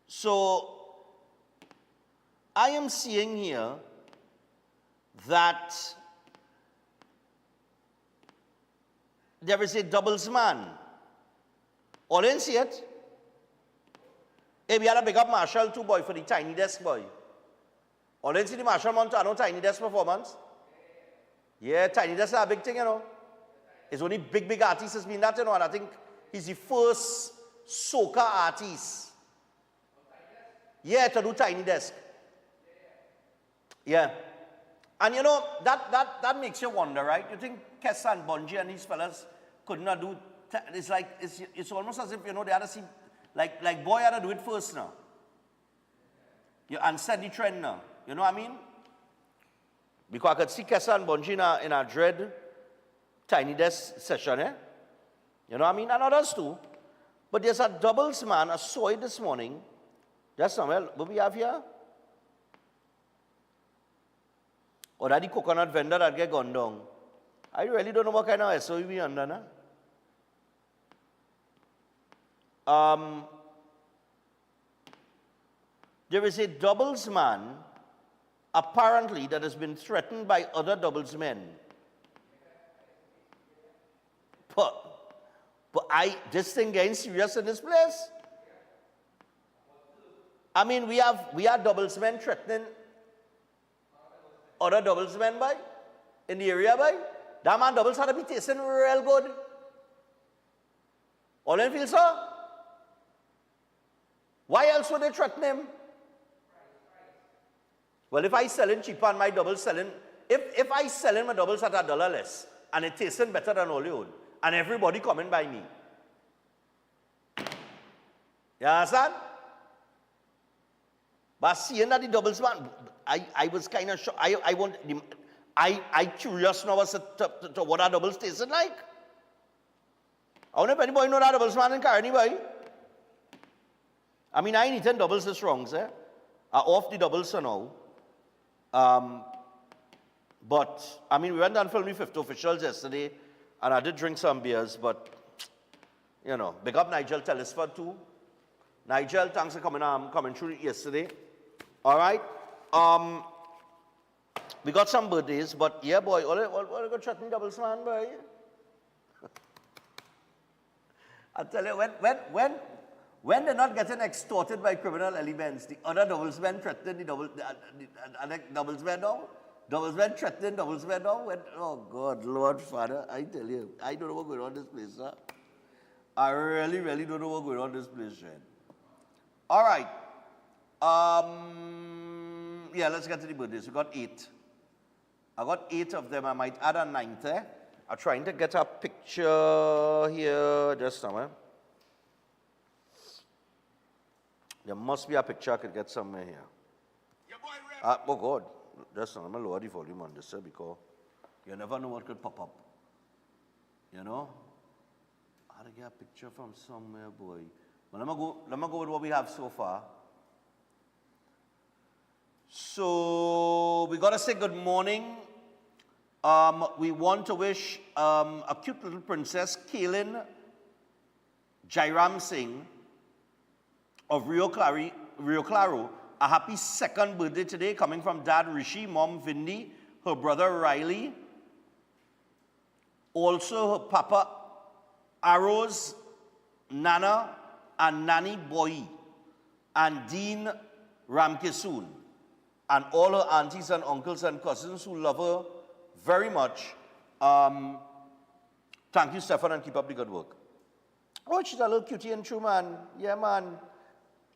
So, I am seeing here that there is a doubles man. All in see it? Hey, we had a big up Marshall too, boy, for the Tiny Desk, boy. All in see the Marshall Montano Tiny Desk performance? Yeah, Tiny Desk is a big thing, you know. It's only big artists has been that, you know, and I think he's the first soca artist. Yeah, to do Tiny Desk. Yeah. And you know, that makes you wonder, right? You think Kessa and Bungie and these fellas could not do, it's like, it's almost as if, you know, they had to see, like boy had to do it first now. And set the trend now. You know what I mean? Because I could see Kessa and Bungie in a dread Tiny Desk session, You know what I mean? And others too. But there's a doubles man, I saw it this morning. Just somewhere, what we have here? Or that the coconut vendor that get gone down. I really don't know what kind of SOE we under, there is a doubles man, apparently, that has been threatened by other doubles men. But this thing getting serious in this place. I mean, we are doubles men threatening other doubles men, boy, in the area, boy. That man doubles had to be tasting real good. All in feel so? Why else would they threaten him? Well, if I selling cheaper and my doubles selling, if I selling my doubles at $1 less, and it tasting better than Hollywood, and everybody coming by me. You understand? But seeing that the doubles man, I was kind of shocked. I curious now as to what our doubles tasting like. I don't know if anybody know that doubles man in Carnival. I mean, I ain't eating doubles this wrong, sir. I'm off the doubles now. But, I mean, we went and filmed 50 officials yesterday, and I did drink some beers, but, you know, big up Nigel Telesford too. Nigel, thanks for coming through yesterday. All right. We got some birthdays, but yeah, boy, all got threatening doubles, man, boy. I tell you, when they're not getting extorted by criminal elements, the other doubles men threaten the doubles men now. Doubles men threaten doubles men now. Oh God, Lord Father, I tell you, I don't know what's going on in this place, sir. I really, really don't know what's going on in this place, Shane. All right. Yeah, let's get to the birthdays. We got 8. I got 8 of them. I might add a 9th. I'm trying to get a picture here just somewhere. There must be a picture I could get somewhere here. Oh God, just I'm gonna lower the volume on this, because you never know what could pop up. You know? How to get a picture from somewhere, boy. But let me go with what we have so far. So we gotta say good morning. We want to wish a cute little princess, Kaylin Jairam Singh of Rio Claro, a happy 2nd birthday today, coming from Dad Rishi, Mom Vindi, her brother Riley, also her Papa Arrows, Nana, and Nani Boy, and Dean Ramkisoon, and all her aunties and uncles and cousins who love her very much. Thank you, Stephan, and keep up the good work. Oh, she's a little cutie and true, man. Yeah, man.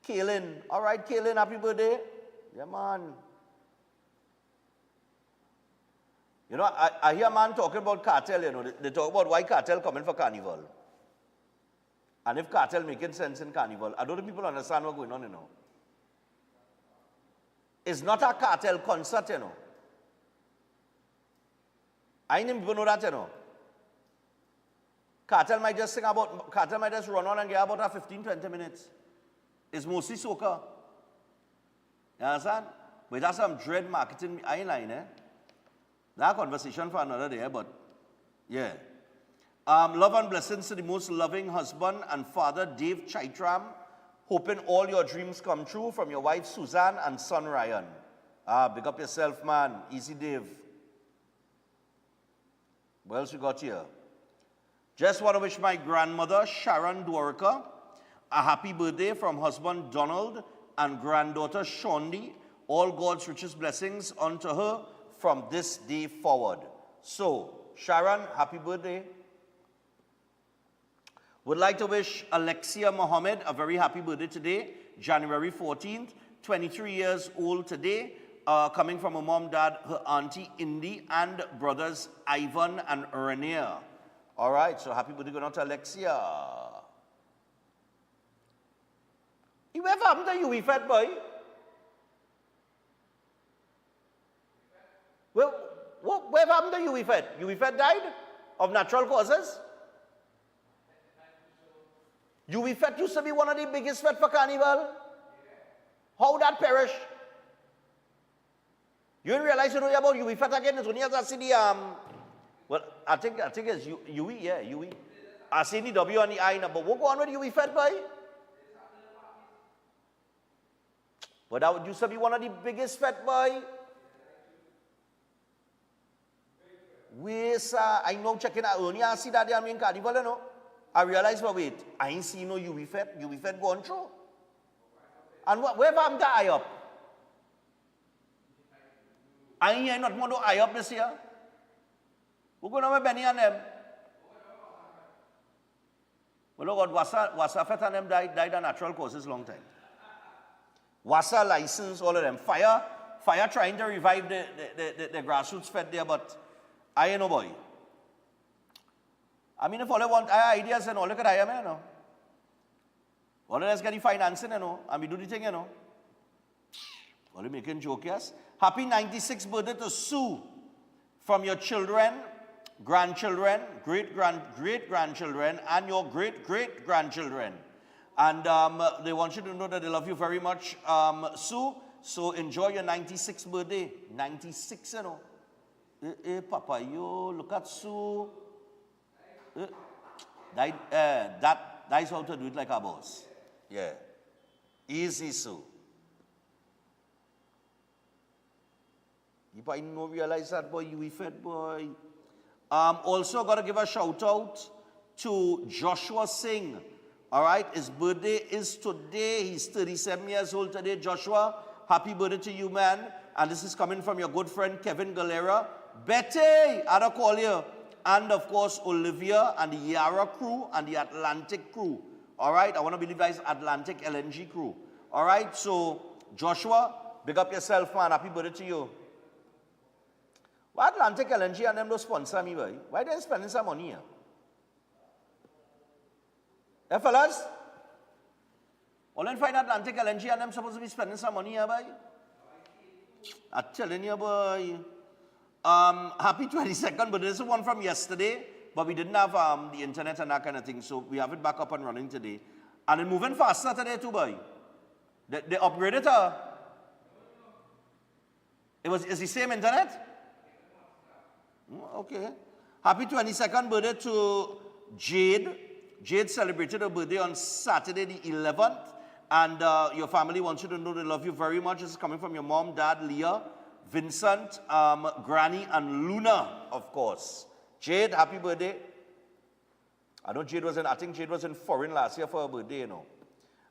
Kaylin. All right, Kaylin, happy birthday. Yeah, man. You know, I hear a man talking about cartel, you know. They talk about why cartel coming for Carnival. And if cartel making sense in Carnival, I don't think people understand what's going on, you know. It's not a cartel concert, you know. I didn't even know that, you know. Cartel might just run on and get about 15-20 minutes. It's mostly soca. You understand? But that's some dread marketing line, eh? That conversation for another day, but yeah. Love and blessings to the most loving husband and father, Dave Chaitram. Hoping all your dreams come true from your wife, Suzanne, and son, Ryan. Big up yourself, man. Easy, Dave. What else we got here? Just want to wish my grandmother, Sharon Dwarka, a happy birthday from husband Donald and granddaughter Shondi. All God's richest blessings unto her from this day forward. So, Sharon, happy birthday. Would like to wish Alexia Mohammed a very happy birthday today, January 14th, 23 years old today, coming from her mom, dad, her auntie Indy, and brothers Ivan and Renier. All right, so happy birthday going out to Alexia. You ever happened to you, fat boy? Well, what happened to you, fat? You fat died of natural causes? UV Fett used to be one of the biggest fest for Carnival. How that perish? You didn't realize you know about UV Fett again? It's only as I see the, well, I think it's UE, yeah, UE. I see the W and the I now, but what go on with UV Fett, boy? But that used to be one of the biggest fest, boy. Wait, I know checking out only I see that they are in Carnival, you know. I realize, but wait, I ain't seen no UV Fett going through. And where am the eye up? I ain't hear not more to eye up this year. Who going on with Benny and them? Well, look, Wassa Fett and them died of natural causes long time. Wassa license, all of them. Fire trying to revive the grassroots Fett there, but I ain't no boy. I mean, if all I want ideas and all, look at I am, you know. All of us get the financing, you know, and we do the thing, you know. All you making joke, yes? Happy 96th birthday to Sue from your children, grandchildren, great-grandchildren, and your great-great-grandchildren. And they want you to know that they love you very much, Sue. So enjoy your 96th birthday. 96, you know. Hey, Papa, yo, look at Sue. That is how to do it like a boss. Yeah. Easy, so. You probably don't realize that, boy. You fed, boy. Also, got to give a shout out to Joshua Singh. All right. His birthday is today. He's 37 years old today. Joshua, happy birthday to you, man. And this is coming from your good friend Kevin Galera. Betty, I'll call you. And of course, Olivia and the Yara crew and the Atlantic crew. All right, I want to believe that is Atlantic LNG crew. All right, so Joshua, big up yourself, man. Happy birthday to you. Why Atlantic LNG and them don't sponsor me, boy? Why they spending some money here? Hey, fellas? All in find Atlantic LNG and them supposed to be spending some money here, boy? I'm telling you, boy. Happy 22nd, but this is one from yesterday, but we didn't have the internet and that kind of thing, so we have it back up and running today. And it's moving faster today too, boy. They upgraded it. It's the same internet? Okay. Happy 22nd birthday to Jade. Jade celebrated her birthday on Saturday the 11th, and your family wants you to know they love you very much. This is coming from your mom, dad, Leah, Vincent, Granny, and Luna, of course. Jade, happy birthday. I think Jade was in foreign last year for her birthday, you know.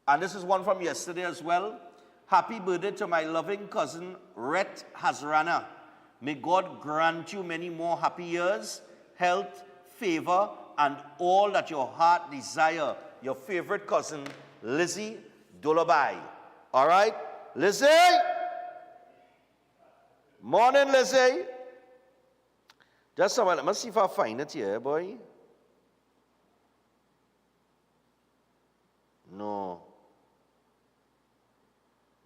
And this is one from yesterday as well. Happy birthday to my loving cousin, Rhett Hazrana. May God grant you many more happy years, health, favor, and all that your heart desire. Your favorite cousin, Lizzie Dolabai. All right? Lizzie? Morning, Lizzie. Just a minute. Let me see if I find it here, boy. No.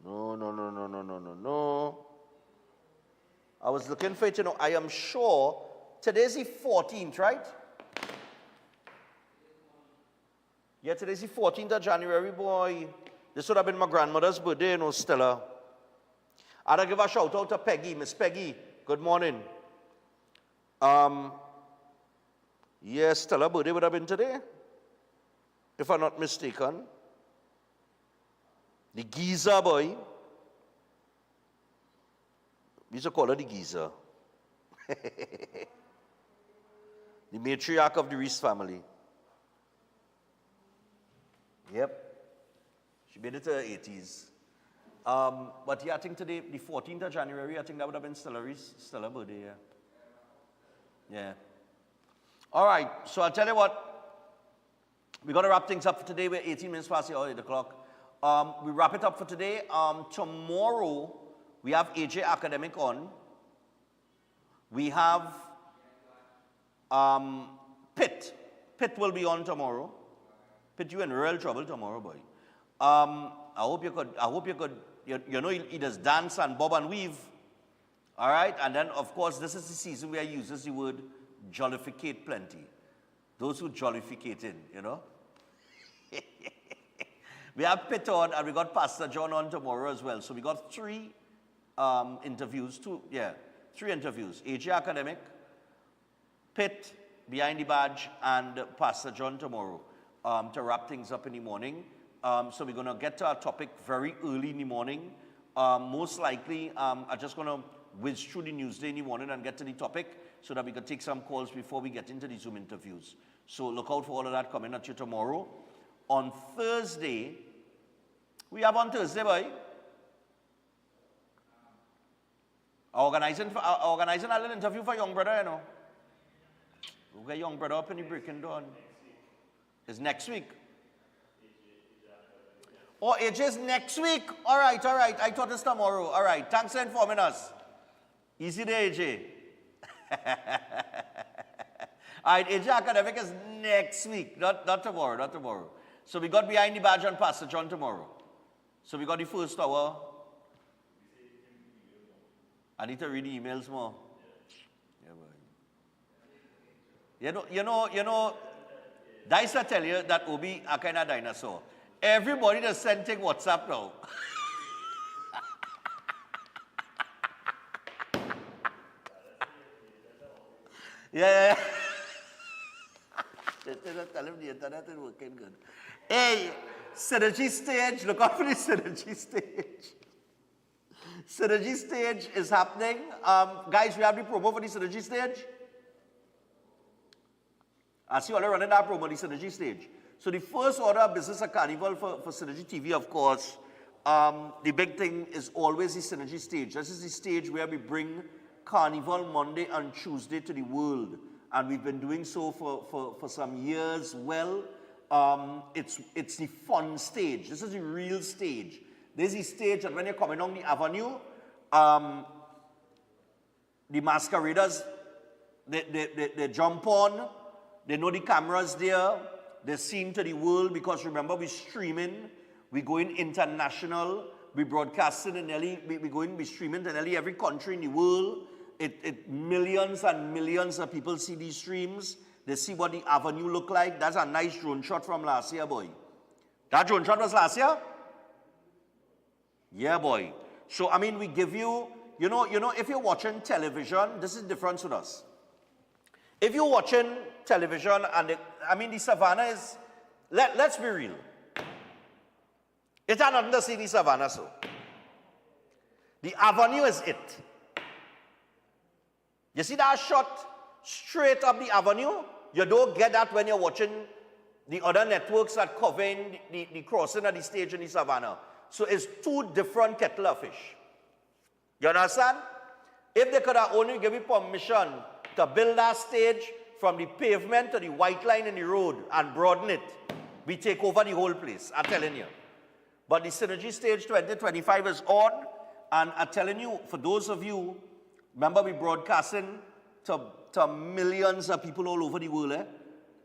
No. I was looking for it, you know. I am sure today's the 14th, right? Yeah, today's the 14th of January, boy. This would have been my grandmother's birthday, you know, Stella. I'd give a shout out to Peggy, Miss Peggy. Good morning. Yeah, Stella's birthday would have been today, if I'm not mistaken. The geezer, boy. We used to call her the geezer. The matriarch of the Reis family. Yep. She made it to her 80s. But yeah, I think today, the 14th of January, I think that would have been Stella's birthday, yeah. Yeah. All right, so I'll tell you what. We're going to wrap things up for today. We're 18 minutes past the hour, 8 o'clock. We wrap it up for today. Tomorrow, we have AJ Academic on. We have Pitt. Pitt will be on tomorrow. Pitt, you're in real trouble tomorrow, boy. I hope you could, you know, he does dance and bob and weave. All right? And then, of course, this is the season where he uses the word jollificate plenty. Those who jollificating, you know? We have Pitt on, and we got Pastor John on tomorrow as well. So we got three interviews. Three interviews. AJ Academic, Pitt, Behind the Badge, and Pastor John tomorrow to wrap things up in the morning. So we're going to get to our topic very early in the morning. Most likely, I'm just going to whiz through the Newsday in the morning and get to the topic so that we can take some calls before we get into the Zoom interviews. So look out for all of that coming at you tomorrow. On Thursday, we have on Thursday, boy. Organizing a little interview for young brother, you know. We'll get young brother up in the Breaking Dawn. It's next week. Oh, AJ's next week. All right. I thought it's tomorrow. All right. Thanks for informing us. Easy there, AJ. All right, AJ Academic is next week, not tomorrow. So we got Behind the Badge and Pastor John tomorrow. So we got the first hour. I need to read the emails more. Yeah, boy. You know, Dice I tell you that Obi a kind of dinosaur. Everybody just sending WhatsApp now. Yeah. Tell him the internet is working good. Hey, Synergy Stage, look out for the Synergy Stage. Synergy Stage is happening. Guys, we have the promo for the Synergy Stage. I see all running that promo, the Synergy Stage. So the first order of business at Carnival for Synergy TV, of course, the big thing is always the Synergy Stage. This is the stage where we bring Carnival Monday and Tuesday to the world. And we've been doing so for some years well. It's the fun stage. This is the real stage. This is the stage that when you're coming on the avenue, the masqueraders, they jump on, they know the camera's there, they're seen to the world because remember we're streaming, we're going international, we're broadcasting in we're streaming to nearly every country in the world. Millions and millions of people see these streams. They see what the avenue look like. That's a nice drone shot from last year, boy. That drone shot was last year? Yeah, boy. So, I mean, we give you, you know, if you're watching television, this is the difference with us. If you're watching television and, the savannah is, let's be real. It's not to see the savannah, so. The avenue is it. You see that shot straight up the avenue? You don't get that when you're watching the other networks that covering the crossing of the stage in the savannah. So it's two different kettle of fish. You understand? If they could have only given you permission to build that stage from the pavement to the white line in the road and broaden it, we take over the whole place, I'm telling you. But the Synergy Stage 2025 is on, and I'm telling you, for those of you, remember we broadcasting to millions of people all over the world,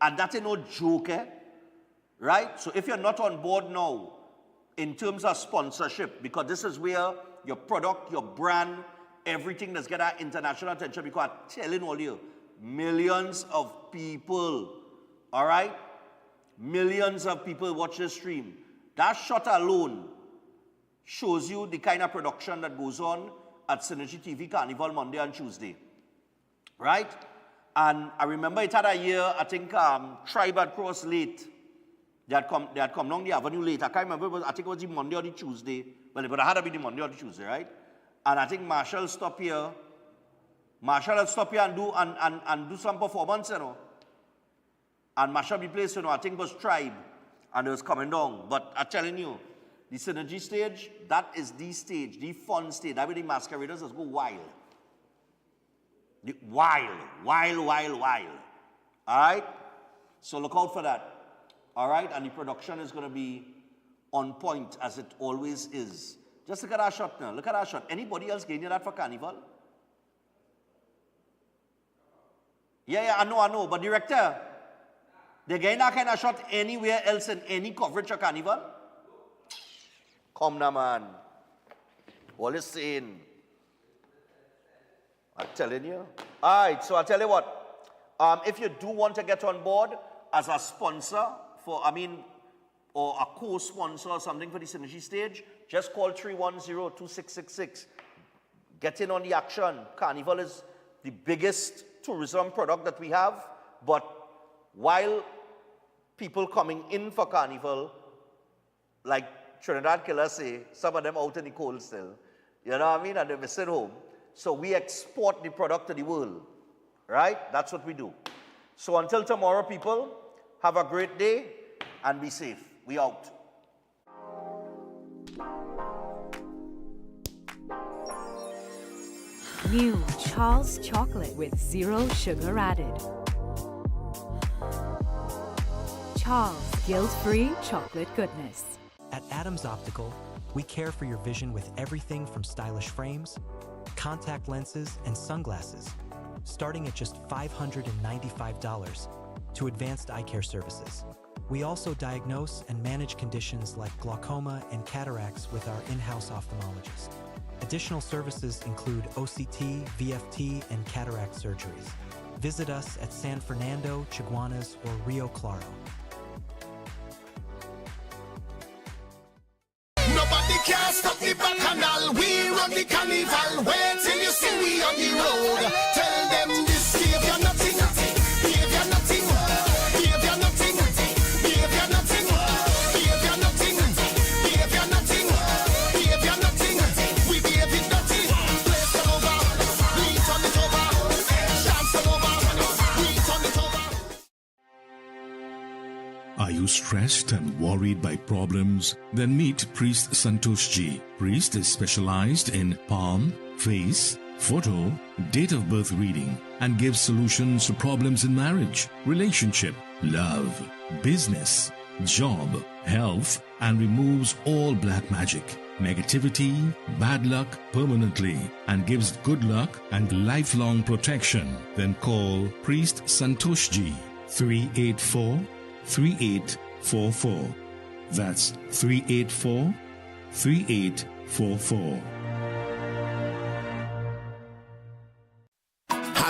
and that ain't no joke, right? So if you're not on board now, in terms of sponsorship, because this is where your product, your brand, everything that's get our international attention, because I'm telling all you, millions of people, all right? Millions of people watch this stream. That shot alone shows you the kind of production that goes on at Synergy TV Carnival Monday and Tuesday, right? And I remember it had a year, I think Tribe had crossed late. They had come down the avenue late. I can't remember, I think it was the Monday or the Tuesday. Well, it had to be the Monday or the Tuesday, right? And I think Marshall stopped here. Marshall had stopped here and do some performance, you know. And Marshall be placed, you know, I think it was Tribe. And it was coming down. But I'm telling you, the Synergy Stage, that is the stage, the fun stage. That way the masqueraders just go wild. Wild. All right? So look out for that. All right? And the production is going to be on point, as it always is. Just look at our shot now. Look at our shot. Anybody else getting that for Carnival? Yeah, I know. But director, they're getting that kind of shot anywhere else in any coverage of Carnival? Come now, man. All is saying. I'm telling you. All right, so I'll tell you what. If you do want to get on board as a sponsor or a co-sponsor or something for the Synergy Stage, just call 310-2666. Get in on the action. Carnival is the biggest tourism product that we have, but while people coming in for Carnival, like Trinidad Killer say, some of them out in the cold still, you know what I mean, and they're missing home. So we export the product to the world, right? That's what we do. So until tomorrow, people, have a great day and be safe. We out. New Charles chocolate with 0 sugar added. Charles guilt-free chocolate goodness. At Adams Optical, we care for your vision with everything from stylish frames, contact lenses, and sunglasses, starting at just $595, to advanced eye care services. We also diagnose and manage conditions like glaucoma and cataracts with our in-house ophthalmologist. Additional services include OCT, VFT, and cataract surgeries. Visit us at San Fernando, Chaguanas, or Rio Claro. Nobody can stop the Bacchanal. We run the Carnival. Wait till you see we on the road. Tell them this, give you nothing, give you nothing, give you nothing, give you nothing, give you nothing, give you nothing, give you nothing. We give it nothing. Place them over, we turn it over. Dance them over, we turn it over. Are you stressed and worried by problems? Then meet Priest Santosh Ji. Priest is specialized in palm, face, photo, date of birth reading, and gives solutions to problems in marriage, relationship, love, business, job, health, and removes all black magic, negativity, bad luck permanently, and gives good luck and lifelong protection. Then call Priest Santosh Ji, 384-3844. That's 384-3844.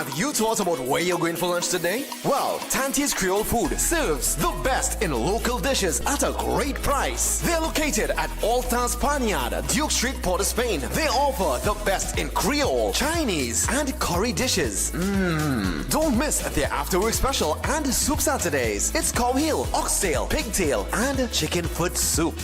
Have you thought about where you're going for lunch today? Well, Tante's Creole Food serves the best in local dishes at a great price. They're located at Alta's Panyard, Duke Street, Port of Spain. They offer the best in Creole, Chinese, and curry dishes. Don't miss their after-work special and soup Saturdays. It's cow heel, oxtail, pigtail, and chicken foot soup.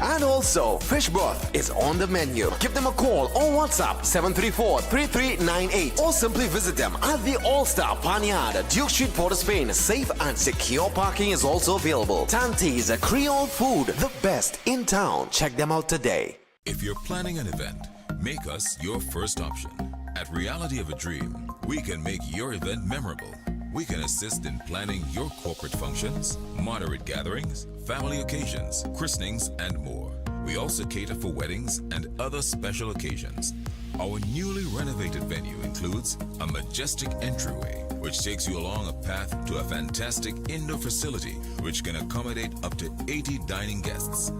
And also, fish broth is on the menu. Give them a call or WhatsApp 734-3398 or simply visit them at the All-Star Panyard, Duke Street, Port of Spain. Safe and secure parking is also available. Tante's Creole Food, the best in town. Check them out today. If you're planning an event, make us your first option. At Reality of a Dream, we can make your event memorable. We can assist in planning your corporate functions, moderate gatherings, family occasions, christenings, and more. We also cater for weddings and other special occasions. Our newly renovated venue includes a majestic entryway, which takes you along a path to a fantastic indoor facility which can accommodate up to 80 dining guests.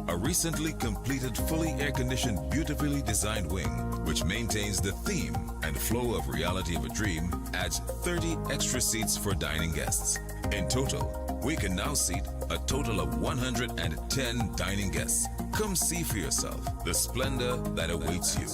A recently completed fully air-conditioned, beautifully designed wing, which maintains the theme and flow of Reality of a Dream, adds 30 extra seats for dining guests. In total, we can now seat a total of 110 dining guests. Come see for yourself the splendor that awaits you.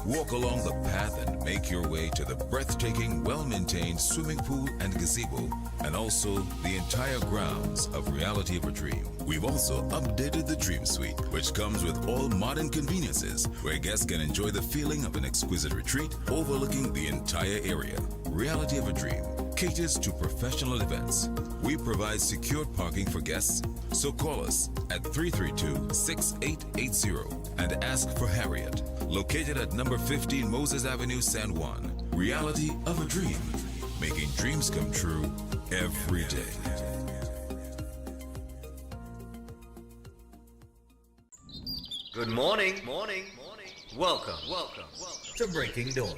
Walk along the path and make your way to the breathtaking, well-maintained swimming pool and gazebo, and also the entire grounds of Reality of a Dream. We've also updated the Dream Suite, which comes with all modern conveniences, where guests can enjoy the feeling of an exquisite retreat overlooking the entire area. Reality of a Dream caters to professional events. We provide secured parking for guests, so call us at 332-6880 and ask for Harriet, located at number 15 Moses Avenue, San Juan. Reality of a Dream, making dreams come true every day. Good morning. Welcome to Breaking Dawn.